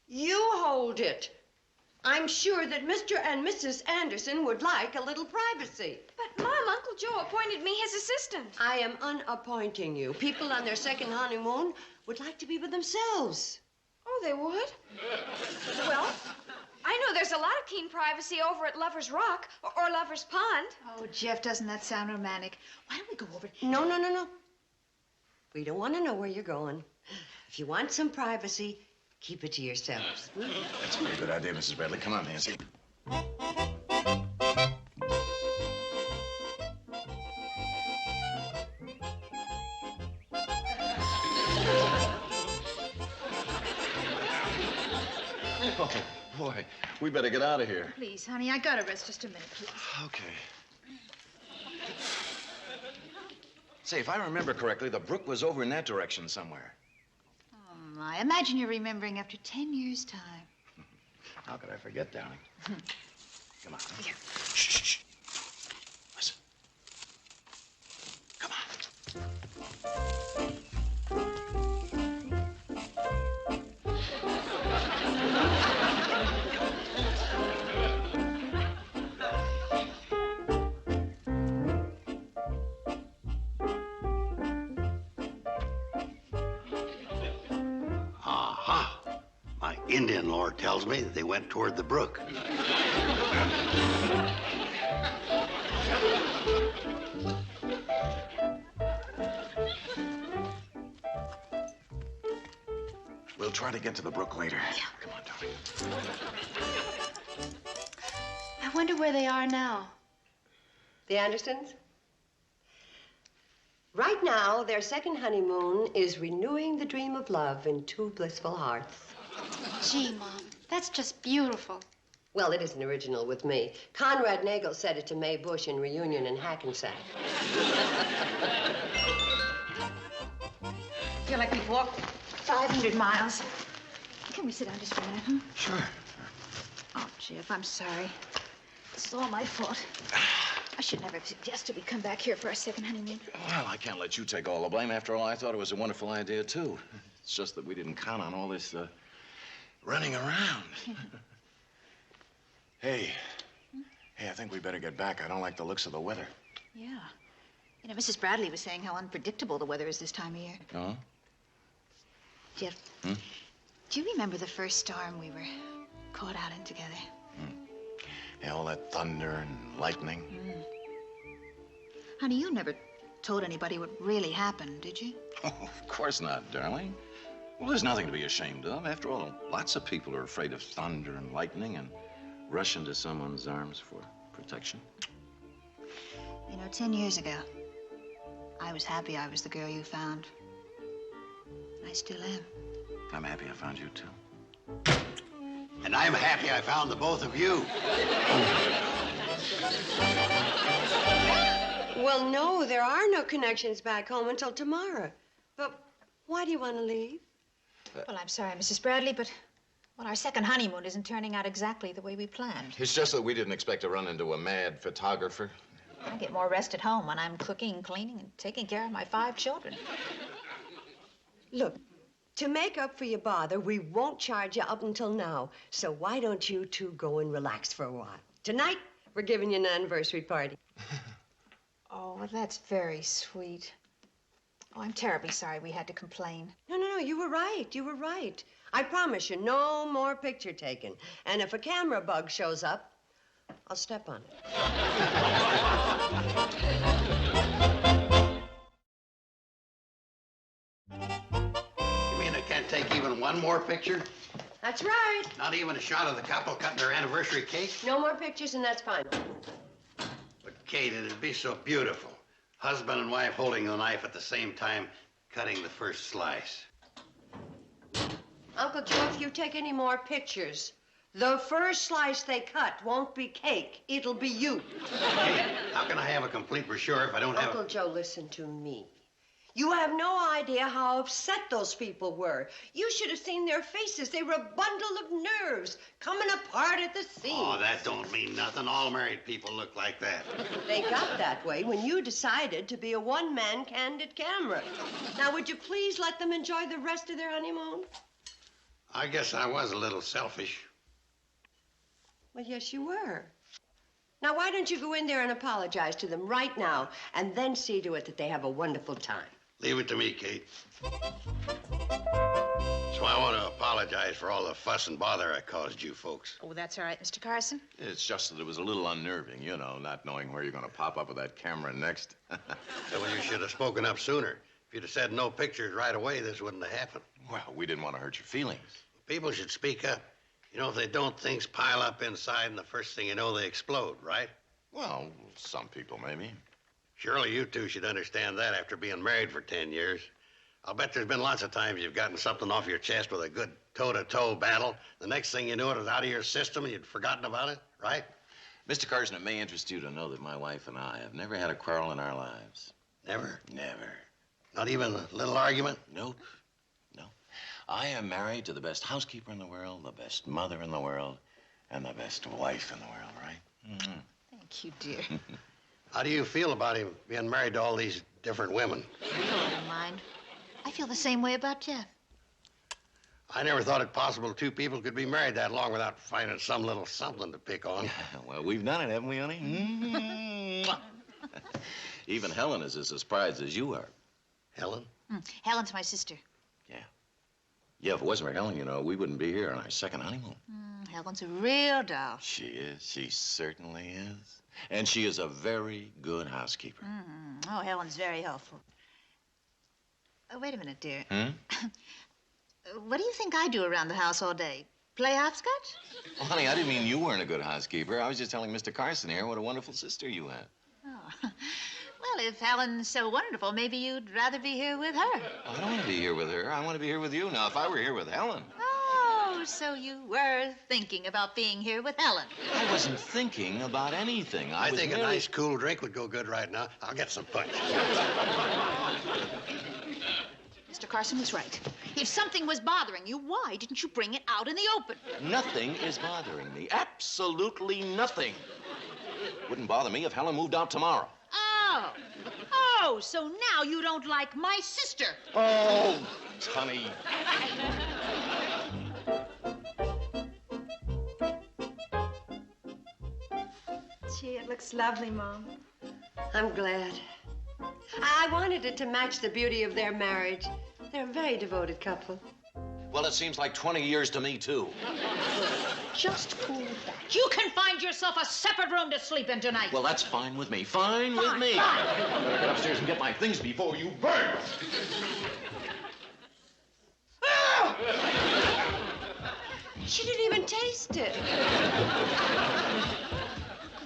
You hold it. I'm sure that Mr. and Mrs. Anderson would like a little privacy. But, Mom, Uncle Joe appointed me his assistant. I am unappointing you. People on their second honeymoon would like to be with themselves. Oh, they would? Well, I know there's a lot of keen privacy over at Lover's Rock or Lover's Pond. Oh, Jeff, doesn't that sound romantic? Why don't we go over... No. We don't want to know where you're going. If you want some privacy, keep it to yourselves. That's a very good idea, Mrs. Bradley. Come on, Nancy. Oh, boy. We better get out of here. Please, honey, I gotta rest just a minute, please. Okay. Say, if I remember correctly, the brook was over in that direction somewhere. Oh, my. Imagine you're remembering after 10 years' time. How could I forget, darling? Come on. Here. Shh. Listen. Come on. Indian lore tells me they went toward the brook. We'll try to get to the brook later. Yeah. Come on, darling. I wonder where they are now. The Andersons? Right now, their second honeymoon is renewing the dream of love in two blissful hearts. Gee, Mom, that's just beautiful. Well, it isn't original with me. Conrad Nagel said it to Mae Bush in Reunion in Hackensack. Feel like we've walked 500 miles. Can we sit down just for a minute, huh? Sure. Oh, Jeff, I'm sorry. This is all my fault. I should never have suggested we come back here for our second honeymoon. Well, I can't let you take all the blame. After all, I thought it was a wonderful idea, too. It's just that we didn't count on all this, running around. Hey. Hey, I think we better get back. I don't like the looks of the weather. Yeah. You know, Mrs. Bradley was saying how unpredictable the weather is this time of year. Oh? Jeff, do you remember the first storm we were caught out in together? Yeah, all that thunder and lightning. Honey, you never told anybody what really happened, did you? Oh, of course not, darling. Well, there's nothing to be ashamed of. After all, lots of people are afraid of thunder and lightning and rush into someone's arms for protection. You know, 10 years ago, I was happy I was the girl you found. I still am. I'm happy I found you, too. And I'm happy I found the both of you. Well, no, there are no connections back home until tomorrow. But why do you want to leave? Well, I'm sorry, Mrs. Bradley, but well, our second honeymoon isn't turning out exactly the way we planned. It's just that we didn't expect to run into a mad photographer. I get more rest at home when I'm cooking, cleaning, and taking care of my 5 children. Look, to make up for your bother, we won't charge you up until now. So why don't you two go and relax for a while? Tonight, we're giving you an anniversary party. Oh, well, that's very sweet. Oh, I'm terribly sorry we had to complain. No, you were right. You were right. I promise you, no more picture taking. And if a camera bug shows up, I'll step on it. You mean I can't take even one more picture? That's right. Not even a shot of the couple cutting their anniversary cake? No more pictures, and that's fine. But, Kate, it'd be so beautiful. Husband and wife holding the knife at the same time, cutting the first slice. Uncle Joe, if you take any more pictures, the first slice they cut won't be cake. It'll be you. Kate, how can I have a complete brochure if I don't have... Uncle Joe, listen to me. You have no idea how upset those people were. You should have seen their faces. They were a bundle of nerves coming apart at the seams. Oh, that don't mean nothing. All married people look like that. They got that way when you decided to be a one-man candid camera. Now, would you please let them enjoy the rest of their honeymoon? I guess I was a little selfish. Well, yes, you were. Now, why don't you go in there and apologize to them right now and then see to it that they have a wonderful time? Leave it to me, Kate. So I want to apologize for all the fuss and bother I caused you folks. Oh, that's all right, Mr. Carson. It's just that it was a little unnerving, you know, not knowing where you're going to pop up with that camera next. Well, you should have spoken up sooner. If you'd have said no pictures right away, this wouldn't have happened. Well, we didn't want to hurt your feelings. People should speak up. You know, if they don't, things pile up inside, and the first thing you know, they explode, right? Well, some people, maybe. Surely you two should understand that after being married for 10 years. I'll bet there's been lots of times you've gotten something off your chest with a good toe-to-toe battle. The next thing you knew, it was out of your system and you'd forgotten about it, right? Mr. Carson, it may interest you to know that my wife and I have never had a quarrel in our lives. Never? Never. Not even a little argument? Nope. No. I am married to the best housekeeper in the world, the best mother in the world, and the best wife in the world, right? Mm-hmm. Thank you, dear. How do you feel about him being married to all these different women? I don't mind. I feel the same way about Jeff. I never thought it possible two people could be married that long without finding some little something to pick on. Well, we've done it, haven't we, honey? Even Helen is as surprised as you are. Helen? Helen's my sister. Yeah. Yeah, if it wasn't for Helen, you know, we wouldn't be here on our second honeymoon. Helen's a real doll. She is. She certainly is. And she is a very good housekeeper. Oh, Helen's very helpful. Wait a minute, dear. What do you think I do around the house all day? Play hopscotch? Well, honey, I didn't mean you weren't a good housekeeper. I was just telling Mr. Carson here what a wonderful sister you have. Oh. Well, if Helen's so wonderful, maybe you'd rather be here with her. I don't want to be here with her. I want to be here with you. Now, if I were here with Helen. Oh, so you were thinking about being here with Helen. I wasn't thinking about anything. I think a nice cool drink would go good right now. I'll get some punch. Mr. Carson was right. If something was bothering you, why didn't you bring it out in the open? Nothing is bothering me. Absolutely nothing. Wouldn't bother me if Helen moved out tomorrow. Oh, so now you don't like my sister. Oh, honey. Gee, it looks lovely, Mom. I'm glad. I wanted it to match the beauty of their marriage. They're a very devoted couple. Well, it seems like 20 years to me, too. Just cool that. You can find yourself a separate room to sleep in tonight. Well, that's fine with me. Fine with me. I better get upstairs and get my things before you burn. She didn't even taste it.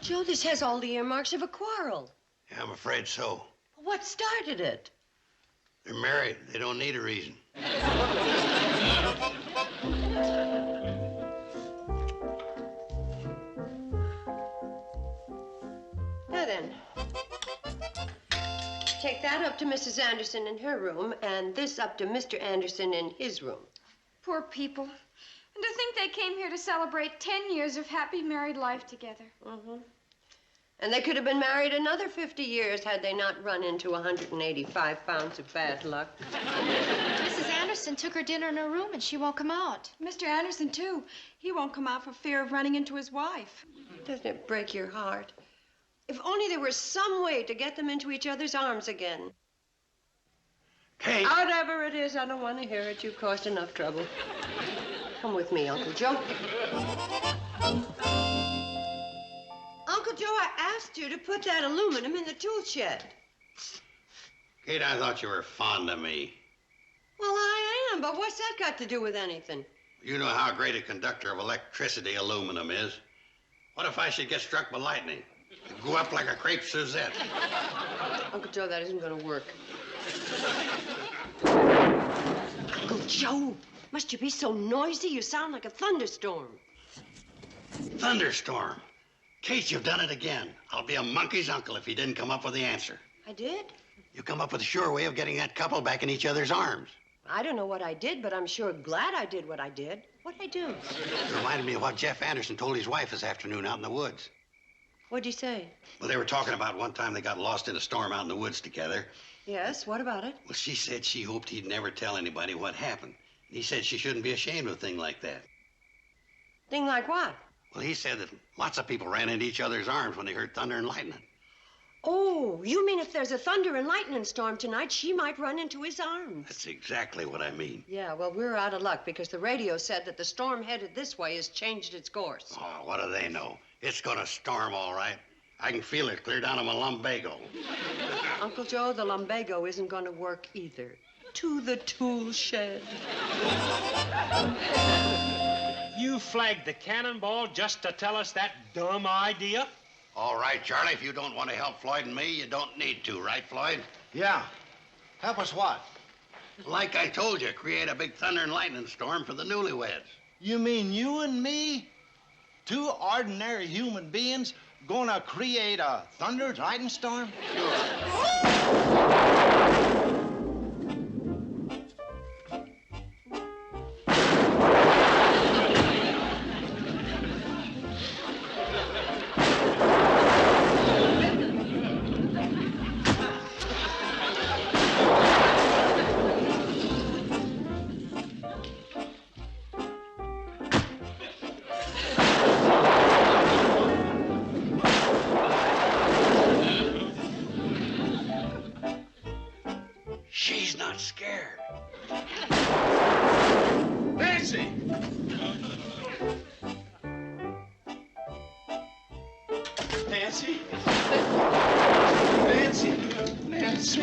Joe, this has all the earmarks of a quarrel. Yeah, I'm afraid so. What started it? They're married. They don't need a reason. Now then, take that up to Mrs. Anderson in her room, and this up to Mr. Anderson in his room. Poor people. And to think they came here to celebrate 10 years of happy married life together. And they could have been married another 50 years had they not run into 185 pounds of bad luck. Mrs. Anderson took her dinner in her room and she won't come out. Mr. Anderson, too. He won't come out for fear of running into his wife. Doesn't it break your heart? If only there were some way to get them into each other's arms again. Kate! Whatever it is, I don't want to hear it. You've caused enough trouble. Come with me, Uncle Joe. Uncle Joe, I asked you to put that aluminum in the tool shed. Kate, I thought you were fond of me. Well, I am, but what's that got to do with anything? You know how great a conductor of electricity aluminum is. What if I should get struck by lightning? It'd go up like a crepe Suzette. Uncle Joe, that isn't going to work. Uncle Joe, must you be so noisy? You sound like a thunderstorm. Thunderstorm? Kate, you've done it again. I'll be a monkey's uncle if you didn't come up with the answer. I did? You come up with a sure way of getting that couple back in each other's arms. I don't know what I did, but I'm sure glad I did what I did. What'd I do? It reminded me of what Jeff Anderson told his wife this afternoon out in the woods. What'd you say? Well, they were talking about one time they got lost in a storm out in the woods together. Yes, what about it? Well, she said she hoped he'd never tell anybody what happened. And he said she shouldn't be ashamed of a thing like that. Thing like what? Well, he said that lots of people ran into each other's arms when they heard thunder and lightning. Oh, you mean if there's a thunder and lightning storm tonight, she might run into his arms? That's exactly what I mean. Yeah, well, we're out of luck because the radio said that the storm headed this way has changed its course. Oh, what do they know? It's gonna storm, all right. I can feel it clear down to my lumbago. Uncle Joe, the lumbago isn't going to work either. To the tool shed. You flagged the cannonball just to tell us that dumb idea? All right, Charlie, if you don't want to help Floyd and me, you don't need to, right, Floyd? Yeah. Help us what? Like I told you, create a big thunder and lightning storm for the newlyweds. You mean you and me? Two ordinary human beings gonna create a thunder and lightning storm? She's not scared. Nancy! Nancy? Nancy! Nancy!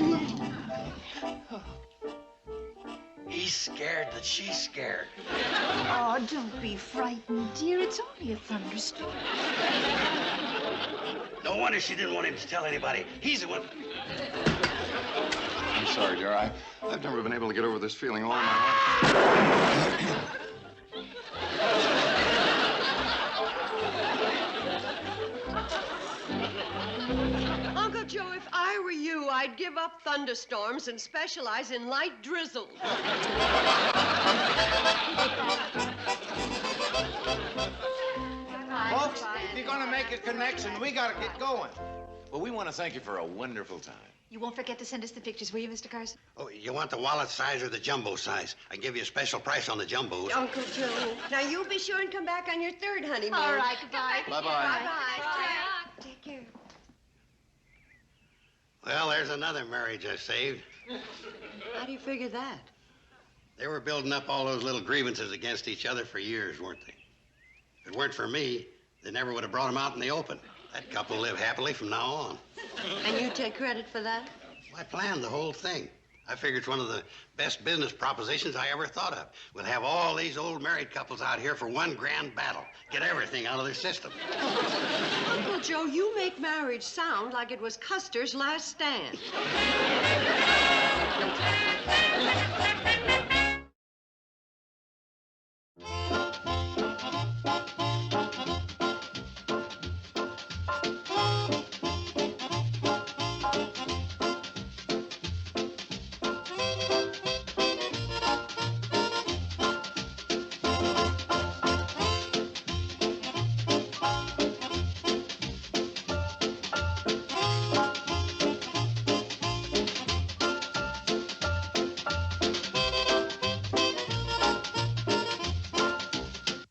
He's scared that she's scared. Oh, don't be frightened, dear. It's only a thunderstorm. No wonder she didn't want him to tell anybody. He's the one. I'm sorry, dear. I've never been able to get over this feeling all my life. Uncle Joe, if I were you, I'd give up thunderstorms and specialize in light drizzle. Folks, if you're gonna make a connection, we gotta get going. Well, we want to thank you for a wonderful time. You won't forget to send us the pictures, will you, Mr. Carson? Oh, you want the wallet size or the jumbo size? I can give you a special price on the jumbos. Uncle Joe, now you be sure and come back on your third honeymoon. All right, goodbye. Bye-bye. Bye-bye. Take care. Well, there's another marriage I saved. How do you figure that? They were building up all those little grievances against each other for years, weren't they? If it weren't for me, they never would have brought them out in the open. That couple will live happily from now on. And you take credit for that? I planned the whole thing. I figured it's one of the best business propositions I ever thought of. We'll have all these old married couples out here for one grand battle. Get everything out of their system. Uncle Joe, you make marriage sound like it was Custer's last stand.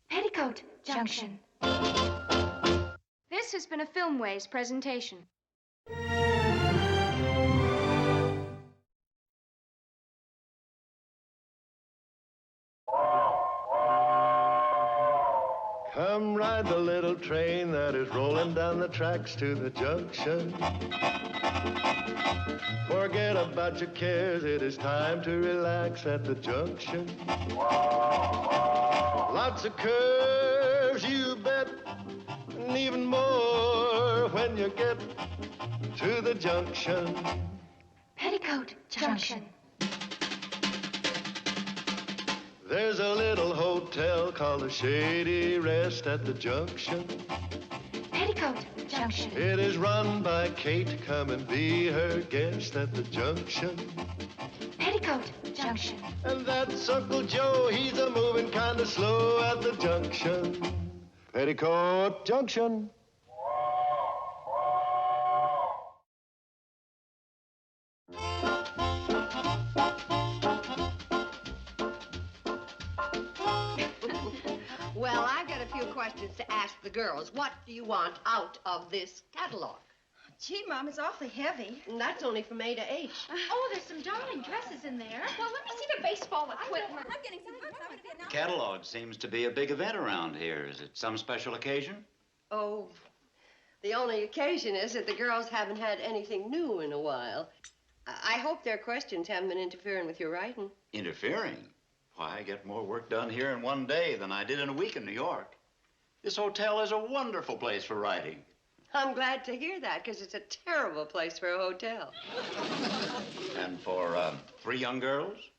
Petticoat Junction. This has been a Filmways presentation. Come ride the little train that is rolling down the tracks to the junction. Forget about your cares, it is time to relax at the junction. Lots of curves, you bet, and even more when you get to the junction. Petticoat Junction. There's a little hotel called the Shady Rest at the junction. Petticoat Junction. It is run by Kate. Come and be her guest at the junction. Petticoat Junction. And that's Uncle Joe. He's a moving kind of slow at the junction. Petticoat Junction. Well, I've got a few questions to ask the girls. What do you want out of this catalog? Gee, Mom, it's awfully heavy. And that's only from A to H. Oh, there's some darling dresses in there. Well, let me see the baseball equipment. I'm getting some books. The catalog seems to be a big event around here. Is it some special occasion? Oh, the only occasion is that the girls haven't had anything new in a while. I hope their questions haven't been interfering with your writing. Interfering? Why, I get more work done here in one day than I did in a week in New York. This hotel is a wonderful place for writing. I'm glad to hear that, because it's a terrible place for a hotel. And for 3 young girls?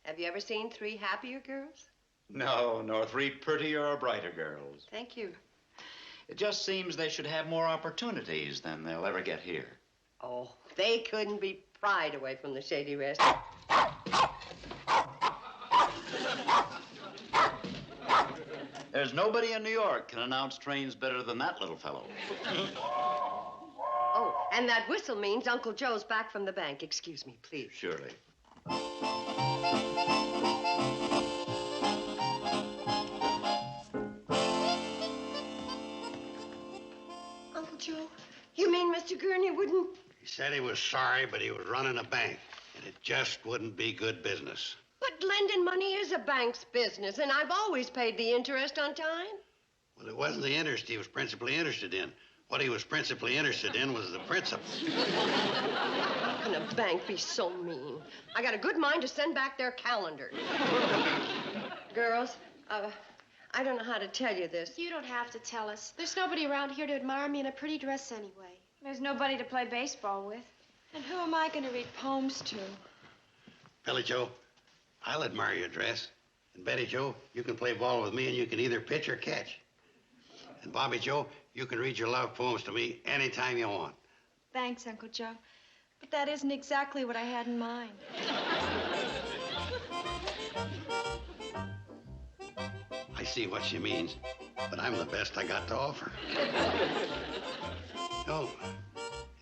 Have you ever seen 3 happier girls? No, nor 3 prettier or brighter girls. Thank you. It just seems they should have more opportunities than they'll ever get here. Oh, they couldn't be pried away from the Shady Rest. There's nobody in New York can announce trains better than that little fellow. Oh, and that whistle means Uncle Joe's back from the bank. Excuse me, please. Surely. Uncle Joe, you mean Mr. Gurney wouldn't... He said he was sorry, but he was running a bank, and it just wouldn't be good business. But But lending money is a bank's business, and I've always paid the interest on time. Well, it wasn't the interest he was principally interested in. What he was principally interested in was the principal. How can a bank be so mean? I got a good mind to send back their calendar. Girls, I don't know how to tell you this. You don't have to tell us. There's nobody around here to admire me in a pretty dress anyway. There's nobody to play baseball with. And who am I going to read poems to? Billy Joe, I'll admire your dress. And Betty Joe, you can play ball with me and you can either pitch or catch. And Bobby Joe, you can read your love poems to me anytime you want. Thanks, Uncle Joe. But that isn't exactly what I had in mind. I see what she means, but I'm the best I got to offer. No,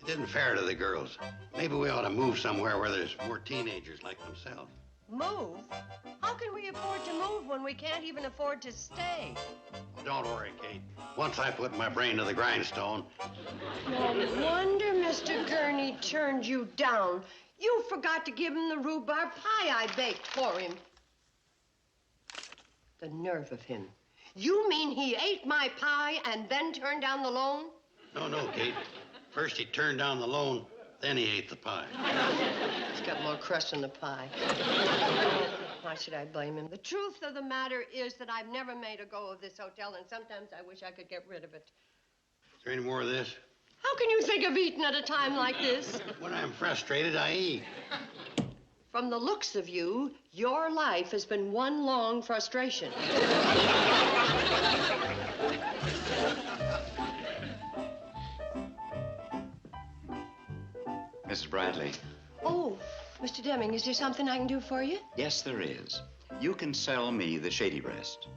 it isn't fair to the girls. Maybe we ought to move somewhere where there's more teenagers like themselves. Move? How can we afford to move when we can't even afford to stay? Well, don't worry, Kate. Once I put my brain to the grindstone. No wonder Mr. Gurney turned you down. You forgot to give him the rhubarb pie I baked for him. The nerve of him. You mean he ate my pie and then turned down the loan? No, Kate. First he turned down the loan, then he ate the pie. He's got more crust in the pie. Why should I blame him? The truth of the matter is that I've never made a go of this hotel, and sometimes I wish I could get rid of it. Is there any more of this? How can you think of eating at a time like this? When I'm frustrated, I eat. From the looks of you, your life has been one long frustration. Mrs. Bradley. Oh, Mr. Deming, is there something I can do for you? Yes, there is. You can sell me the Shady Rest.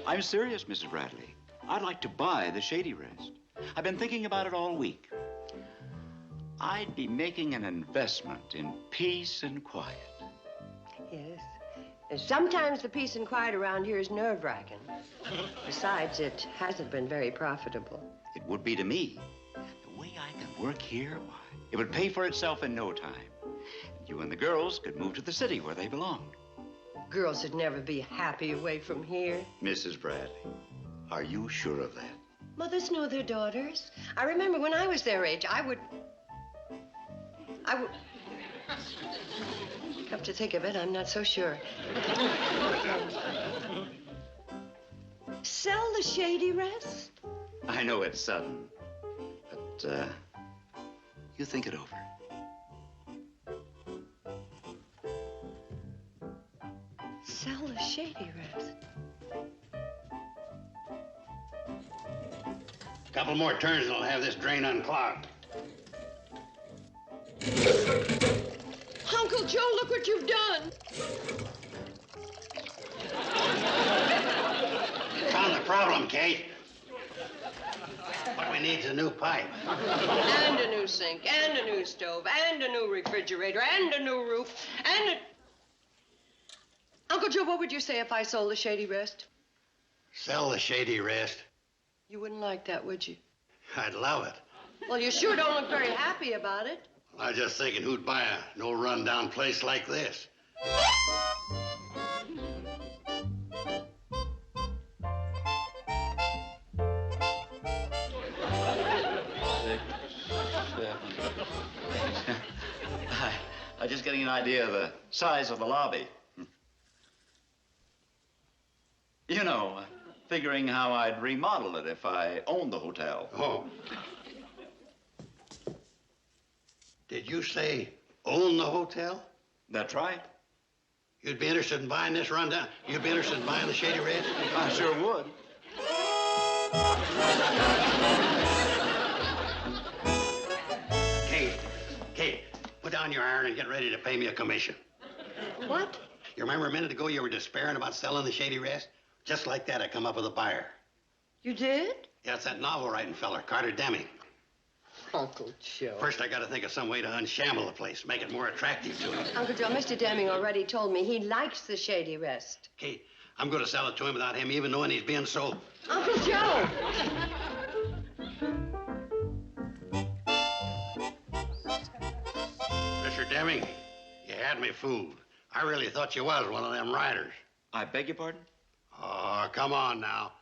I'm serious, Mrs. Bradley. I'd like to buy the Shady Rest. I've been thinking about it all week. I'd be making an investment in peace and quiet. Yes. Sometimes the peace and quiet around here is nerve-wracking. Besides, it hasn't been very profitable. It would be to me. The way I can work here, why, it would pay for itself in no time. You and the girls could move to the city where they belong. Girls would never be happy away from here. Mrs. Bradley, are you sure of that? Mothers know their daughters. I remember when I was their age, I would... Come to think of it, I'm not so sure. Sell the Shady Rest? I know it's sudden, but you think it over. Sell the Shady Rest? A couple more turns and I'll have this drain unclogged. Uncle Joe, look what you've done. Found the problem, Kate. What we need is a new pipe. And a new sink, and a new stove, and a new refrigerator, and a new roof, and a... Uncle Joe, what would you say if I sold the Shady Rest? Sell the Shady Rest? You wouldn't like that, would you? I'd love it. Well, you sure don't look very happy about it. I was just thinking who'd buy a no-run-down place like this. I'm just getting an idea of the size of the lobby. You know, figuring how I'd remodel it if I owned the hotel. Oh. Did you say own the hotel? That's right. You'd be interested in buying this rundown? You'd be interested in buying the Shady Rest? I sure would. Kate, put down your iron and get ready to pay me a commission. What? You remember a minute ago you were despairing about selling the Shady Rest? Just like that, I come up with a buyer. You did? Yeah, it's that novel writing feller, Carter Deming. Uncle Joe. First, I got to think of some way to unshamble the place, make it more attractive to him. Uncle Joe, Mr. Deming already told me he likes the Shady Rest. Kate, I'm going to sell it to him without him even knowing he's being sold. Uncle Joe! Mr. Deming, had me fooled. I really thought you was one of them riders. I beg your pardon? Oh, come on now.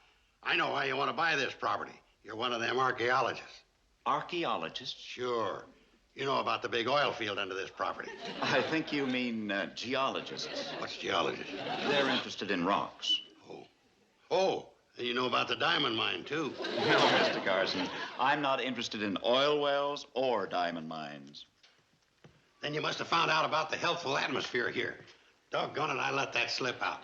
I know why you want to buy this property. You're one of them archaeologists. Archaeologists? Sure. You know about the big oil field under this property. I think you mean geologists. What's geologists? They're interested in rocks. Oh, and you know about the diamond mine, too. No, Mr. Carson. I'm not interested in oil wells or diamond mines. Then you must have found out about the healthful atmosphere here. Doggone it, I let that slip out.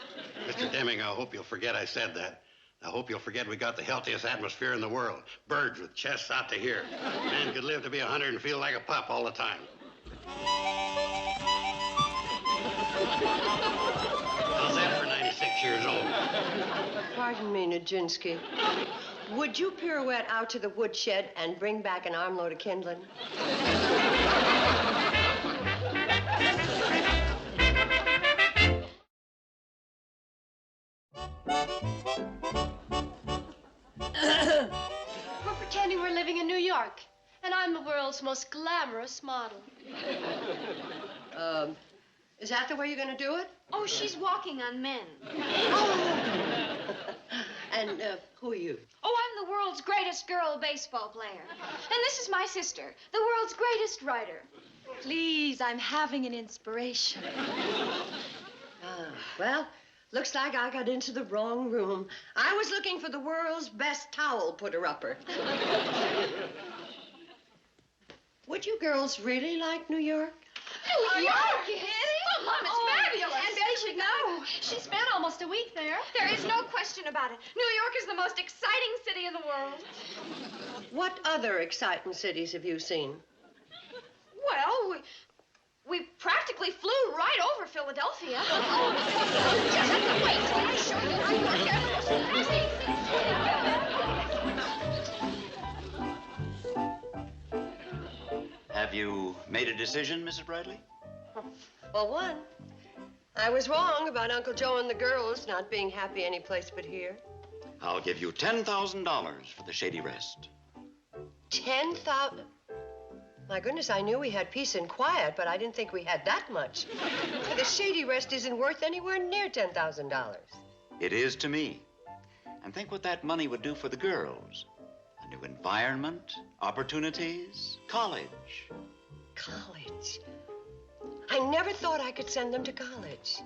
Mr. Deming, I hope you'll forget I said that. I hope you'll forget we got the healthiest atmosphere in the world. Birds with chests out to here. Man could live to be 100 and feel like a pup all the time. How's that for 96 years old? Pardon me, Nijinsky. Would you pirouette out to the woodshed and bring back an armload of kindling? We're pretending we're living in New York, and I'm the world's most glamorous model. Is that the way you're going to do it? Oh, she's walking on men. And who are you? Oh, I'm the world's greatest girl baseball player. And this is my sister, the world's greatest writer. Please, I'm having an inspiration. Well, looks like I got into the wrong room. I was looking for the world's best towel putter-upper. Would you girls really like New York? New York? Are you kidding? Oh, Mom, it's fabulous. And Betty should know. She spent almost a week there. There is no question about it. New York is the most exciting city in the world. What other exciting cities have you seen? Well, we practically flew right over Philadelphia. Just wait till I show you New York. Have you made a decision, Mrs. Bradley? Well, one. I was wrong about Uncle Joe and the girls not being happy any place but here. I'll give you $10,000 for the Shady Rest. 10,000? My goodness, I knew we had peace and quiet, but I didn't think we had that much. The Shady Rest isn't worth anywhere near $10,000. It is to me. And think what that money would do for the girls. A new environment, opportunities, college. College? I never thought I could send them to college.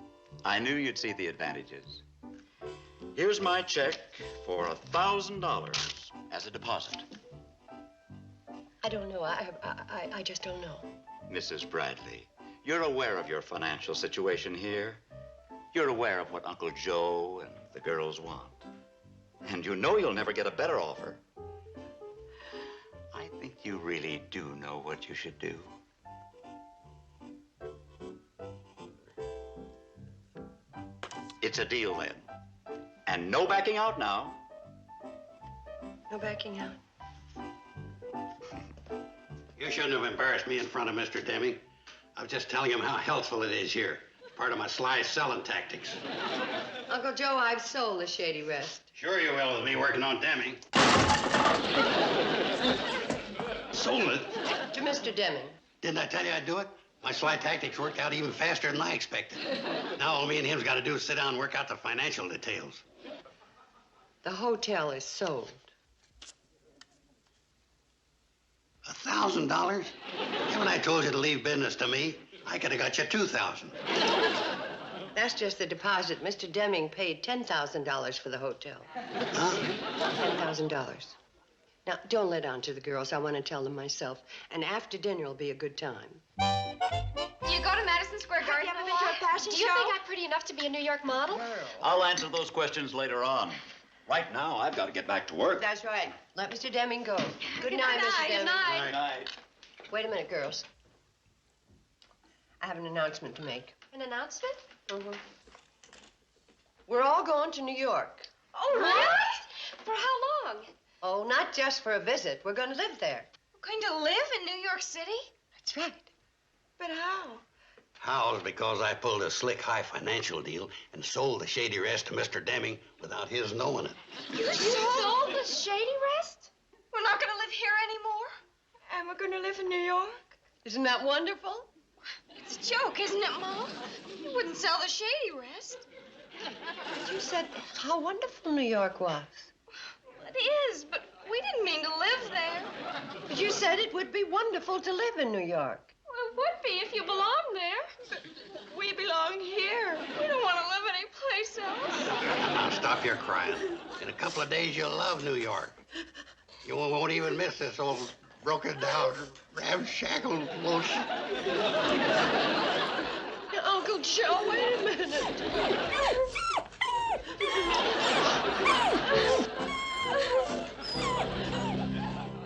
I knew you'd see the advantages. Here's my check for $1,000 as a deposit. I don't know. I just don't know. Mrs. Bradley, you're aware of your financial situation here. You're aware of what Uncle Joe and the girls want. And you know you'll never get a better offer. I think you really do know what you should do. It's a deal, then. And no backing out now. No backing out. You shouldn't have embarrassed me in front of Mr. Deming. I was just telling him how healthful it is here. It's part of my sly selling tactics. Uncle Joe, I've sold the Shady Rest. Sure you will with me working on Deming. Sold it? To Mr. Deming. Didn't I tell you I'd do it? My sly tactics worked out even faster than I expected. Now all me and him's got to do is sit down and work out the financial details. The hotel is sold. $1,000? Haven't I told you to leave business to me? I could have got you $2,000. That's just the deposit. Mr. Deming paid $10,000 for the hotel. Huh? $10,000. Now, don't let on to the girls. I want to tell them myself. And after dinner will be a good time. Do you go to Madison Square Garden? Have you ever been to a fashion show? Do you think I'm pretty enough to be a New York model? I'll answer those questions later on. Right now, I've got to get back to work. That's right. Let Mr. Deming go. Good night, Mr. Deming. Good night. Good night. Wait a minute, girls. I have an announcement to make. An announcement? Mm-hmm. We're all going to New York. Oh, really? For how long? Oh, not just for a visit. We're going to live there. We're going to live in New York City? That's right. But how? How is because I pulled a slick, high financial deal and sold the Shady Rest to Mr. Deming without his knowing it. You sold the Shady Rest? We're not going to live here anymore? And we're going to live in New York? Isn't that wonderful? It's It's a joke, isn't it, Mom? You wouldn't sell the Shady Rest. But you said how wonderful New York was. It is, but we didn't mean to live there. But you said it would be wonderful to live in New York. Well, it would be if you belong there. But we belong here. We don't want to live anyplace else. Now stop your crying. In a couple of days, you'll love New York. You won't even miss this old broken down, ramshackle bullshit. Uncle Joe, wait a minute.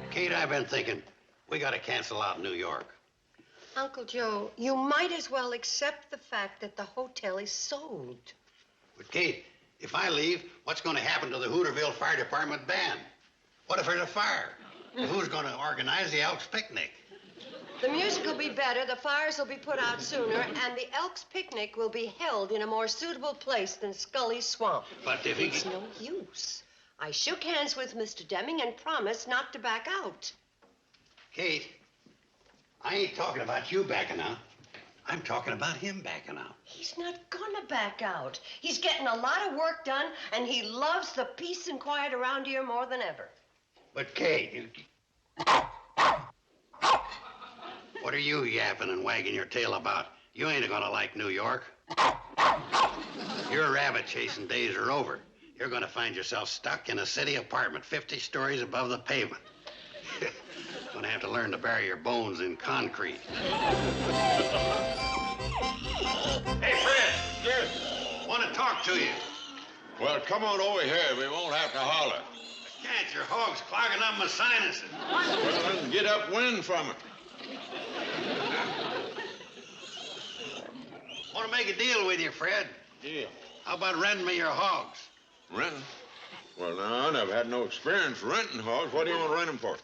Kate, I've been thinking, we gotta cancel out New York. Uncle Joe, you might as well accept the fact that the hotel is sold. But Kate, if I leave, what's gonna happen to the Hooterville Fire Department band? What if there's a fire? Who's gonna organize the Elks picnic? The music will be better, the fires will be put out sooner, and the Elks picnic will be held in a more suitable place than Scully's Swamp. But if It's no use. I shook hands with Mr. Deming and promised not to back out. Kate, I ain't talking about you backing out. I'm talking about him backing out. He's not gonna back out. He's getting a lot of work done, and he loves the peace and quiet around here more than ever. But Kate, what are you yapping and wagging your tail about? You ain't gonna like New York. Your rabbit chasing days are over. You're gonna find yourself stuck in a city apartment 50 stories above the pavement. Gonna have to learn to bury your bones in concrete. Hey, Fred. Yes? Want to talk to you. Well, come on over here. We won't have to holler. Can't, your hog's clogging up my sinuses. Well, then get upwind from it. Want to make a deal with you, Fred. Deal? How about renting me your hogs? Renting? Well, now, I never had no experience renting hogs. What do you want to rent them for?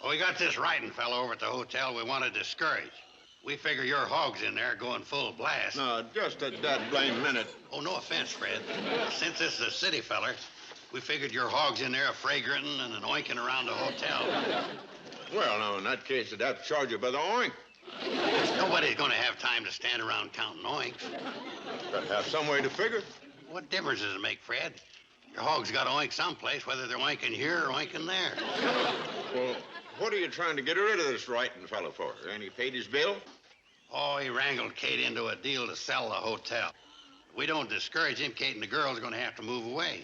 Well, we got this writing fellow over at the hotel we want to discourage. We figure your hog's in there going full blast. No, just at that blame minute. Oh, no offense, Fred. Since this is a city feller, we figured your hog's in there a-fragranting and an-oinking around the hotel. Well, now, in that case, they'd have to charge you by the oink. Nobody's going to have time to stand around counting oinks. Got to have some way to figure. What difference does it make, Fred? Your hog's got to oink someplace, whether they're oinking here or oinking there. Well, what are you trying to get rid of this writing fellow for? Ain't he paid his bill? Oh, he wrangled Kate into a deal to sell the hotel. If we don't discourage him, Kate and the girls are going to have to move away.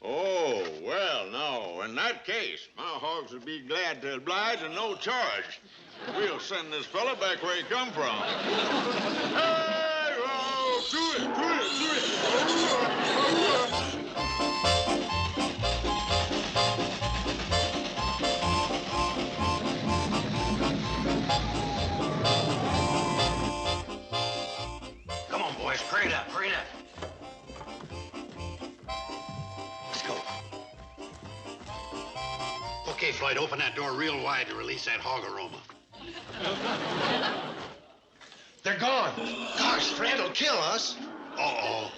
Oh, well, no. In that case, my hogs would be glad to oblige and no charge. We'll send this fella back where he come from. Hey, oh, do it, do it, do it. Come on, boys, hurry it up, hurry it up. Let's go. Okay, Floyd, open that door real wide to release that hog aroma. They're gone. Gosh, Fred will kill us. Uh-oh.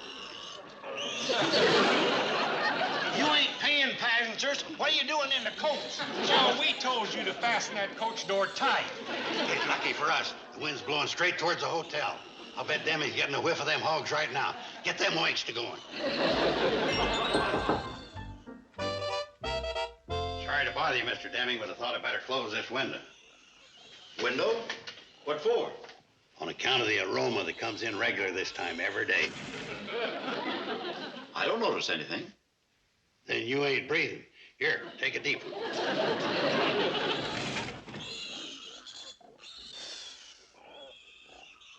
You ain't paying passengers. What are you doing in the coach? Joe, we told you to fasten that coach door tight. It's lucky for us. The wind's blowing straight towards the hotel. I'll bet Demi's getting a whiff of them hogs right now. Get them oinks to going. Sorry to bother you, Mr. Deming, but I thought I'd better close this window. Window? What for? On account of the aroma that comes in regular this time every day. I don't notice anything. Then you ain't breathing. Here, take a deep one.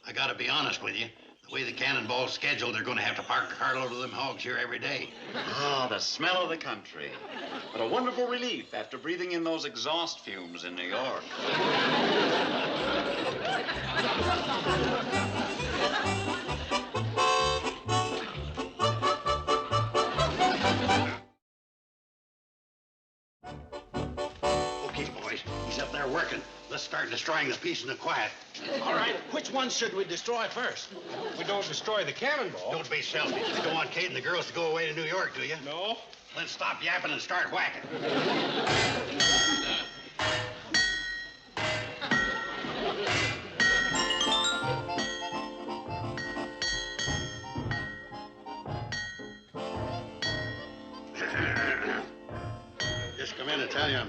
I gotta be honest with you. The way the Cannonball's scheduled, they're gonna have to park a carload of them hogs here every day. Ah, the smell of the country. But a wonderful relief after breathing in those exhaust fumes in New York. Okay, boys, he's up there working. Let's start destroying the peace and the quiet. All right, which one should we destroy first? We don't destroy the cannonball. Don't be selfish. You don't want Kate and the girls to go away to New York, do you? No. Then stop yapping and start whacking.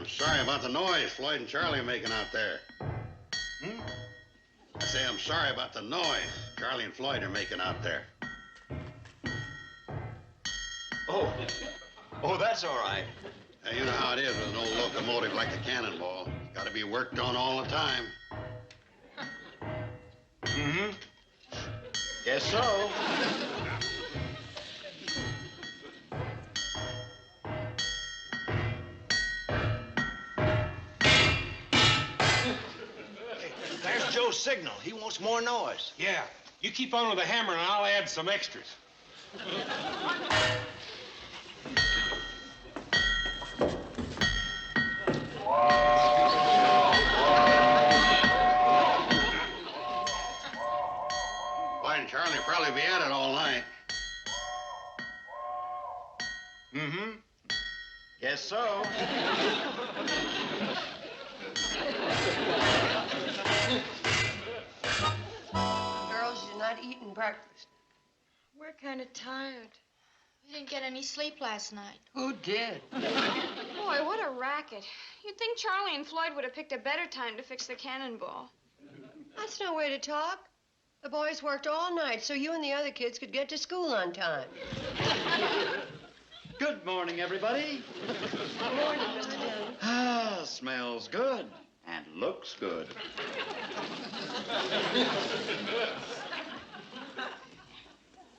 I'm sorry about the noise Floyd and Charlie are making out there. I say I'm sorry about the noise Charlie and Floyd are making out there. Oh, that's all right. Now, you know how it is with an old locomotive like the Cannonball. It's got to be worked on all the time. Mm-hmm. Guess so. There's Joe's signal. He wants more noise. Yeah. You keep on with the hammer and I'll add some extras. Floyd and Charlie will probably be at it all night. Mm-hmm. Guess so. Girls, you're not eating breakfast. We're kind of tired. We didn't get any sleep last night. Who did? Boy, what a racket. You'd think Charlie and Floyd would have picked a better time to fix the cannonball. That's no way to talk. The boys worked all night so you and the other kids could get to school on time. Good morning, everybody. Good morning, Mr. Dillon. Ah, smells good and looks good.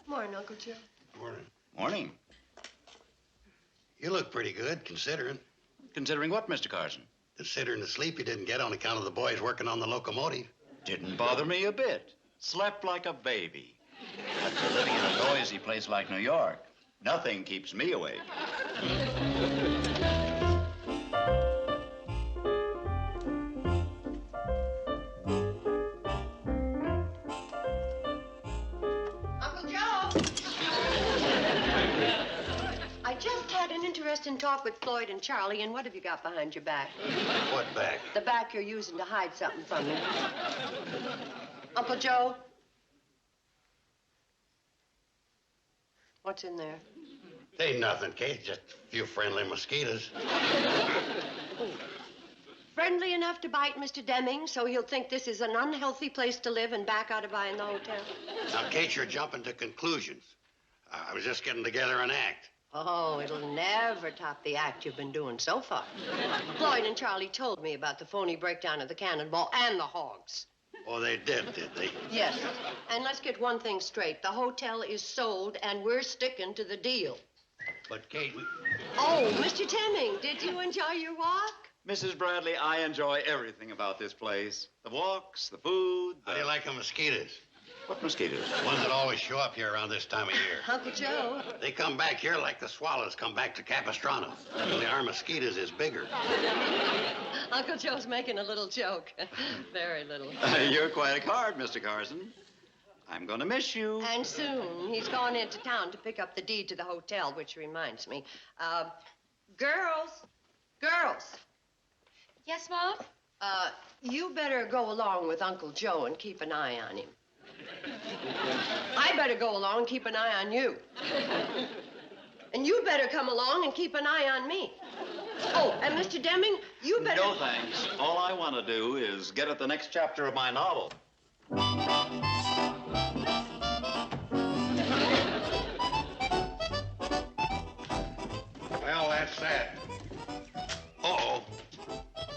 Morning, Uncle Joe. Morning. Morning. You look pretty good, considering. Considering what, Mr. Carson? Considering the sleep you didn't get on account of the boys working on the locomotive. Didn't bother me a bit. Slept like a baby. After living in a noisy place like New York, nothing keeps me awake. Uncle Joe! I just had an interesting talk with Floyd and Charlie, and what have you got behind your back? What back? The back you're using to hide something from me. Uncle Joe? What's in there? Ain't nothing, Kate. Just a few friendly mosquitoes. Friendly enough to bite Mr. Deming, so he'll think this is an unhealthy place to live and back out of buying the hotel? Now, Kate, you're jumping to conclusions. I was just getting together an act. Oh, it'll never top the act you've been doing so far. Floyd and Charlie told me about the phony breakdown of the cannonball and the hogs. Oh, they did they? Yes. And let's get one thing straight. The hotel is sold, and we're sticking to the deal. But, Kate, Oh, Mr. Temming, did you enjoy your walk? Mrs. Bradley, I enjoy everything about this place. The walks, the food. How do you like the mosquitoes? What mosquitoes? The ones that always show up here around this time of year. Uncle Joe. They come back here like the swallows come back to Capistrano. Only our mosquitoes is bigger. Uncle Joe's making a little joke. Very little. You're quite a card, Mr. Carson. I'm going to miss you. And soon. He's gone into town to pick up the deed to the hotel, which reminds me. Girls. Yes, Mom? You better go along with Uncle Joe and keep an eye on him. I better go along and keep an eye on you. And you better come along and keep an eye on me. Oh, and Mr. Deming, you better... No, thanks. All I want to do is get at the next chapter of my novel. Well, that's that. Uh-oh.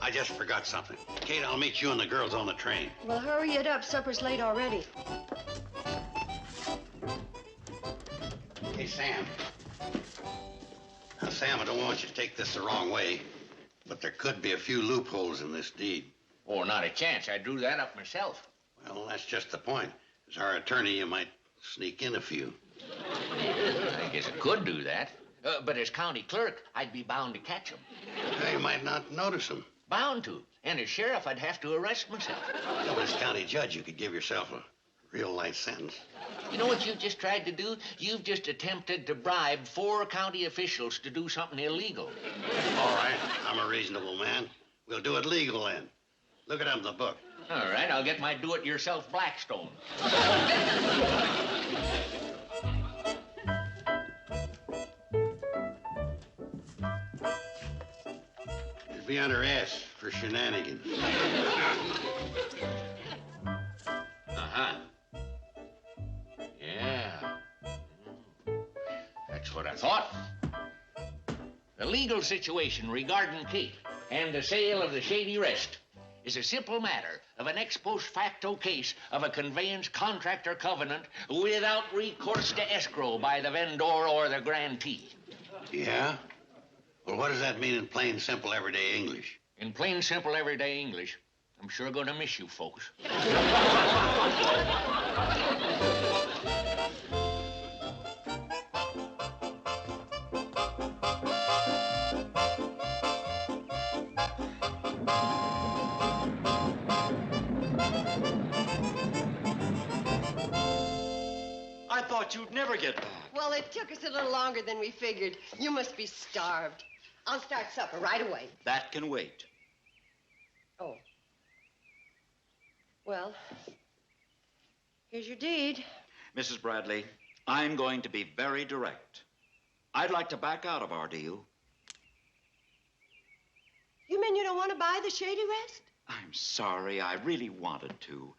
I just forgot something. Kate, I'll meet you and the girls on the train. Well, hurry it up. Supper's late already. Hey, Sam. Now, Sam, I don't want you to take this the wrong way, but there could be a few loopholes in this deed. Oh, not a chance. I drew that up myself. Well, that's just the point. As our attorney, you might sneak in a few. I guess I could do that. But as county clerk, I'd be bound to catch them. You might not notice them. Bound to. And as sheriff, I'd have to arrest myself. Well, as county judge, you could give yourself a real light sentence. You know what you've just tried to do? You've just attempted to bribe 4 county officials to do something illegal. All right, I'm a reasonable man. We'll do it legal then. Look it up in the book. All right, I'll get my do-it-yourself Blackstone. Should be under S for shenanigans. Uh-huh. Yeah. That's what I thought. The legal situation regarding Kate and the sale of the Shady Rest is a simple matter of an ex post facto case of a conveyance contract or covenant without recourse to escrow by the vendor or the grantee. Yeah? Well, what does that mean in plain, simple, everyday English? In plain, simple, everyday English, I'm sure going to miss you folks. I thought you'd never get back. Well, it took us a little longer than we figured. You must be starved. I'll start supper right away. That can wait. Oh. Well, here's your deed. Mrs. Bradley, I'm going to be very direct. I'd like to back out of our deal. You mean you don't want to buy the Shady Rest? I'm sorry, I really wanted to.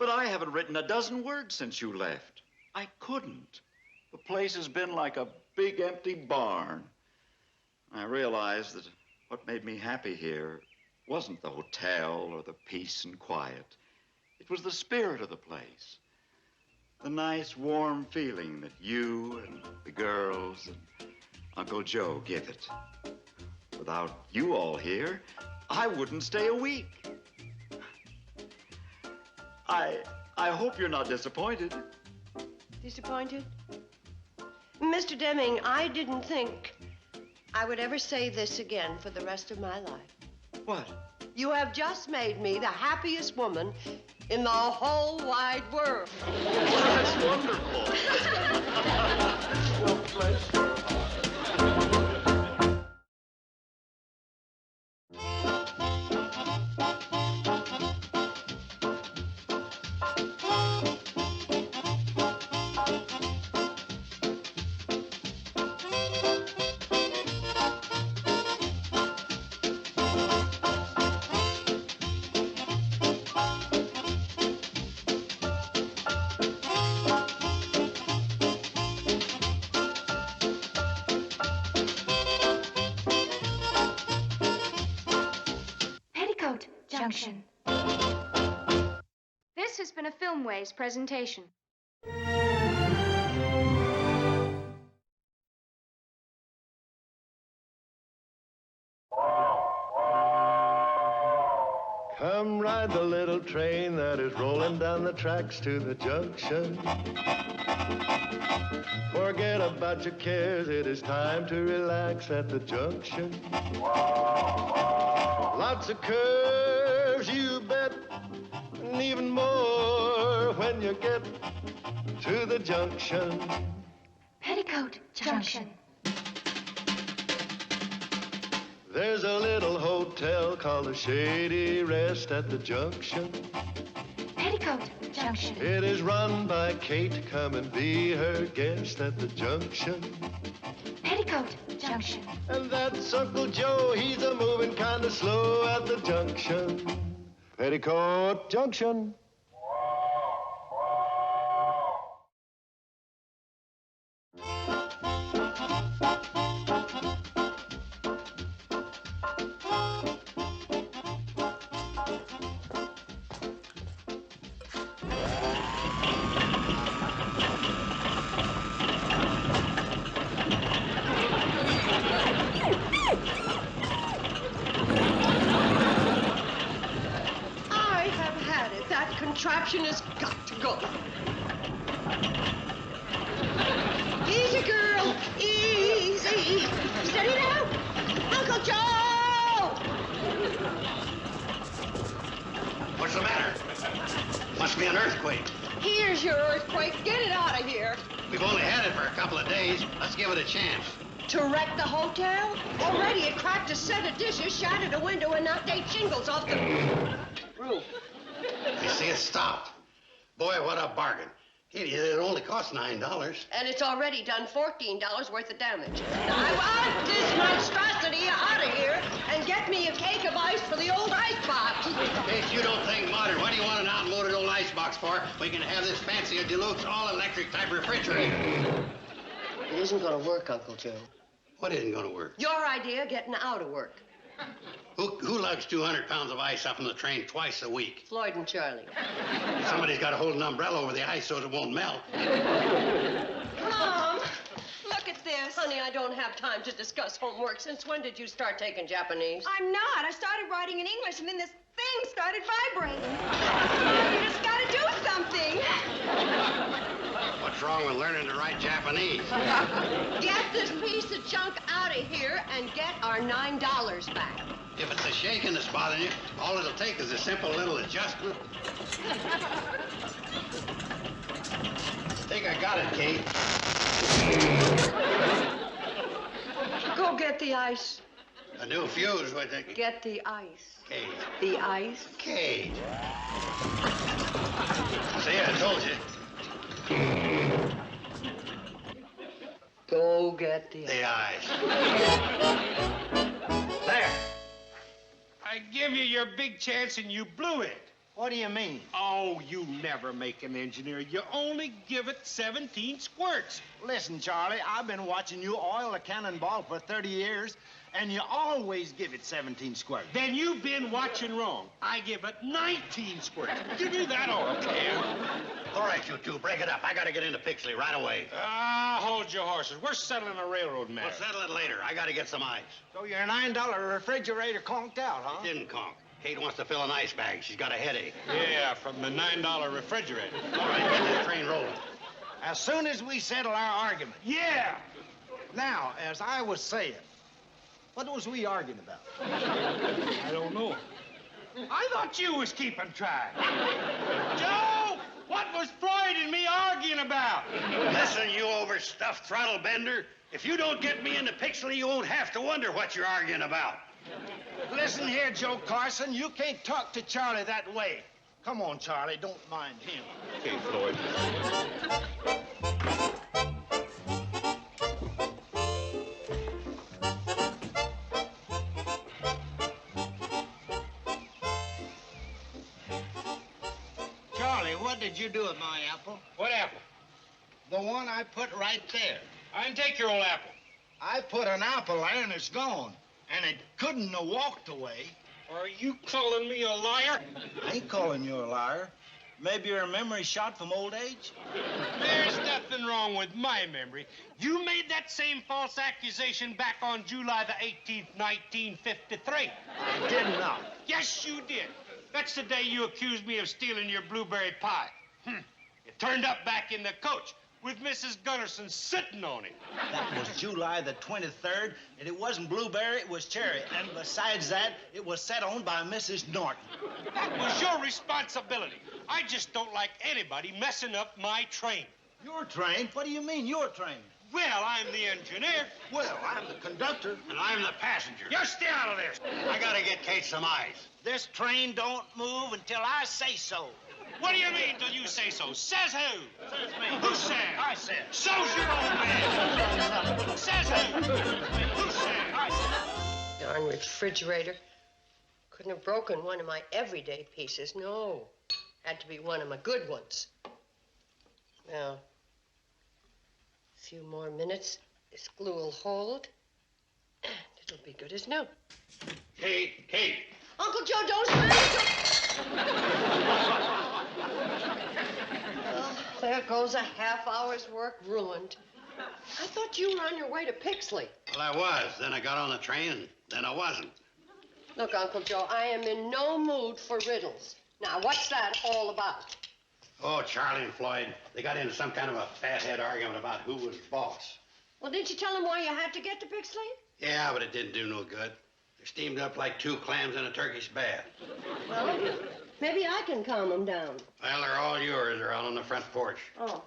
But I haven't written a dozen words since you left. I couldn't. The place has been like a big empty barn. I realized that what made me happy here wasn't the hotel or the peace and quiet. It was the spirit of the place. The nice, warm feeling that you and the girls and Uncle Joe give it. Without you all here, I wouldn't stay a week. I hope you're not disappointed. Disappointed? Mr. Deming, I didn't think I would ever say this again for the rest of my life. What? You have just made me the happiest woman in the whole wide world. That's wonderful. Well, pleasure. Petticoat Junction. This has been a Filmways presentation. Come ride the little train that is rolling down the tracks to the junction. Forget about your cares, it is time to relax at the junction. Lots of curves, you bet, and even more when you get to the junction. Petticoat Junction. There's a little hotel called the Shady Rest at the junction. Petticoat Junction. It is run by Kate. Come and be her guest at the junction. Petticoat Junction. And that's Uncle Joe. He's a moving kind of slow at the junction. Petticoat Junction. Contraption has got to go. Easy, girl. Easy. Steady now. Uncle Joe! What's the matter? Must be an earthquake. Here's your earthquake. Get it out of here. We've only had it for a couple of days. Let's give it a chance. To wreck the hotel? Already it cracked a set of dishes, shattered a window, and knocked 8 shingles off the roof. I see it stopped. Boy, what a bargain. Katie, it only costs $9. And it's already done $14 worth of damage. Now, I want this monstrosity out of here and get me a cake of ice for the old icebox. Kate, you don't think modern. What do you want an outmoded old icebox for? We can have this fancy deluxe all-electric type refrigerator. It isn't going to work, Uncle Joe. What isn't going to work? Your idea getting out of work. Who lugs 200 pounds of ice up on the train twice a week? Floyd and Charlie. Somebody's got to hold an umbrella over the ice so it won't melt. Mom, look at this. Honey, I don't have time to discuss homework. Since when did you start taking Japanese? I'm not. I started writing in English, and then this thing started vibrating. Mom, you just gotta do something. What's wrong with learning to write Japanese? Get this piece of junk out of here and get our $9 back. If it's the shaking that's bothering you, all it'll take is a simple little adjustment. I think I got it, Kate. Go get the ice. A new fuse, what the... Get the ice. Kate. The ice. Kate. See, I told you. Go get the ice. There. I give you your big chance and you blew it. What do you mean? Oh, you never make an engineer. You only give it 17 squirts. Listen, Charlie, I've been watching you oil a cannonball for 30 years, and you always give it 17 squirts. Then you've been watching wrong. I give it 19 squirts. Give me that oil can. All right, you two, break it up. I got to get into Pixley right away. Hold your horses. We're settling a railroad matter. We'll settle it later. I got to get some ice. So your $9 refrigerator conked out, huh? It didn't conk. Kate wants to fill an ice bag. She's got a headache. Yeah, from the $9 refrigerator. All right, get this train rolling. As soon as we settle our argument. Yeah! Now, as I was saying, what was we arguing about? I don't know. I thought you was keeping track. Joe, what was Floyd and me arguing about? Listen, you overstuffed throttle bender. If you don't get me into Pixley, you won't have to wonder what you're arguing about. Listen here, Joe Carson. You can't talk to Charlie that way. Come on, Charlie. Don't mind him. Okay, Floyd. Charlie, what did you do with my apple? What apple? The one I put right there. I didn't take your old apple. I put an apple there and it's gone. And it couldn't have walked away. Are you calling me a liar? I ain't calling you a liar. Maybe your memory's shot from old age? There's nothing wrong with my memory. You made that same false accusation back on July the 18th, 1953. I did not. Yes, you did. That's the day you accused me of stealing your blueberry pie. You turned up back in the coach with Mrs. Gunnarsson sitting on it. That was July the 23rd, and it wasn't blueberry, it was cherry. And besides that, it was set on by Mrs. Norton. That was your responsibility. I just don't like anybody messing up my train. Your train? What do you mean, your train? Well, I'm the engineer. Well, I'm the conductor. And I'm the passenger. You stay out of this. I got to get Kate some ice. This train don't move until I say so. What do you mean till you say so? Says who? Says me. Who said? I said. So's your old man. Says who? Who said? I said. Darn refrigerator. Couldn't have broken one of my everyday pieces. No. Had to be one of my good ones. Now, a few more minutes. This glue will hold. And it'll be good as new. Kate, Kate. Uncle Joe, don't smash Well, there goes a half hour's work ruined. I thought you were on your way to Pixley. Well, I was. Then I got on the train, and then I wasn't. Look, Uncle Joe, I am in no mood for riddles. Now, what's that all about? Oh, Charlie and Floyd, they got into some kind of a fathead argument about who was boss. Well, didn't you tell them why you had to get to Pixley? Yeah, but it didn't do no good. They're steamed up like 2 clams in a Turkish bath. Well, maybe I can calm them down. Well, they're all yours. They're out on the front porch. Oh.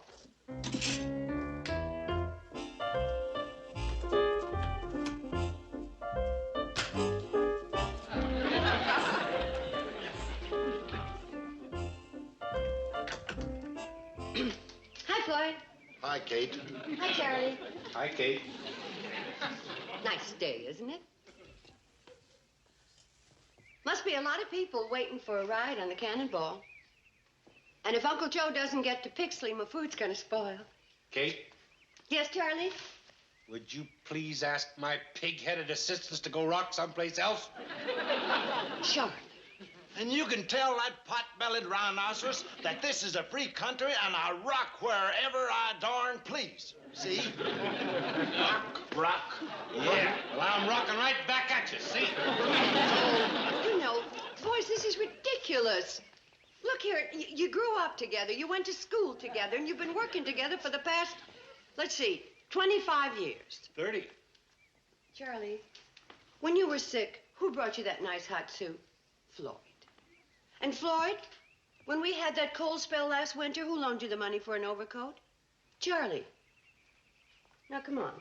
Hi, Kate. Hi, Charlie. Hi, Kate. Nice day, isn't it? Must be a lot of people waiting for a ride on the Cannonball. And if Uncle Joe doesn't get to Pixley, my food's gonna spoil. Kate, Yes, Charlie? would you please ask my pig-headed assistants to go rock someplace else? Sure. And you can tell that pot-bellied rhinoceros that this is a free country and I rock wherever I darn please. See? Rock. Yeah, well, I'm rocking right back at you, see? You know, boys, this is ridiculous. Look here, you grew up together, you went to school together, and you've been working together for the past, let's see, 25 years. 30. Charlie, when you were sick, who brought you that nice hot soup? Floyd. And Floyd, when we had that cold spell last winter, who loaned you the money for an overcoat? Charlie. Now, come on.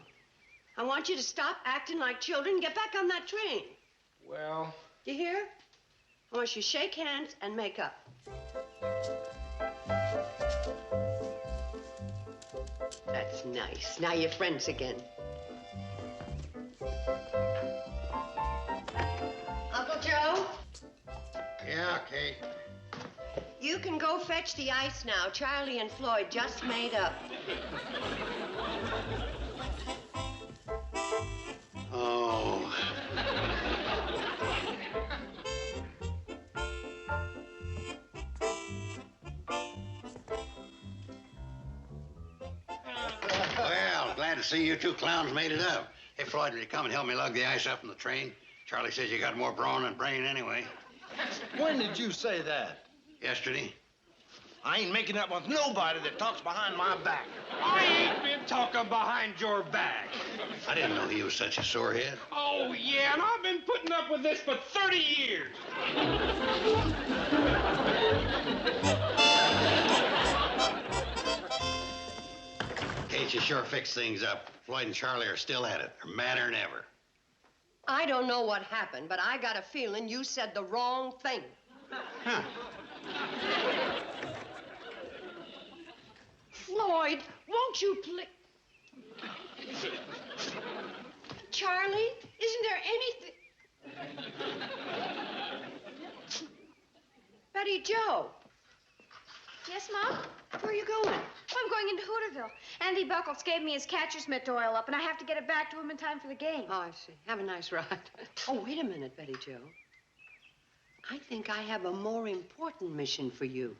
I want you to stop acting like children and get back on that train. Well... You hear? I want you to shake hands and make up. That's nice. Now you're friends again. Uncle Joe? Yeah, Kate. You can go fetch the ice now. Charlie and Floyd just made up. Oh. Well, glad to see you two clowns made it up. Hey, Floyd, will you come and help me lug the ice up in the train? Charlie says you got more brawn than brain anyway. When did you say that? Yesterday. I ain't making up with nobody that talks behind my back. I ain't been talking behind your back. I didn't know he was such a sorehead. Oh, yeah, and I've been putting up with this for 30 years. Kate, you sure fixed things up. Floyd and Charlie are still at it. They're madder than ever. I don't know what happened, but I got a feeling you said the wrong thing. Huh. Floyd, won't you please... Charlie, isn't there anything... Betty Joe. Yes, Mom? Where are you going? I'm going into Hooterville. Andy Buckles gave me his catcher's mitt to oil up, and I have to get it back to him in time for the game. Oh, I see. Have a nice ride. Oh, wait a minute, Betty Joe. I think I have a more important mission for you.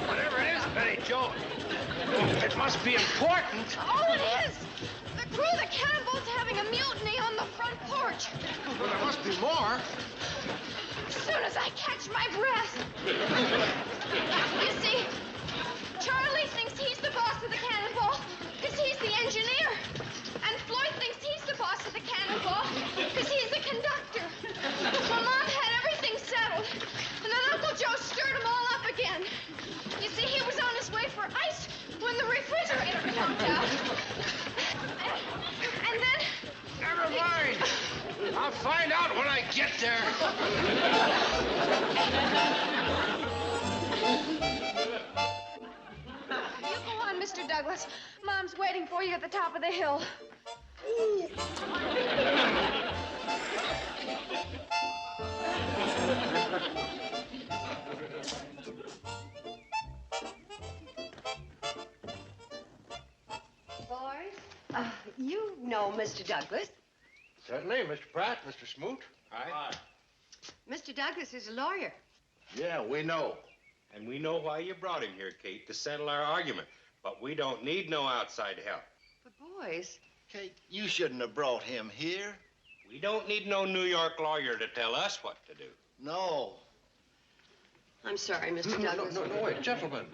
Whatever it is, Betty Joe, it must be important. Oh, it is! The crew of the Cannonball's having a mutiny on the front porch. Well, there must be more. As soon as I catch my breath. You see, Charlie thinks he's the boss of the Cannonball because he's the engineer. And Floyd thinks he's the boss of the Cannonball because he's the conductor. My Mom had everything settled. And then Uncle Joe stirred them all up again. You see, he was on his way for ice when the refrigerator plumped out. And then... Never mind. I'll find out when I get there. You go on, Mr. Douglas. Mom's waiting for you at the top of the hill. Boys, you know Mr. Douglas. Certainly, Mr. Pratt, Mr. Smoot. Hi. Mr. Douglas is a lawyer. Yeah, we know. And we know why you brought him here, Kate, to settle our argument. But we don't need no outside help. But boys... Kate, you shouldn't have brought him here. We don't need no New York lawyer to tell us what to do. No. I'm sorry, Mr. Douglas. No, wait, gentlemen.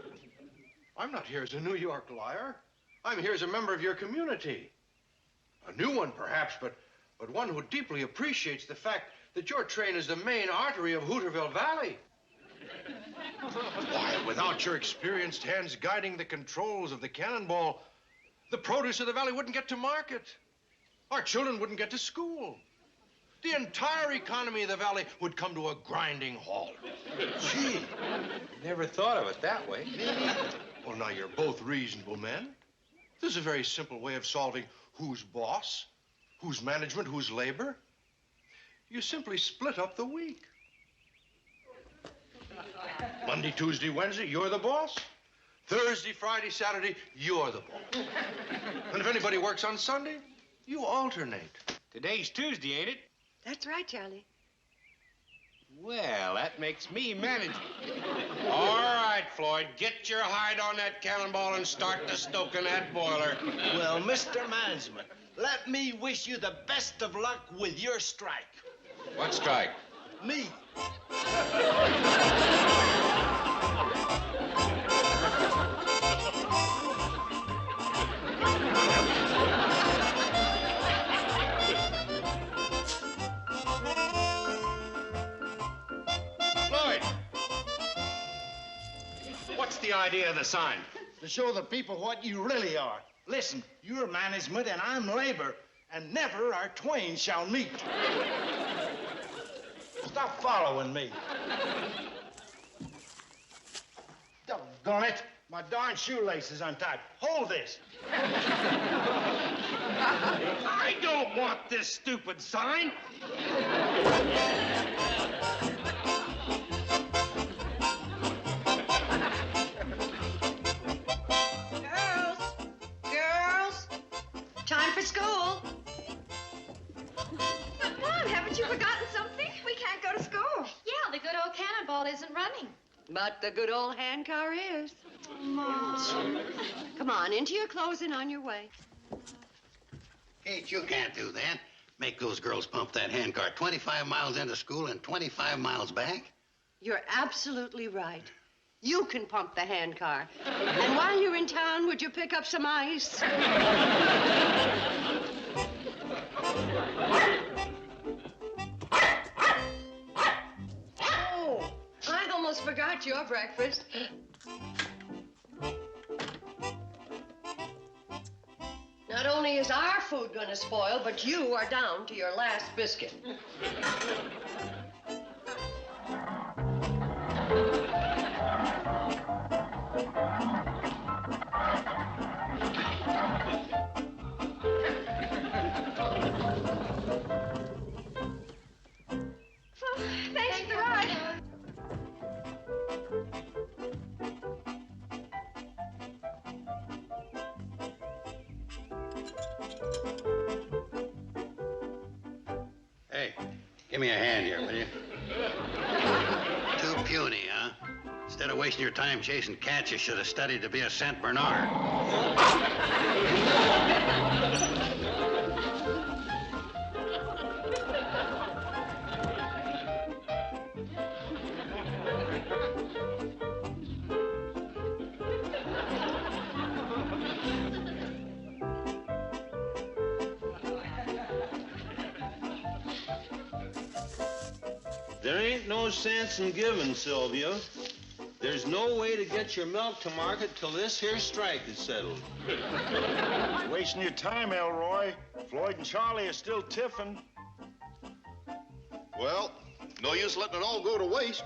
I'm not here as a New York lawyer. I'm here as a member of your community. A new one, perhaps, but one who deeply appreciates the fact that your train is the main artery of Hooterville Valley. Why, without your experienced hands guiding the controls of the Cannonball, the produce of the valley wouldn't get to market. Our children wouldn't get to school. the entire economy of the valley would come to a grinding halt. Gee, never thought of it that way. Well, now, you're both reasonable men. There's a very simple way of solving who's boss, who's management, who's labor. You simply split up the week. Monday, Tuesday, Wednesday, you're the boss. Thursday, Friday, Saturday, you're the boss. And if anybody works on Sunday, you alternate. Today's Tuesday, ain't it? That's right, Charlie. Well, that makes me manager. All right, Floyd, get your hide on that cannonball and start to stoking that boiler. Well, Mr. Management, let me wish you the best of luck with your strike. What strike? Me. Floyd! What's the idea of the sign? To show the people what you really are. Listen, you're management and I'm labor, and never our twain shall meet. Stop following me. Doggone it. My darn shoelace is untied. Hold this. I don't want this stupid sign. Girls, time for school. But, Mom, haven't you forgotten something? We can't go to school. Yeah, the good old cannonball isn't running. But the good old handcar is. Mom. Come on, into your clothes and on your way. Kate, you can't do that. Make those girls pump that handcar 25 miles into school and 25 miles back. You're absolutely right. You can pump the handcar. And while you're in town, would you pick up some ice? Oh, I almost forgot your breakfast. Not only is our food gonna spoil, but you are down to your last biscuit. Thanks for the ride. Hey, give me a hand here, will you? Too puny, huh? Instead of wasting your time chasing cats, you should have studied to be a Saint Bernard. There ain't no sense in giving, Sylvia. There's no way to get your milk to market till this here strike is settled. Wasting your time, Elroy. Floyd and Charlie are still tiffin'. Well, no use letting it all go to waste.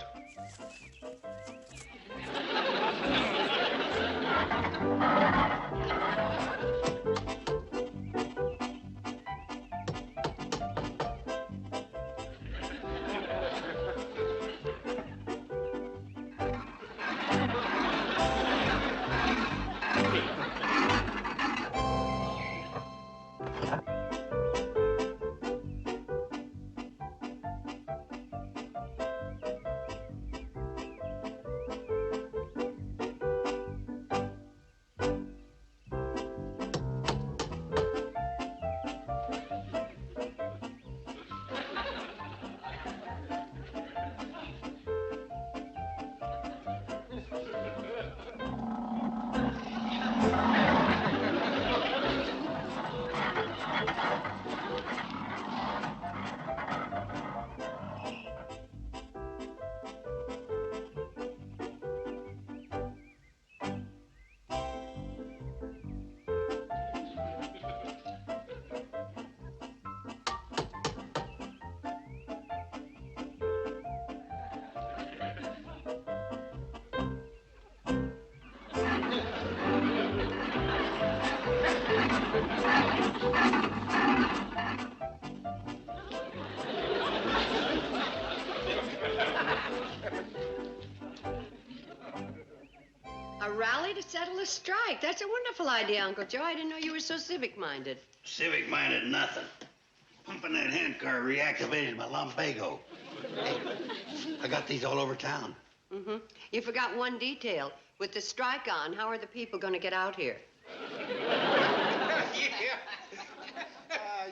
A rally to settle a strike. That's a wonderful idea, Uncle Joe. I didn't know you were so civic-minded. Civic-minded nothing. Pumping that handcar reactivated my lumbago. Hey, I got these all over town. Mm-hmm. You forgot one detail. With the strike on, how are the people going to get out here?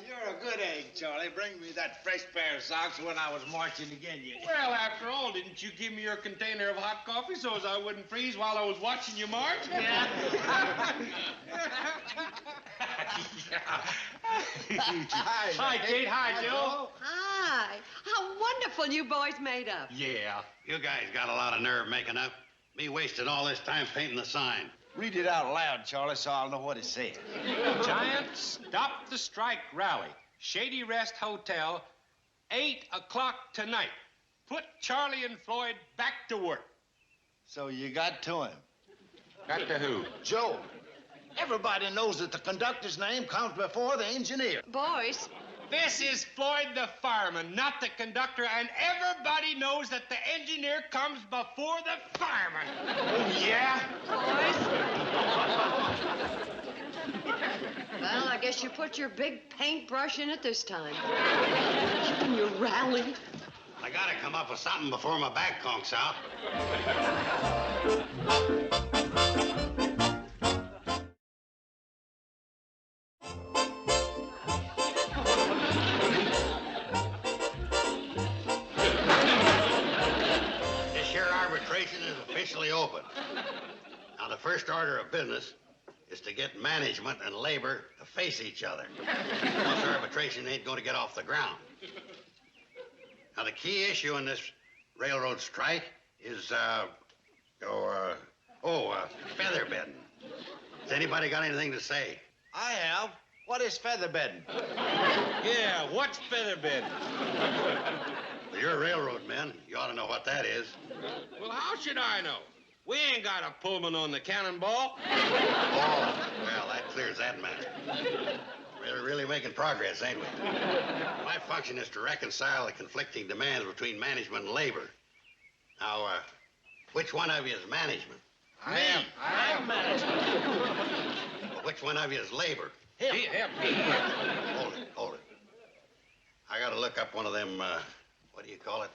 You're a good egg, Charlie. Bring me that fresh pair of socks when I was marching against you. Well, after all, didn't you give me your container of hot coffee so as I wouldn't freeze while I was watching you march? Yeah. Hi, Kate. Hi, Joe. Hi. How wonderful you boys made up. Yeah. You guys got a lot of nerve making up. Me wasting all this time painting the sign. Read it out loud, Charlie, so I'll know what it says. Giant Stop the Strike Rally. Shady Rest Hotel, 8 o'clock tonight. Put Charlie and Floyd back to work. So you got to him. Got to who? Joe. Everybody knows that the conductor's name comes before the engineer. Boys. This is Floyd the fireman, not the conductor, and everybody knows that the engineer comes before the fireman. Oh, yeah? Well, I guess you put your big paintbrush in it this time. You and your rally. I gotta come up with something before my back conks out. Is officially open. Now, the first order of business is to get management and labor to face each other. Else arbitration ain't going to get off the ground. Now, the key issue in this railroad strike is, feather bedding. Has anybody got anything to say? I have. What is feather bedding? Yeah, what's feather bedding? Well, you're railroad men. You ought to know what that is. Well, how should I know? We ain't got a Pullman on the cannonball. Oh, well, that clears that matter. We're really making progress, ain't we? My function is to reconcile the conflicting demands between management and labor. Now, which one of you is management? I am management. Well, which one of you is labor? Him. Hold it. I gotta look up one of them, what do you call it?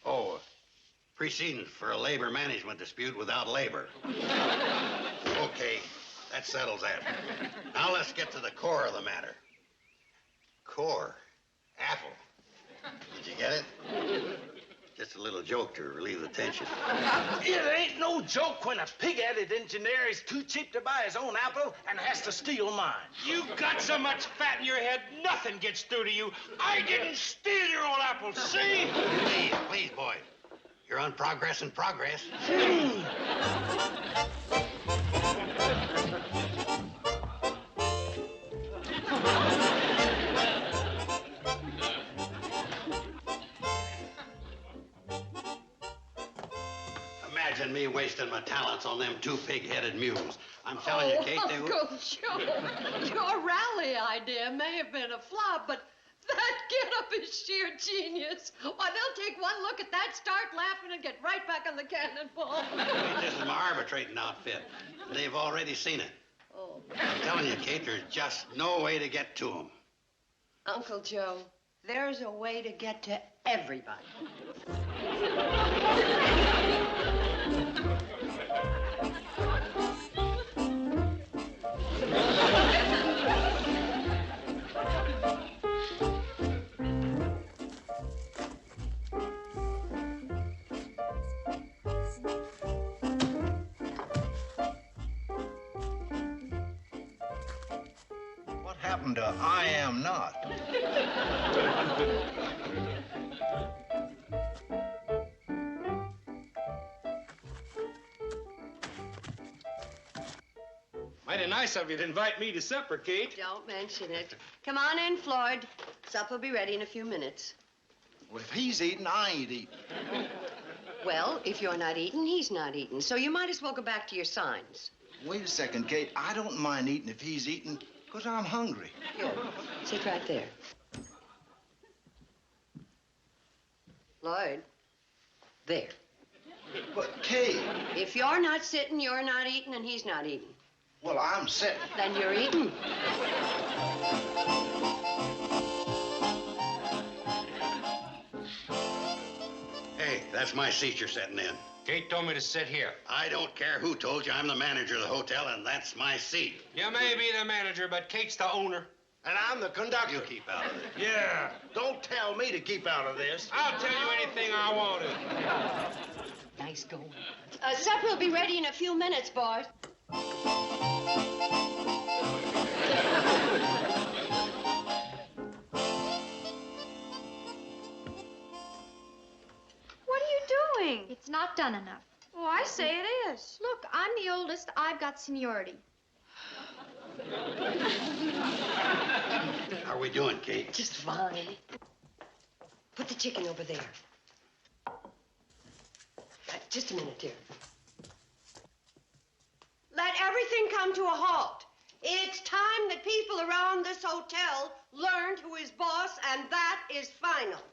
Oh, precedents for a labor management dispute without labor. Okay, that settles that. Now let's get to the core of the matter. Core? Apple. Did you get it? Just a little joke to relieve the tension. It ain't no joke when a pig-headed engineer is too cheap to buy his own apple and has to steal mine. You got so much fat in your head, nothing gets through to you. I didn't steal your old apple, see? Please, boy. You're on progress in progress. Imagine me wasting my talents on them two pig-headed mules. I'm telling you, Kate, they... Uncle Joe, your rally idea may have been a flop, but that get-up is sheer genius. Why, they'll take one look at that, start laughing, and get right back on the cannonball. This is my arbitrating outfit. They've already seen it. Oh. I'm telling you, Kate, there's just no way to get to them. Uncle Joe, there's a way to get to everybody. What happened to I am not? Mighty nice of you to invite me to supper, Kate. Don't mention it. Come on in, Floyd. Supper'll be ready in a few minutes. Well, if he's eating, I ain't eating. Well, if you're not eating, he's not eating. So you might as well go back to your signs. Wait a second, Kate. I don't mind eating if he's eating, Because I'm hungry. Here, sit right there. Lloyd, there. But, Kay... If you're not sitting, you're not eating, and he's not eating. Well, I'm sitting. Then you're eating. Hey, that's my seat you're sitting in. Kate told me to sit here. I don't care who told you. I'm the manager of the hotel, and that's my seat. You may be the manager, but Kate's the owner. And I'm the conductor. You keep out of it. Yeah, don't tell me to keep out of this. I'll tell you anything I want to. Nice going. Supper will be ready in a few minutes, boys. What are you doing? It's not done enough. Oh, I say it is. Look, I'm the oldest. I've got seniority. How are we doing, Kate? Just fine. Put the chicken over there. Just a minute, dear. Let everything come to a halt. It's time that people around this hotel learned who is boss, and that is final.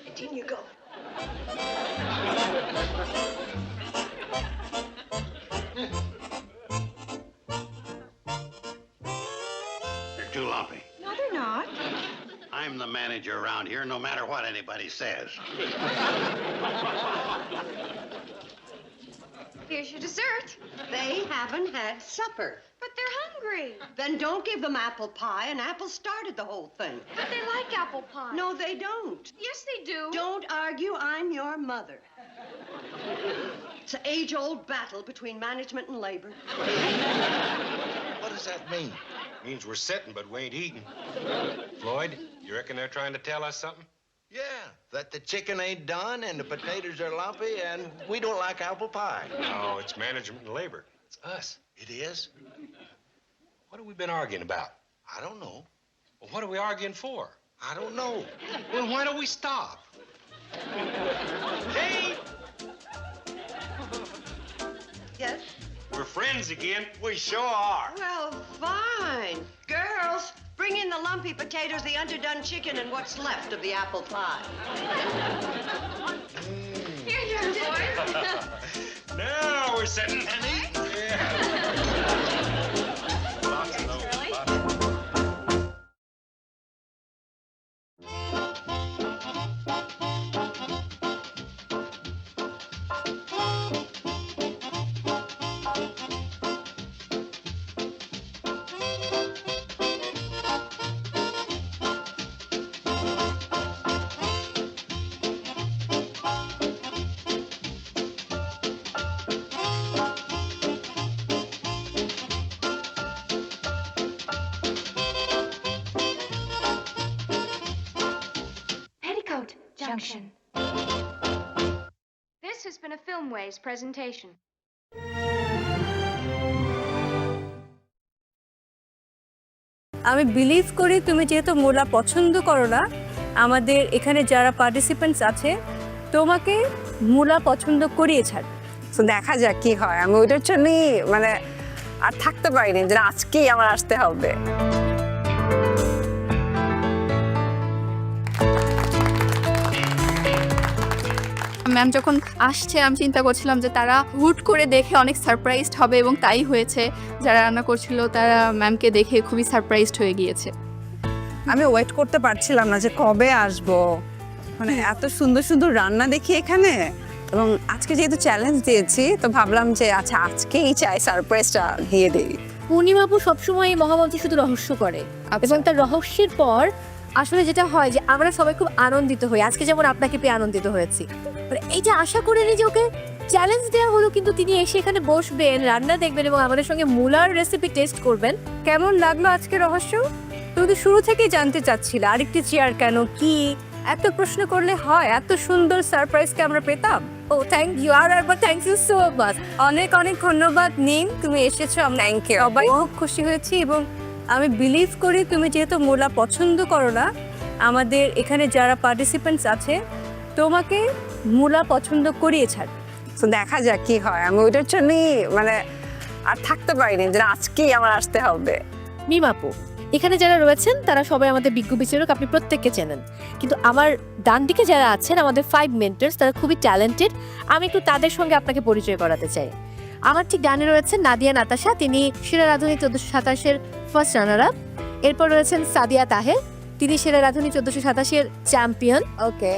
And in you go. They're too lumpy. No, they're not. I'm the manager around here, no matter what anybody says. Here's your dessert. They haven't had supper. But they're hungry. Then don't give them apple pie, and apple started the whole thing. But they like apple pie. No, they don't. Yes, they do. Don't argue, I'm your mother. It's an age-old battle between management and labor. What does that mean? Means we're sitting, but we ain't eating. Floyd, you reckon they're trying to tell us something? Yeah, that the chicken ain't done and the potatoes are lumpy and we don't like apple pie. No, it's management and labor. It's us. It is? What have we been arguing about? I don't know. Well, what are we arguing for? I don't know. Well, why don't we stop? Hey! Yes? We're friends again. We sure are. Well, fine. Girls, bring in the lumpy potatoes, the underdone chicken, and what's left of the apple pie. Here you are, boys. Now we're sitting and eating. Yeah. Lots of those. Petticoat Junction. This has been a Filmways presentation. আমি believe করি তুমি যেহেতু মোলা পছন্দ করো না, আমাদের এখানে যারা পার্টিসিপেন্টস আছে তোমাকে মোলা পছন্দ করিয়ে ছাড়। তো দেখা যাক কি হয়। আমি ওইটার জন্যই মানে আর থাকতে পারিনি যে আজকেই আমার আসতে হবে। ম্যাম যখন আসছে আমি চিন্তা করছিলাম যে তারা হুট করে দেখে অনেক সারপ্রাইজড হবে, এবং তাই হয়েছে। যারা রান্না করছিল তারা ম্যামকে দেখে খুবই সারপ্রাইজড হয়ে গিয়েছে। আমি ওয়েট করতে পারছিলাম না যে কবে আসবো, মানে এত সুন্দর সুন্দর রান্না দেখি এখানে। এবং আজকে যেহেতু চ্যালেঞ্জ দিয়েছি তো ভাবলাম যে আচ্ছা আজকেই চাই সারপ্রাইজটা দিয়ে দিই। পূর্ণিমাপু সবসময় মহামন্ত্রী শুধু রহস্য করে, এবং তার রহস্যের পর আসলে যেটা হয় যে আমরা সবাই খুব আনন্দিত হই। আজকে যেমন আপনাকে পেয়ে আনন্দিত হয়েছি, মানে এইটা আশা করিনি যে ওকে চ্যালেঞ্জ দেওয়া হলো, কিন্তু তিনি এসে এখানে বসবেন, রান্না দেখবেন এবং আমাদের সঙ্গে মূলার রেসিপি টেস্ট করবেন। কেমন লাগলো আজকে রহস্য? তুমি তো শুরু থেকেই জানতে চাচ্ছিলে আরেকটি চেয়ার কেন, কি এত প্রশ্ন করলে হয়? এত সুন্দর সারপ্রাইজকে আমরা পেতাম। ও থ্যাংক ইউ, আর একবার থ্যাংক ইউ সো মাচ। অনেক অনেক ধন্যবাদ নিন, তুমি এসেছো, আমরা সবাই খুব খুশি হয়েছি। এবং আমি বিলিভ করি তুমি যেহেতু মোলা পছন্দ করো না, আমাদের এখানে যারা পার্টিসিপেন্টস আছে তোমাকে মোলা পছন্দ করিয়ে ছাড়। তো দেখা যাক কি হয়। আমি ওইটার জন্যই মানে আর থাকতে পারিনি যে আজকেই আমার আসতে হবে। মিমাপু, এখানে যারা রয়েছেন তারা সবাই আমাদের বিজ্ঞ বিচারক, আপনি প্রত্যেককে চেনেন। কিন্তু আমার ডান দিকে যারা আছেন আমাদের 5 মেন্টরস, তারা খুবই ট্যালেন্টেড। আমি একটু তাদের সঙ্গে আপনাকে পরিচয় করাতে চাই। আমার ঠিক ডানে রয়েছেন নাদিয়া নাতাশা, তিনি সেরা রাঁধুনি 1427-এর ফার্স্ট রানার আপ। এরপর রয়েছেন সাদিয়া তাহের, তিনি সেরা রাঁধুনি 1427-এর চ্যাম্পিয়ন। ওকে।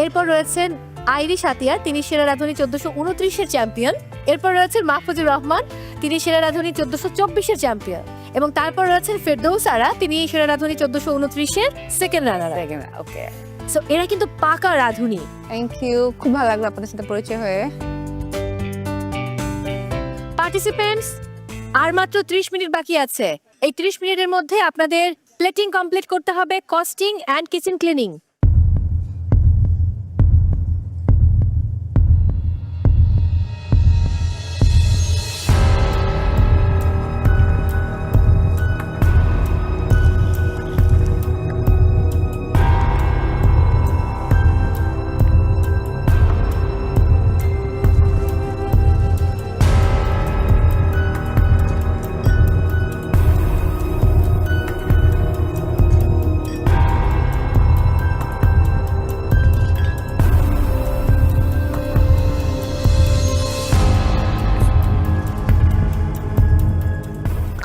এরপর রয়েছেন আইরিশ আতিয়ার, তিনি সেরা রাঁধুনি 1429-এর চ্যাম্পিয়ন। এরপর রয়েছেন মাহফুজুর রহমান, তিনি সেরা রাঁধুনি 1424-এর চ্যাম্পিয়ন। এবং তারপর রয়েছেন ফেরদৌস আরা, তিনি সেরা রাঁধুনি 1429-এর সেকেন্ড রানার আপ। ওকে, সো এরা কিন্তু পাকা রাঁধুনি। থ্যাংক ইউ, খুব ভালো লাগলো আপনাদের সাথে পরিচয় হয়ে। পার্টিসিপেন্টস, আর মাত্র 30 মিনিট বাকি আছে। এই 30 মিনিটের মধ্যে আপনাদের প্লেটিং কমপ্লিট করতে হবে, কস্টিং অ্যান্ড কিচেন ক্লিনিং।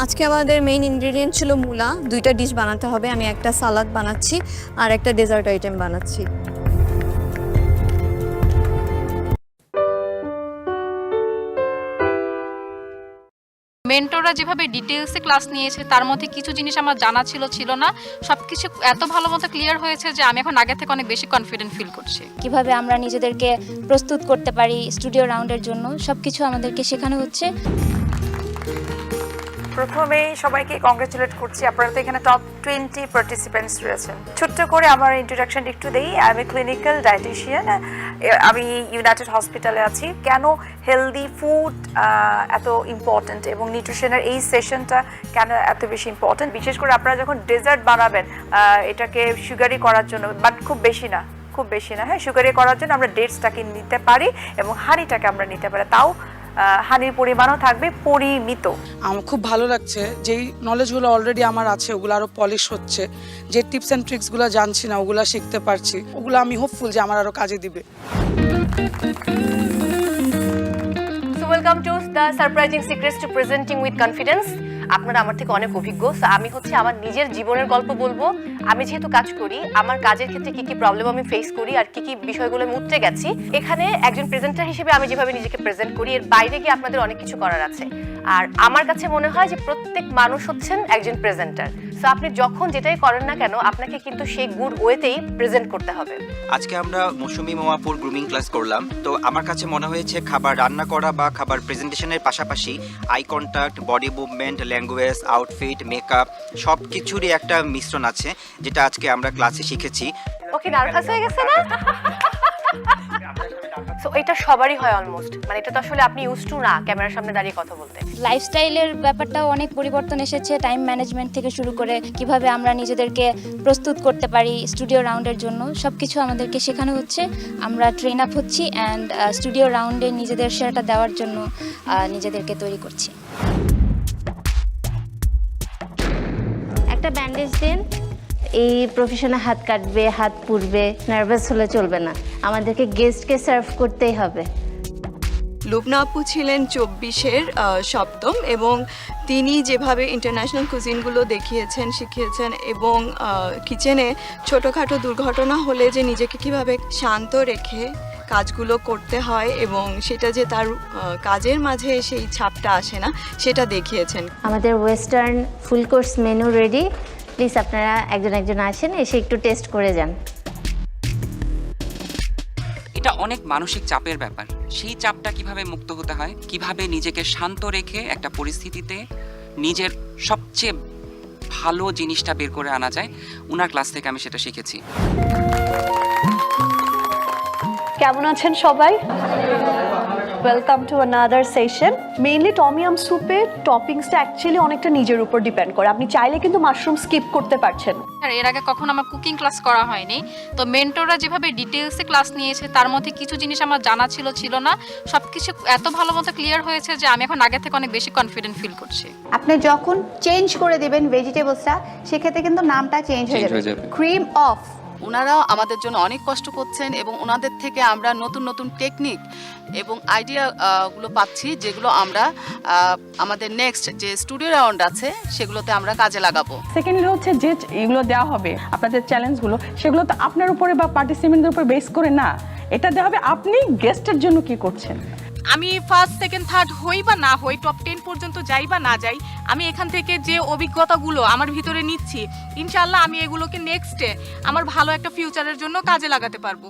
আজকে আমাদের মেইন ইনগ্রেডিয়েন্ট ছিল মূলা। 2টা ডিশ বানাতে হবে, আমি একটা সালাদ বানাচ্ছি আর একটা ডেজার্ট আইটেম বানাচ্ছি। মেন্টররা যেভাবে ডিটেইলসে ক্লাস নিয়েছে তার মধ্যে কিছু জিনিস আমার জানা ছিল না, সবকিছু এত ভালো মতো ক্লিয়ার হয়েছে যে আমি এখন আগে থেকে অনেক বেশি কনফিডেন্ট ফিল করছি। কিভাবে আমরা নিজেদেরকে প্রস্তুত করতে পারি স্টুডিও রাউন্ডের জন্য, সবকিছু আমাদেরকে শেখানো হচ্ছে। প্রথমেই সবাইকে কংগ্রেচুলেট করছি, আপনারা তো এখানে টপ 20 পার্টিসিপেন্টস রয়েছেন। ছোট্ট করে আমার ইন্ট্রোডাকশনটা একটু দেই। I M a clinical dietician, আমি ইউনাইটেড হসপিটালে আছি। কেন হেলদি ফুড এত ইম্পর্ট্যান্ট এবং নিউট্রিশনের এই সেশনটা কেন এত বেশি ইম্পর্ট্যান্ট, বিশেষ করে আপনারা যখন ডেজার্ট বানাবেন এটাকে সুগারি করার জন্য, বাট খুব বেশি না, হ্যাঁ, সুগারি করার জন্য আমরা ডেটসটাকে নিতে পারি এবং হানিটাকে আমরা নিতে পারি, তাও হানির পরিমাণও থাকবে পরিমিত। আমার খুব ভালো লাগছে যেই নলেজগুলো অলরেডি আমার আছে ওগুলো আরও পলিশ হচ্ছে, যে টিপস অ্যান্ড ট্রিক্সগুলো জানছি না ওগুলো শিখতে পারছি, ওগুলো আমি হোপফুল যে আমার আরও কাজে দিবে। So welcome to the surprising secrets two presenting with confidence. আপনারা আমার থেকে অনেক অভিজ্ঞ, আমি হচ্ছে আমার নিজের জীবনের গল্প বলবো। আমি যেহেতু কাজ করি, আমার কাজের ক্ষেত্রে কি কি প্রবলেম আমি ফেস করি আর কি কি বিষয়গুলো মুদ্রে গেছি, এখানে একজন প্রেজেন্টার হিসেবে আমি যেভাবে নিজেকে প্রেজেন্ট করি, এর বাইরে গিয়ে আপনাদের অনেক কিছু করার আছে। আর আমার কাছে মনে হয় যে প্রত্যেক মানুষ হচ্ছেন একজন প্রেজেন্টার। সো আপনি যখন যেটাই করেন না কেন, আপনাকে কিন্তু সেই গুড ওয়েতেই প্রেজেন্ট করতে হবে। আজকে আমরা মৌসুমী মামাপুর গ্রুমিং ক্লাস করলাম, তো আমার কাছে মনে হয়েছে খাবার রান্না করা বা খাবার প্রেজেন্টেশনের পাশাপাশি eye contact, body movement, language, outfit, makeup সব কিছুরই একটা মিশ্রণ আছে, যেটা আজকে আমরা ক্লাসে শিখেছি। ওকে, নার্ভাস হয়ে গেছে না? সো এটা সবারই হয় অলমোস্ট, মানে এটা তো আসলে আপনি ইউজ টু না ক্যামেরার সামনে দাঁড়িয়ে কথা বলতে। লাইফস্টাইলের ব্যাপারটাও অনেক পরিবর্তন এসেছে, টাইম ম্যানেজমেন্ট থেকে শুরু করে কিভাবে আমরা নিজেদেরকে প্রস্তুত করতে পারি স্টুডিও রাউন্ডের জন্য, সব কিছু আমাদেরকে শেখানো হচ্ছে। আমরা ট্রেন আপ হচ্ছি অ্যান্ড স্টুডিও রাউন্ডে নিজেদের সেরাটা দেওয়ার জন্য নিজেদেরকে তৈরি করছি। একটা ব্যান্ডেজ দিন, এই প্রফেশনে হাত কাটবে, হাত পুড়বে, নার্ভাস হলে চলবে না, আমাদেরকে গেস্টকে সার্ভ করতেই হবে। লুবনা আপু ছিলেন 24-এর সপ্তম এবং তিনি যেভাবে ইন্টারন্যাশনাল কুজিনগুলো দেখিয়েছেন, শিখিয়েছেন এবং কিচেনে ছোটোখাটো দুর্ঘটনা হলে যে নিজেকে কিভাবে শান্ত রেখে কাজগুলো করতে হয় এবং সেটা যে তার কাজের মাঝে সেই ছাপটা আসে না, সেটা দেখিয়েছেন। আমাদের western full course menu ready, please আপনারা একজন একজন আসেন, এসে একটু টেস্ট করে যান। এটা অনেক মানসিক চাপের ব্যাপার, সেই চাপটা কিভাবে মুক্ত হতে হয়, কিভাবে নিজেকে শান্ত রেখে একটা পরিস্থিতিতে নিজের সবচেয়ে ভালো জিনিসটা বের করে আনা যায়, ওনার ক্লাস থেকে আমি সেটা শিখেছি। কেমন আছেন সবাই? Welcome to another session. Mainly tom yum স্যুপে টপিংসটা অ্যাকচুয়ালি অনেকটা নিজের উপর ডিপেন্ড করে। আপনি চাইলে কিন্তু মাশরুম স্কিপ করতে পারছেন। আর এর আগে কখনো আমার কুকিং ক্লাস করা হয়নি, তো মেন্টররা যেভাবে ডিটেলসে ক্লাস নিয়েছে তার মধ্যে কিছু জিনিস আমার জানা ছিল না, সবকিছু এত ভালো মতো ক্লিয়ার হয়েছে যে আমি এখন আগে থেকে অনেক বেশি কনফিডেন্ট ফিল করছি। আপনি যখন চেঞ্জ করে দিবেন ভেজিটেবলসটা, সেক্ষেত্রে কিন্তু নামটা চেঞ্জ হয়ে যাবে। Cream of. ওনারাও আমাদের জন্য অনেক কষ্ট করছেন এবং ওনাদের থেকে আমরা নতুন নতুন টেকনিক এবং আইডিয়া গুলো পাচ্ছি, যেগুলো আমরা আমাদের নেক্সট যে স্টুডিও রাউন্ড আছে সেগুলোতে আমরা কাজে লাগাবো। সেকেন্ডলি হচ্ছে যে এগুলো দেওয়া হবে আপনাদের চ্যালেঞ্জগুলো, সেগুলো তো আপনার উপরে বা পার্টিসিপেন্টদের উপর বেস করে না, এটা দেওয়া হবে আপনি গেস্টের জন্য কি করছেন। আমি ফার্স্ট সেকেন্ড থার্ড হই বা না হই, টপ 10 পর্যন্ত যাই বা না যাই, আমি এখান থেকে যে অভিজ্ঞতাগুলো আমার ভিতরে নিচ্ছি, ইনশাআল্লাহ আমি এগুলোকে নেক্সটে আমার ভালো একটা ফিউচারের জন্য কাজে লাগাতে পারবো।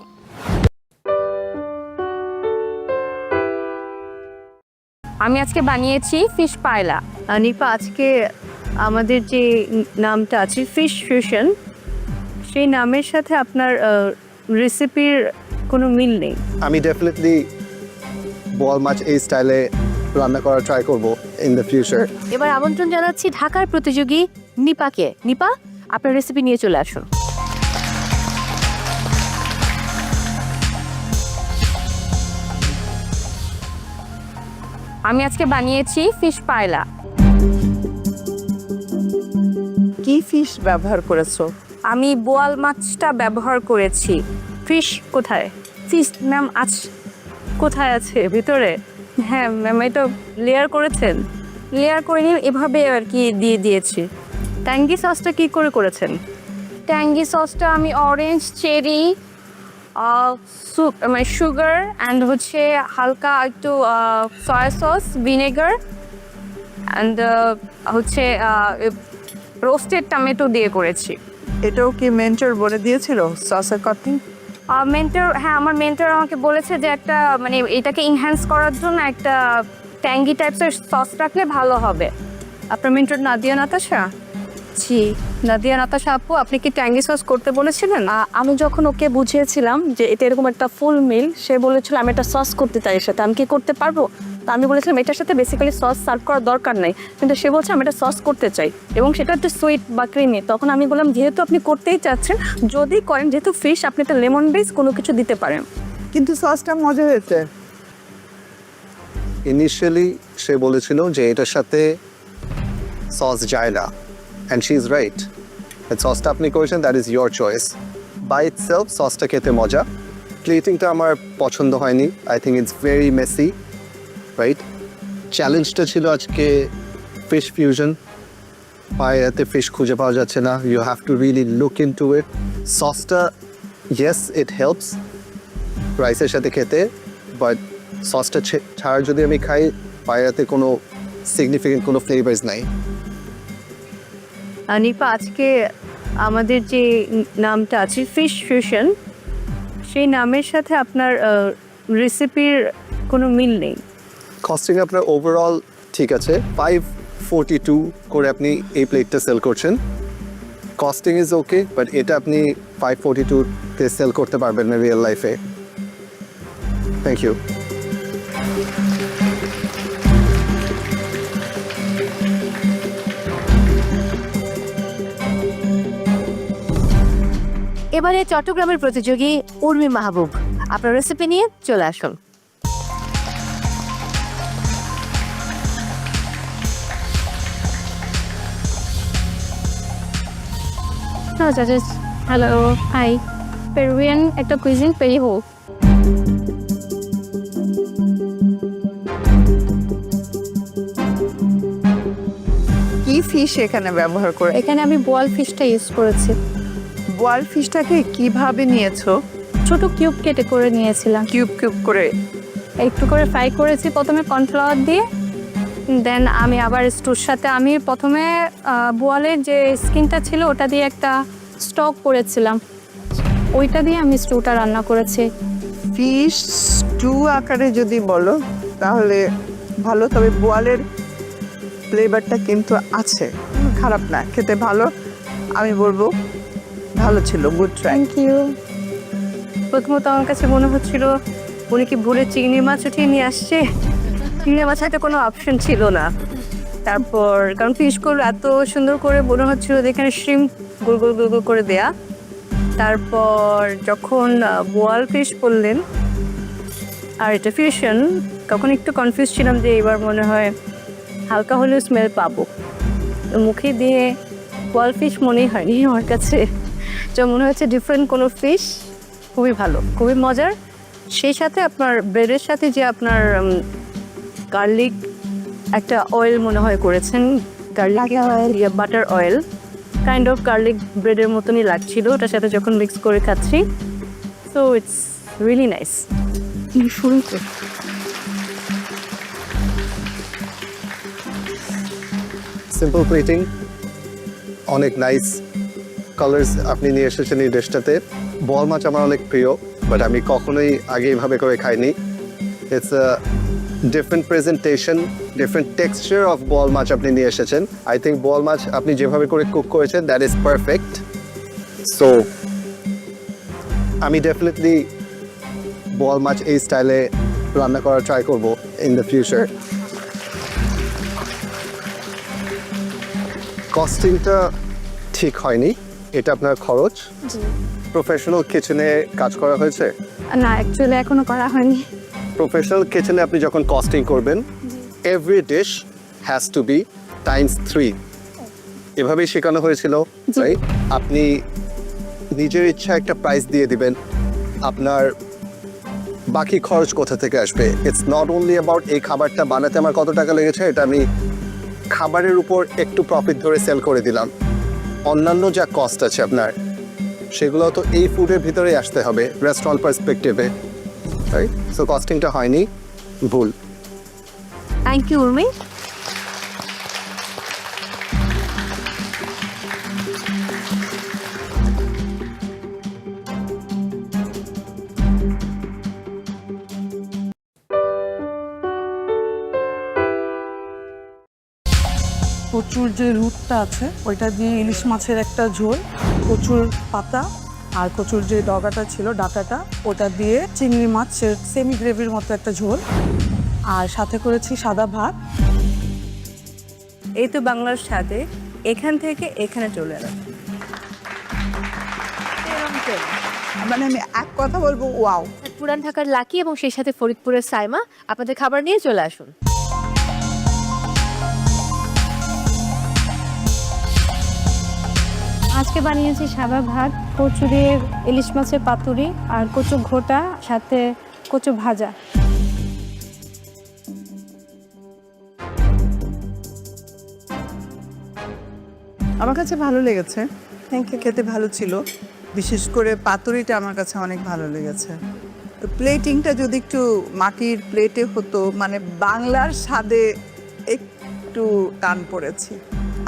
আমি আজকে বানিয়েছি ফিশ পায়লা। নিপা, আজকে আমাদের যে নামটা আছে ফিশ ফিউশন, সেই নামের সাথে আপনার রেসিপির কোনো মিল নেই। আমি ডেফিনেটলি বল মাছ এই স্টাইলে রান্না করার ট্রাই করব ইন দ্য ফিউচার। এবার আমন্ত্রণ জানাচ্ছি ঢাকার প্রতিযোগী নিপাকে। নিপা, আপনার রেসিপি নিয়ে চলে আসুন। আমি আজকে বানিয়েছি ফিশ পায়লা। কি ফিশ ব্যবহার করেছো? আমি বোয়াল মাছটা ব্যবহার করেছি। ফিশ কোথায়? ফিশ ম্যাম আজ কোথায় আছে? ভিতরে? হ্যাঁ ম্যাম, এটা লেয়ার করেছেন? লেয়ার করে নিয়ে এভাবে আর কি দিয়ে দিয়েছি। ট্যাঙ্গি সসটা কি করে করেছেন? ট্যাঙ্গি সসটা আমি অরেঞ্জ, চেরি, মানে সুগার অ্যান্ড হচ্ছে হালকা একটু সয়া সস, ভিনেগার অ্যান্ড হচ্ছে রোস্টেড টমেটো দিয়ে করেছি। এটাও কি মেন্টর বলে দিয়েছিল সসের কাটিং? মেন্টর, হ্যাঁ আমার মেন্টর আমাকে বলেছে যে একটা মানে এটাকে ইনহ্যান্স করার জন্য একটা ট্যাঙ্গি টাইপসের সস রাখলে ভালো হবে। আপনার মেন্টর নাদিয়া নাতাশা? জি, নাদিয়া নাতাশা আপু, আপনি কি ট্যাঙ্গি সস করতে বলেছিলেন? আমি যখন ওকে বুঝিয়েছিলাম যে এটা এরকম একটা ফুল মিল, সে বলেছিল আমি একটা সস করতে চাই এর সাথে, আমি কি করতে পারবো? তা আমি বলেছিলাম এটার সাথে বেসিক্যালি সস সার্ভ করার দরকার নাই, কিন্তু সে বলছে আমি এটা সস করতে চাই এবং সেটা একটু সুইট বা ক্রিমি। তখন আমি বললাম যেহেতু আপনি করতেই চাচ্ছেন, যদি করেন, যেহেতু ফিশ, আপনি একটা লেমন বেস কোনো কিছু দিতে পারেন। কিন্তু সসটা মজা হয়েছে। ইনিশিয়ালি সে বলেছিল যে এটার সাথে সস যায় না, অ্যান্ড শি ইজ রাইট। সসটা আপনি করেছেন, that is your choice. By itself সসটা খেতে মজা। প্লেটিংটা আমার পছন্দ হয়নি। I think it's very messy, right? চ্যালেঞ্জটা ছিল আজকে ফিশ ফিউশন। পায়রাতে ফিশ খুঁজে পাওয়া যাচ্ছে না, you have to really look into it. সসটা ইয়েস ইট হেল্পস রাইসের সাথে খেতে, বাট সসটা ছাড়া যদি আমি খাই, পায়রাতে কোনো সিগনিফিকেন্ট কোনো ফ্লেভার্স নাই। নিপা, আজকে আমাদের যে নামটা আছে ফিশ ফিউশন, সেই নামের সাথে আপনার রেসিপির কোনো মিল নেই। কস্টিং আপনার ওভারঅল ঠিক আছে, 542 করে আপনি এই প্লেটটা সেল করছেন। কস্টিং ইজ ওকে, বাট এটা আপনি 542-তে সেল করতে পারবেন না রিয়েল লাইফে। Thank you. এবারে চট্টগ্রামের প্রতিযোগী উর্মি মাহবুব, আপনার রেসিপি নিয়ে চলে আসুন। Hello, hi. পেরুভিয়ান একটা কুইজিন, পেরিহো। কি ফিশ এখানে ব্যবহার করে? এখানে আমি বোয়াল ফিশটা ইউজ করেছি। বোয়াল ফিশটাকে কিভাবে নিয়েছো? ছোট কিউব কেটে করে নিয়েছিলাম। কিউব কিউব করে একটু করে ফ্রাই করেছি প্রথমে কর্নফ্লাওয়ার দিয়ে, দেন আমি আবার স্টুর সাথে আমি প্রথমে বোয়ালের যে স্কিনটা ছিল ওটা দিয়ে একটা স্টক করেছিলাম, ওইটা দিয়ে আমি স্টুটা রান্না করেছি। ফিশ স্টু আকারে যদি বলো তাহলে ভালো, তবে বোয়ালের ফ্লেভারটা কিন্তু আছে, খারাপ না, খেতে ভালো। আমি বলবো ভালো ছিল, গুড ট্রাই। Thank you. প্রথমত আমার কাছে মনে হচ্ছিল উনি কি ভুলে চিংড়ি মাছ উঠিয়ে নিয়ে আসছে? চিংড়ি মাছ হাতে কোনো অপশন ছিল না। তারপর কারণ ফিশগুলো এত সুন্দর করে মনে হচ্ছিল যেখানে শ্রিম গোল গোল গোল গোল করে দেয়া। তারপর যখন বোয়াল ফিশ বললেন আর এটা ফিউশন, তখন একটু কনফিউজ ছিলাম যে এবার মনে হয় হালকা হলেও স্মেল পাবো। মুখে দিয়ে বোয়াল ফিশ মনেই হয়নি আমার কাছে, যা মনে হচ্ছে ডিফারেন্ট কোনো ফিশ। খুবই ভালো, খুবই মজার। সেই সাথে আপনার ব্রেডের সাথে যে আপনার গার্লিক একটা অয়েল মনে হয় করেছেন, গার্লিক অয়েল ইয়া butter oil, kind of garlic ব্রেডের মতনই লাগছিল ওটার সাথে যখন মিক্স করে খাচ্ছি। So it's really nice. শুরু করি। সিম্পল প্লেটিং, অনেক নাইস কালার্স আপনি নিয়ে এসেছেন এই ডিশটাতে। বল মাছ আমার অনেক প্রিয়, বাট আমি কখনোই আগে এইভাবে করে খাইনি। It's a different presentation, different texture of বল মাছ আপনি নিয়ে এসেছেন। আই থিঙ্ক বল মাছ আপনি যেভাবে করে কুক করেছেন দ্যাট ইজ পারফেক্ট। সো আমি ডেফিনেটলি বল মাছ এই স্টাইলে রান্না করার ট্রাই করব ইন দ্য ফিউচার। কস্টিংটা ঠিক হয়নি, এটা আপনার খরচ। প্রফেশনাল কিচেনে কাজ করা হয়েছে? না, অ্যাকচুয়ালি এখনো করা হয়নি। প্রফেশনাল কিচেনে আপনি যখন কস্টিং করবেন, every dish has to be ×3। এভাবেই শেখানো হয়েছিল, রাইট? আপনি নিজের ইচ্ছা একটা প্রাইস দিয়ে দিবেন, আপনার বাকি খরচ কোথা থেকে আসবে। ইটস নট অনলি অ্যাবাউট এই খাবারটা বানাতে আমার কত টাকা লেগেছে, এটা আমি খাবারের উপর একটু প্রফিট ধরে সেল করে দিলাম। অন্যান্য যা কস্ট আছে আপনার, সেগুলো তো এই ফুডের ভিতরেই আসতে হবে রেস্টুরেন্ট পার্সপেক্টিভে, রাইট? সো কস্টিংটা হয়নি, ভুল। Thank you Urmi. কচুর যে রুটটা আছে ওইটা দিয়ে ইলিশ মাছের একটা ঝোল, কচুর পাতা আর কচুর যে ডগাটা ছিল ডাটাটা, ওটা দিয়ে চিংড়ি মাছের সেমি গ্রেভির মতো একটা ঝোল, আর সাথে করেছি সাদা ভাত। এই তো বাংলার স্বাদে এখান থেকে এখানে চলে এলাম। মানে আমি এক কথা বলবো, ওয়াও। পুরান ঢাকার লাকি এবং সেই সাথে ফরিদপুরের সাইমা আপনাদের খাবার নিয়ে চলে আসুন। আজকে বানিয়েছি সাদা ভাত, কচুরির ইলিশ মাছের পাতুরি আর কচু ঘোটা, সাথে কচু ভাজা। আমার কাছে ভালো লেগেছে, থ্যাংক ইউ। খেতে ভালো ছিল, বিশেষ করে পাতুরিটা আমার কাছে অনেক ভালো লেগেছে। প্লেটিংটা যদি একটু মাটির প্লেটে হতো, মানে বাংলার স্বাদে একটু টান পড়েছি,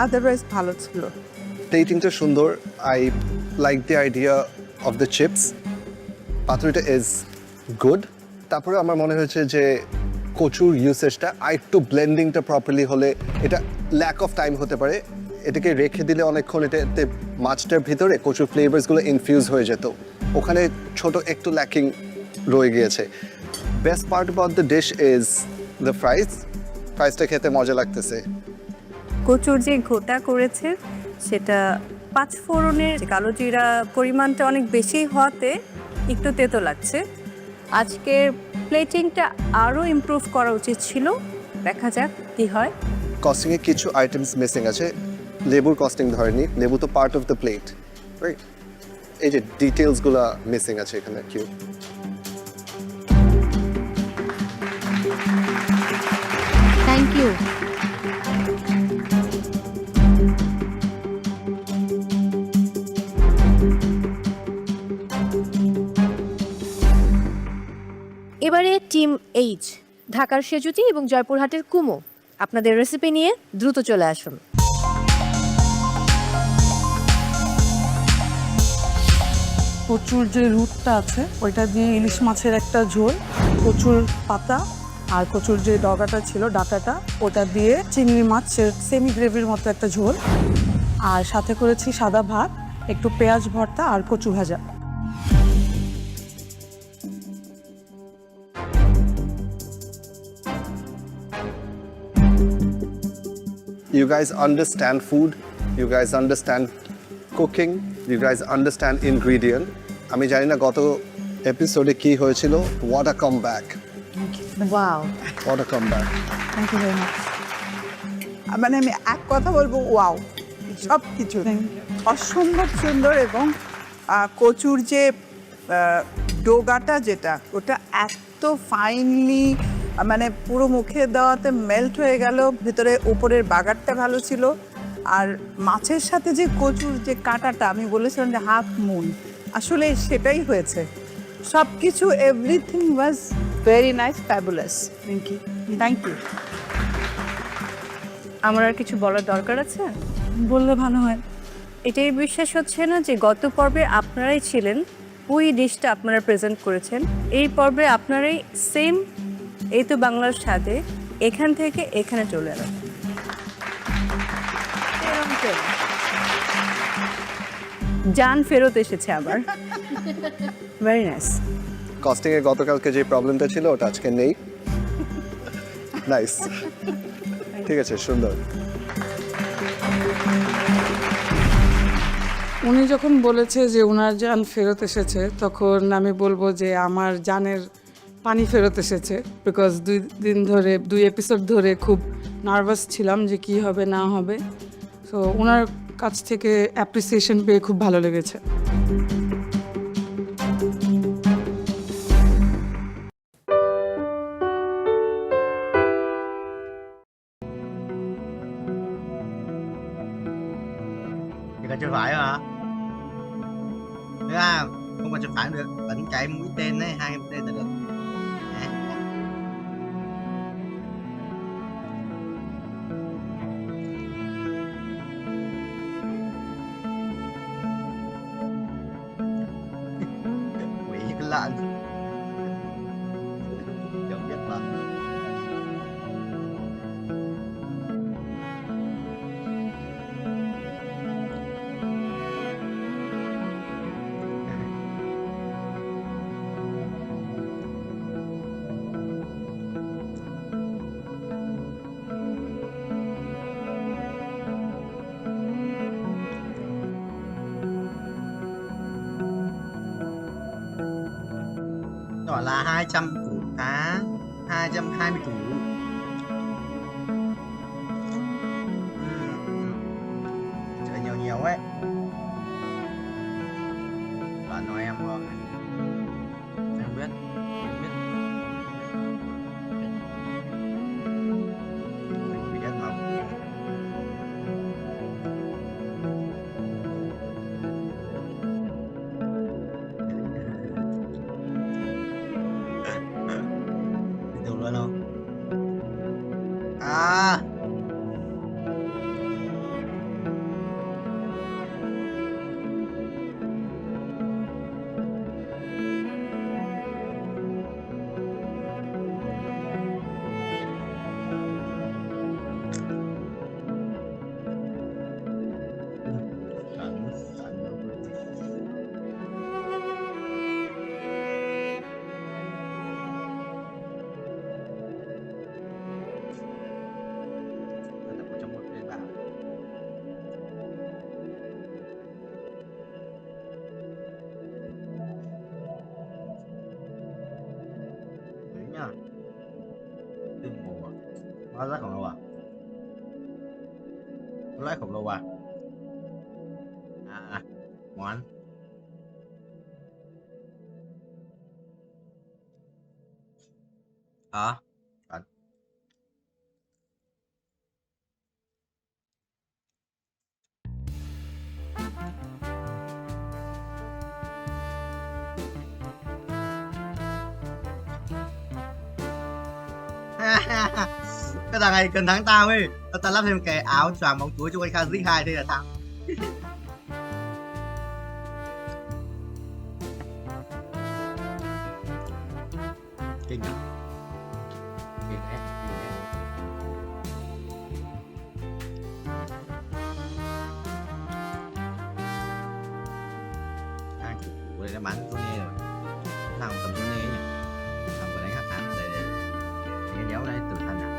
আদারওয়াইজ ভালো ছিল। প্লেটিংটা সুন্দর। I like the idea of the chips. পাতুরিটা ইজ গুড। তারপরে আমার মনে হয়েছে যে কচুর ইউসেজটা আর একটু ব্লেন্ডিংটা প্রপারলি হলে, এটা ল্যাক অফ টাইম হতে পারে, এটাকে রেখে দিলে অনেকক্ষণ এটাতে মাছটার ভিতরে কচুর ফ্লেভার্সগুলো ইনফিউজ হয়ে যেত, ওখানে ছোট একটু ল্যাকিং রয়ে গিয়েছে। Best part about the dish is the fries. ফ্রাইসটা খেতে মজা লাগতেছে। কচুর যে ঘোটা করেছে সেটা 5 ফোড়নের কালো জিরা পরিমাণটা অনেক বেশি হওয়াতে একটু তেতো লাগছে। আজকের প্লেটিংটা আরও ইমপ্রুভ করা উচিত ছিল, দেখা যাক কী হয়। কস্টিংয়ে কিছু আইটেমস মিসিং আছে। লেবুর কস্টিং ধরেনি, লেবু তো part of the plate, right? এই যে ডিটেলসগুলো মিসিং আছে এখানে। কিউ থ্যাংক ইউ। এবারে টিম এইচ, ঢাকার সেজুতি এবং জয়পুরহাটের কুমো, আপনাদের রেসিপি নিয়ে দ্রুত চলে আসুন। কচুর যে রুটটা আছে ওইটা দিয়ে ইলিশ মাছের একটা ঝোল, কচুর পাতা আর কচুর যে ডগাটা ছিল ডাটাটা, ওটা দিয়ে চিংড়ি মাছের সেমি গ্রেভির মতো একটা ঝোল, আর সাথে করেছি সাদা ভাত, একটু পেঁয়াজ ভর্তা আর কচু ভাজা। You guys understand food, you guys understand cooking, you guys understand ingredient. আমি জানি না গত এপিসোডে কি হয়েছিল, what a comeback. Wow, What a comeback. Thank you very much. মানে আমি এক কথা বলবো, ওয়াও, সব কিছু অসম্ভব সুন্দর। এবং কচুর যে ডোগাটা যেটা, ওটা এত ফাইনলি মানে পুরো মুখে দেওয়াতে মেল্ট হয়ে গেল, ভিতরে উপরের বাগারটা ভালো ছিল। আর মাছের সাথে যে কচুর যে কাঁটাটা, আমি বলেছিলাম যে হাফ মুন, আসলে সেটাই হয়েছে। সব কিছু everything was very nice, fabulous. Thank you, thank you. আমার আর কিছু বলার দরকার আছে? বললে ভালো হয়। এটাই বিশ্বাস হচ্ছে না যে গত পর্বে আপনারাই ছিলেন, ওই ডিশটা আপনারা প্রেজেন্ট করেছেন। এই পর্বে আপনারাই সেম এই তো বাংলার স্বাদে এখান থেকে এখানে চলে এলেন। জান ফেরত এসেছে আবার। Very nice. কস্টিং এ গতকালকে যে প্রবলেমটা ছিল ওটা আজকে নেই। নাইস, ঠিক আছে, সুন্দর। উনি যখন বলেছে যে ওনার জান ফেরত এসেছে, তখন আমি বলবো যে আমার জানের পানি ফেরত এসেছে। বিকজ 2 দিন ধরে 2 এপিসোড ধরে খুব নার্ভাস ছিলাম যে কি হবে না হবে। সো ওনার কাছ থেকে অ্যাপ্রিসিয়েশন পেয়ে খুব ভালো লেগেছে। Thì còn chưa phải hả? Thứ ba, không còn chưa phải được, vẫn chạy mũi tên đấy, 2 mũi tên là được. Đấy. Quỷ như cái lợn. Chẳng biết mà. Đó là 200 củ cá, 220 củ. Chơi nhiều nhiều ấy. Bạn nói em không? Em biết. Em biết. Mình biết mà. Được luôn không? À. Trong một cái bảng. Đấy nhá. Tương bồ à? Hóa ra khổng lồ à? Có lẽ khổng lồ à? À, món. Hả? Thật. Cái thằng này cần thắng tao ấy. Tao lắp thêm cái áo choàng bóng túi cho con Khazik 2 đây là thắng. Kinh. Kinh đấy. Hai củ đây đã bán cho Tony rồi. Thằng cầm Tony nhỉ? Thằng vừa đánh hát án để kéo đây từ thần à?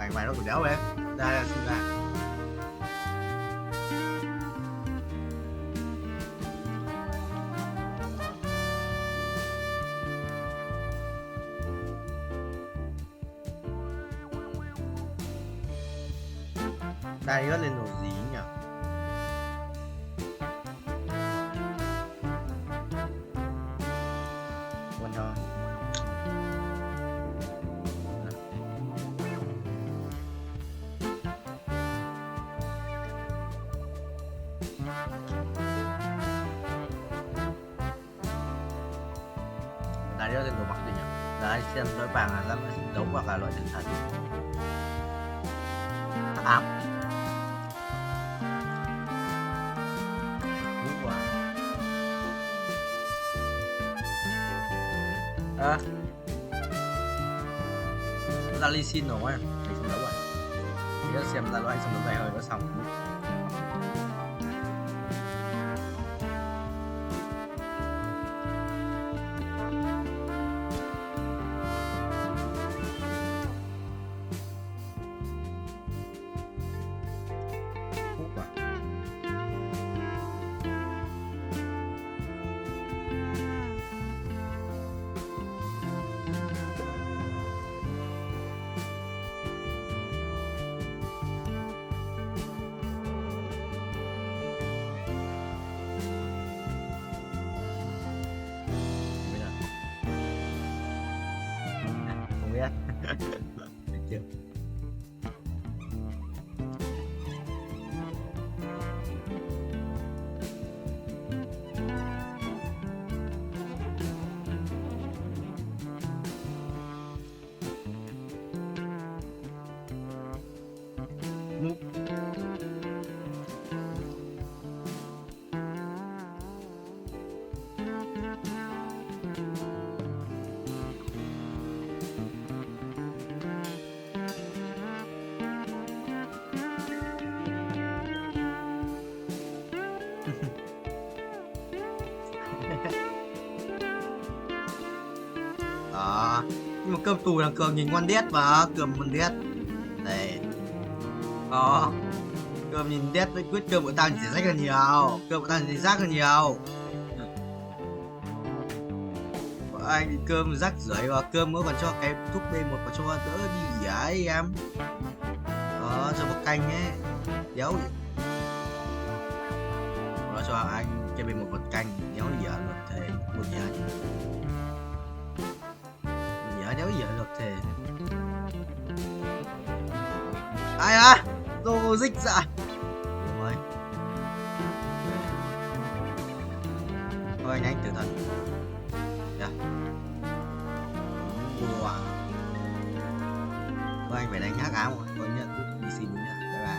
Mày mày nó còn đéo vậy. Đây là xin ra. Đây nó lên đồ gì nhỉ? Quên thôi. Đây nó lên đồ mặc gì nhỉ? Đấy, xem đối vàng là nó đấu hoặc là loại tinh thần. Ám. À, ra ly xin rồi anh xong đấu rồi thì nó xem ra loại xong đấu này hơi nó xong được chưa? Đó, nhưng mà cơm tù là cường nhìn ngon đét mà cơm ngon đét đây đó cơm nhìn đét với quyết cơm của tao chỉ rách hơn nhiều cơm của tao chỉ rác hơn nhiều anh thì cơm rác rưởi và cơm mới còn cho cái thuốc B1 và cho đỡ đi ấy em đó cho một canh ấy đéo nó cho anh cái B1 một canh đéo dở luật thể một dở đéo dở luật thể ai à đồ dích dạ rồi thôi anh tử thần yeah. Wow. Thôi anh phải đánh hắc áo rồi tôi nhận đi xin nhá bye bye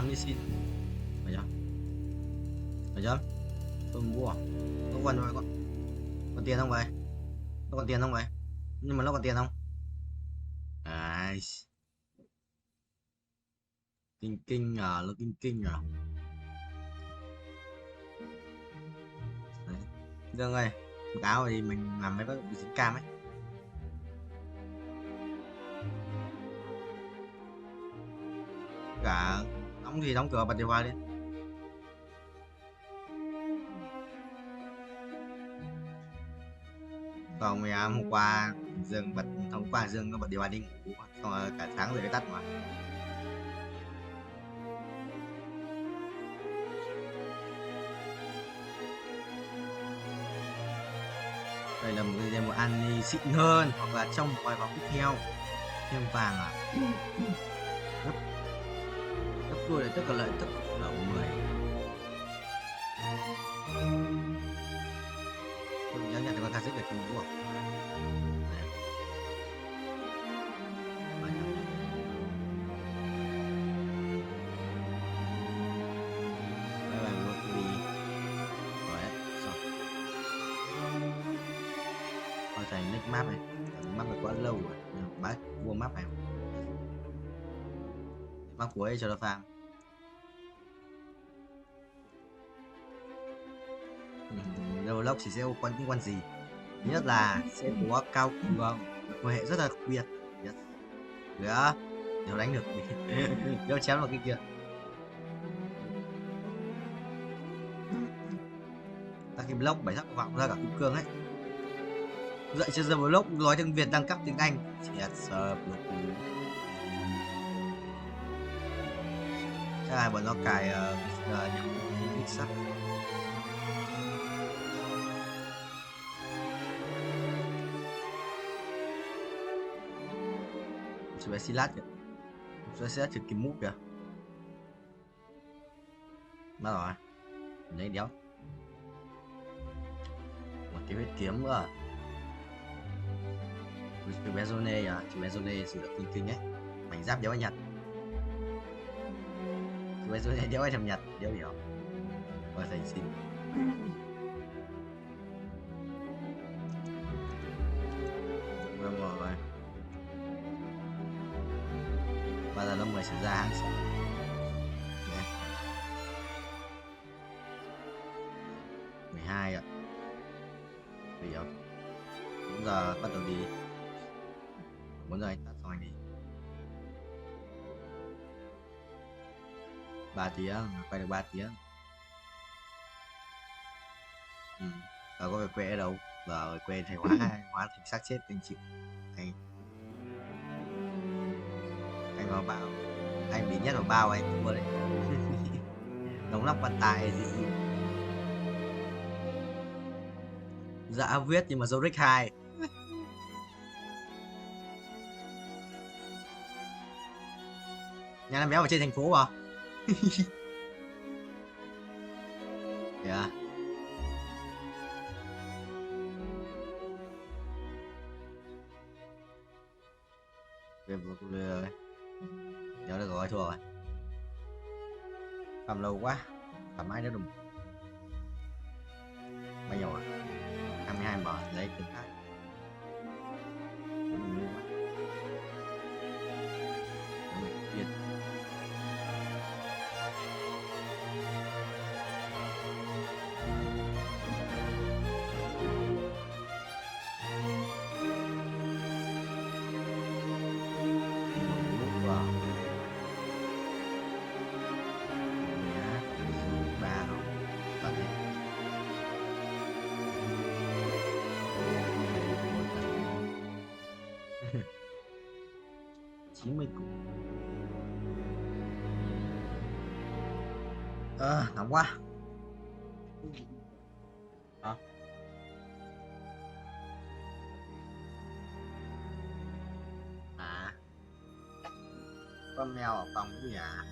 đi xin phải chưa tôi mua nó còn rồi còn tiền không vậy nó còn tiền không vậy nhưng mà nó còn tiền không à kinh à nó kinh à Dương ơi một áo thì mình làm mấy bác bị dính cam ấy cả đóng gì đóng cửa bật điều hòa đi còn mày hôm qua Dương bật hôm qua Dương nó bật điều hòa đi ngủ xong rồi cả tháng rồi tắt mà đây là một an xịn hơn hoặc là trong vài vòng tiếp theo thêm vàng à gấp đôi là tất cả lợi tức là 10 tôi nhớ nhận được con ca xích để cùng đúng không thành nick map này map này quá lâu rồi bác vua map này Mắt cuối cho nó phàm. Vlog chỉ sẽ có những quan gì? Thứ nhất là sẽ có cao cường, quan hệ rất là đặc biệt. Yes. Được, nếu đánh được thì nếu chém vào cái kia. Ta cái blog 7 sắc vọng ra cả kim cương ấy. Dạy trên giờ blog nói tiếng Việt đăng cấp tiếng Anh. Yes, chắc là bọn nó cài nhầm kích sắc. Chú bé xí lát kìa. Chú bé xí lát trực kiếm mút kìa. Mất rồi. Lấy đéo. Một cái huyết kiếm nữa. Chú bé Zone à. Chú bé Zone sử dụng kinh kinh ấy. Mảnh giáp đéo anh Nhật. Chú bé Zone đéo anh thầm Nhật. Đéo hiểu. Rồi thành xin. Vâng rồi. Và giờ nó mới xảy ra hàng sáng. Đấy. 12 ạ. Hiểu. 4 giờ bắt đầu đi. 4 giờ anh tắt xong anh đi. 3 tiếng, quay được 3 tiếng. Rồi có về quê ở đâu? Giờ quê thầy hóa thành xác chết anh chịu. Anh vào bao, anh bị nhét vào bao anh thua đấy. Đóng lóc bàn tay gì. Dạ viết nhưng mà dấu rick 2. Nhà làm béo ở trên thành phố à? Yeah. Về một rồi. Nhớ được rồi, thua rồi. Cầm lâu quá. Cầm ai nữa đùng. Bao nhiêu à? 22 mở lấy tiếng khác. Nóng quá. Con mèo ở phòng của nhà.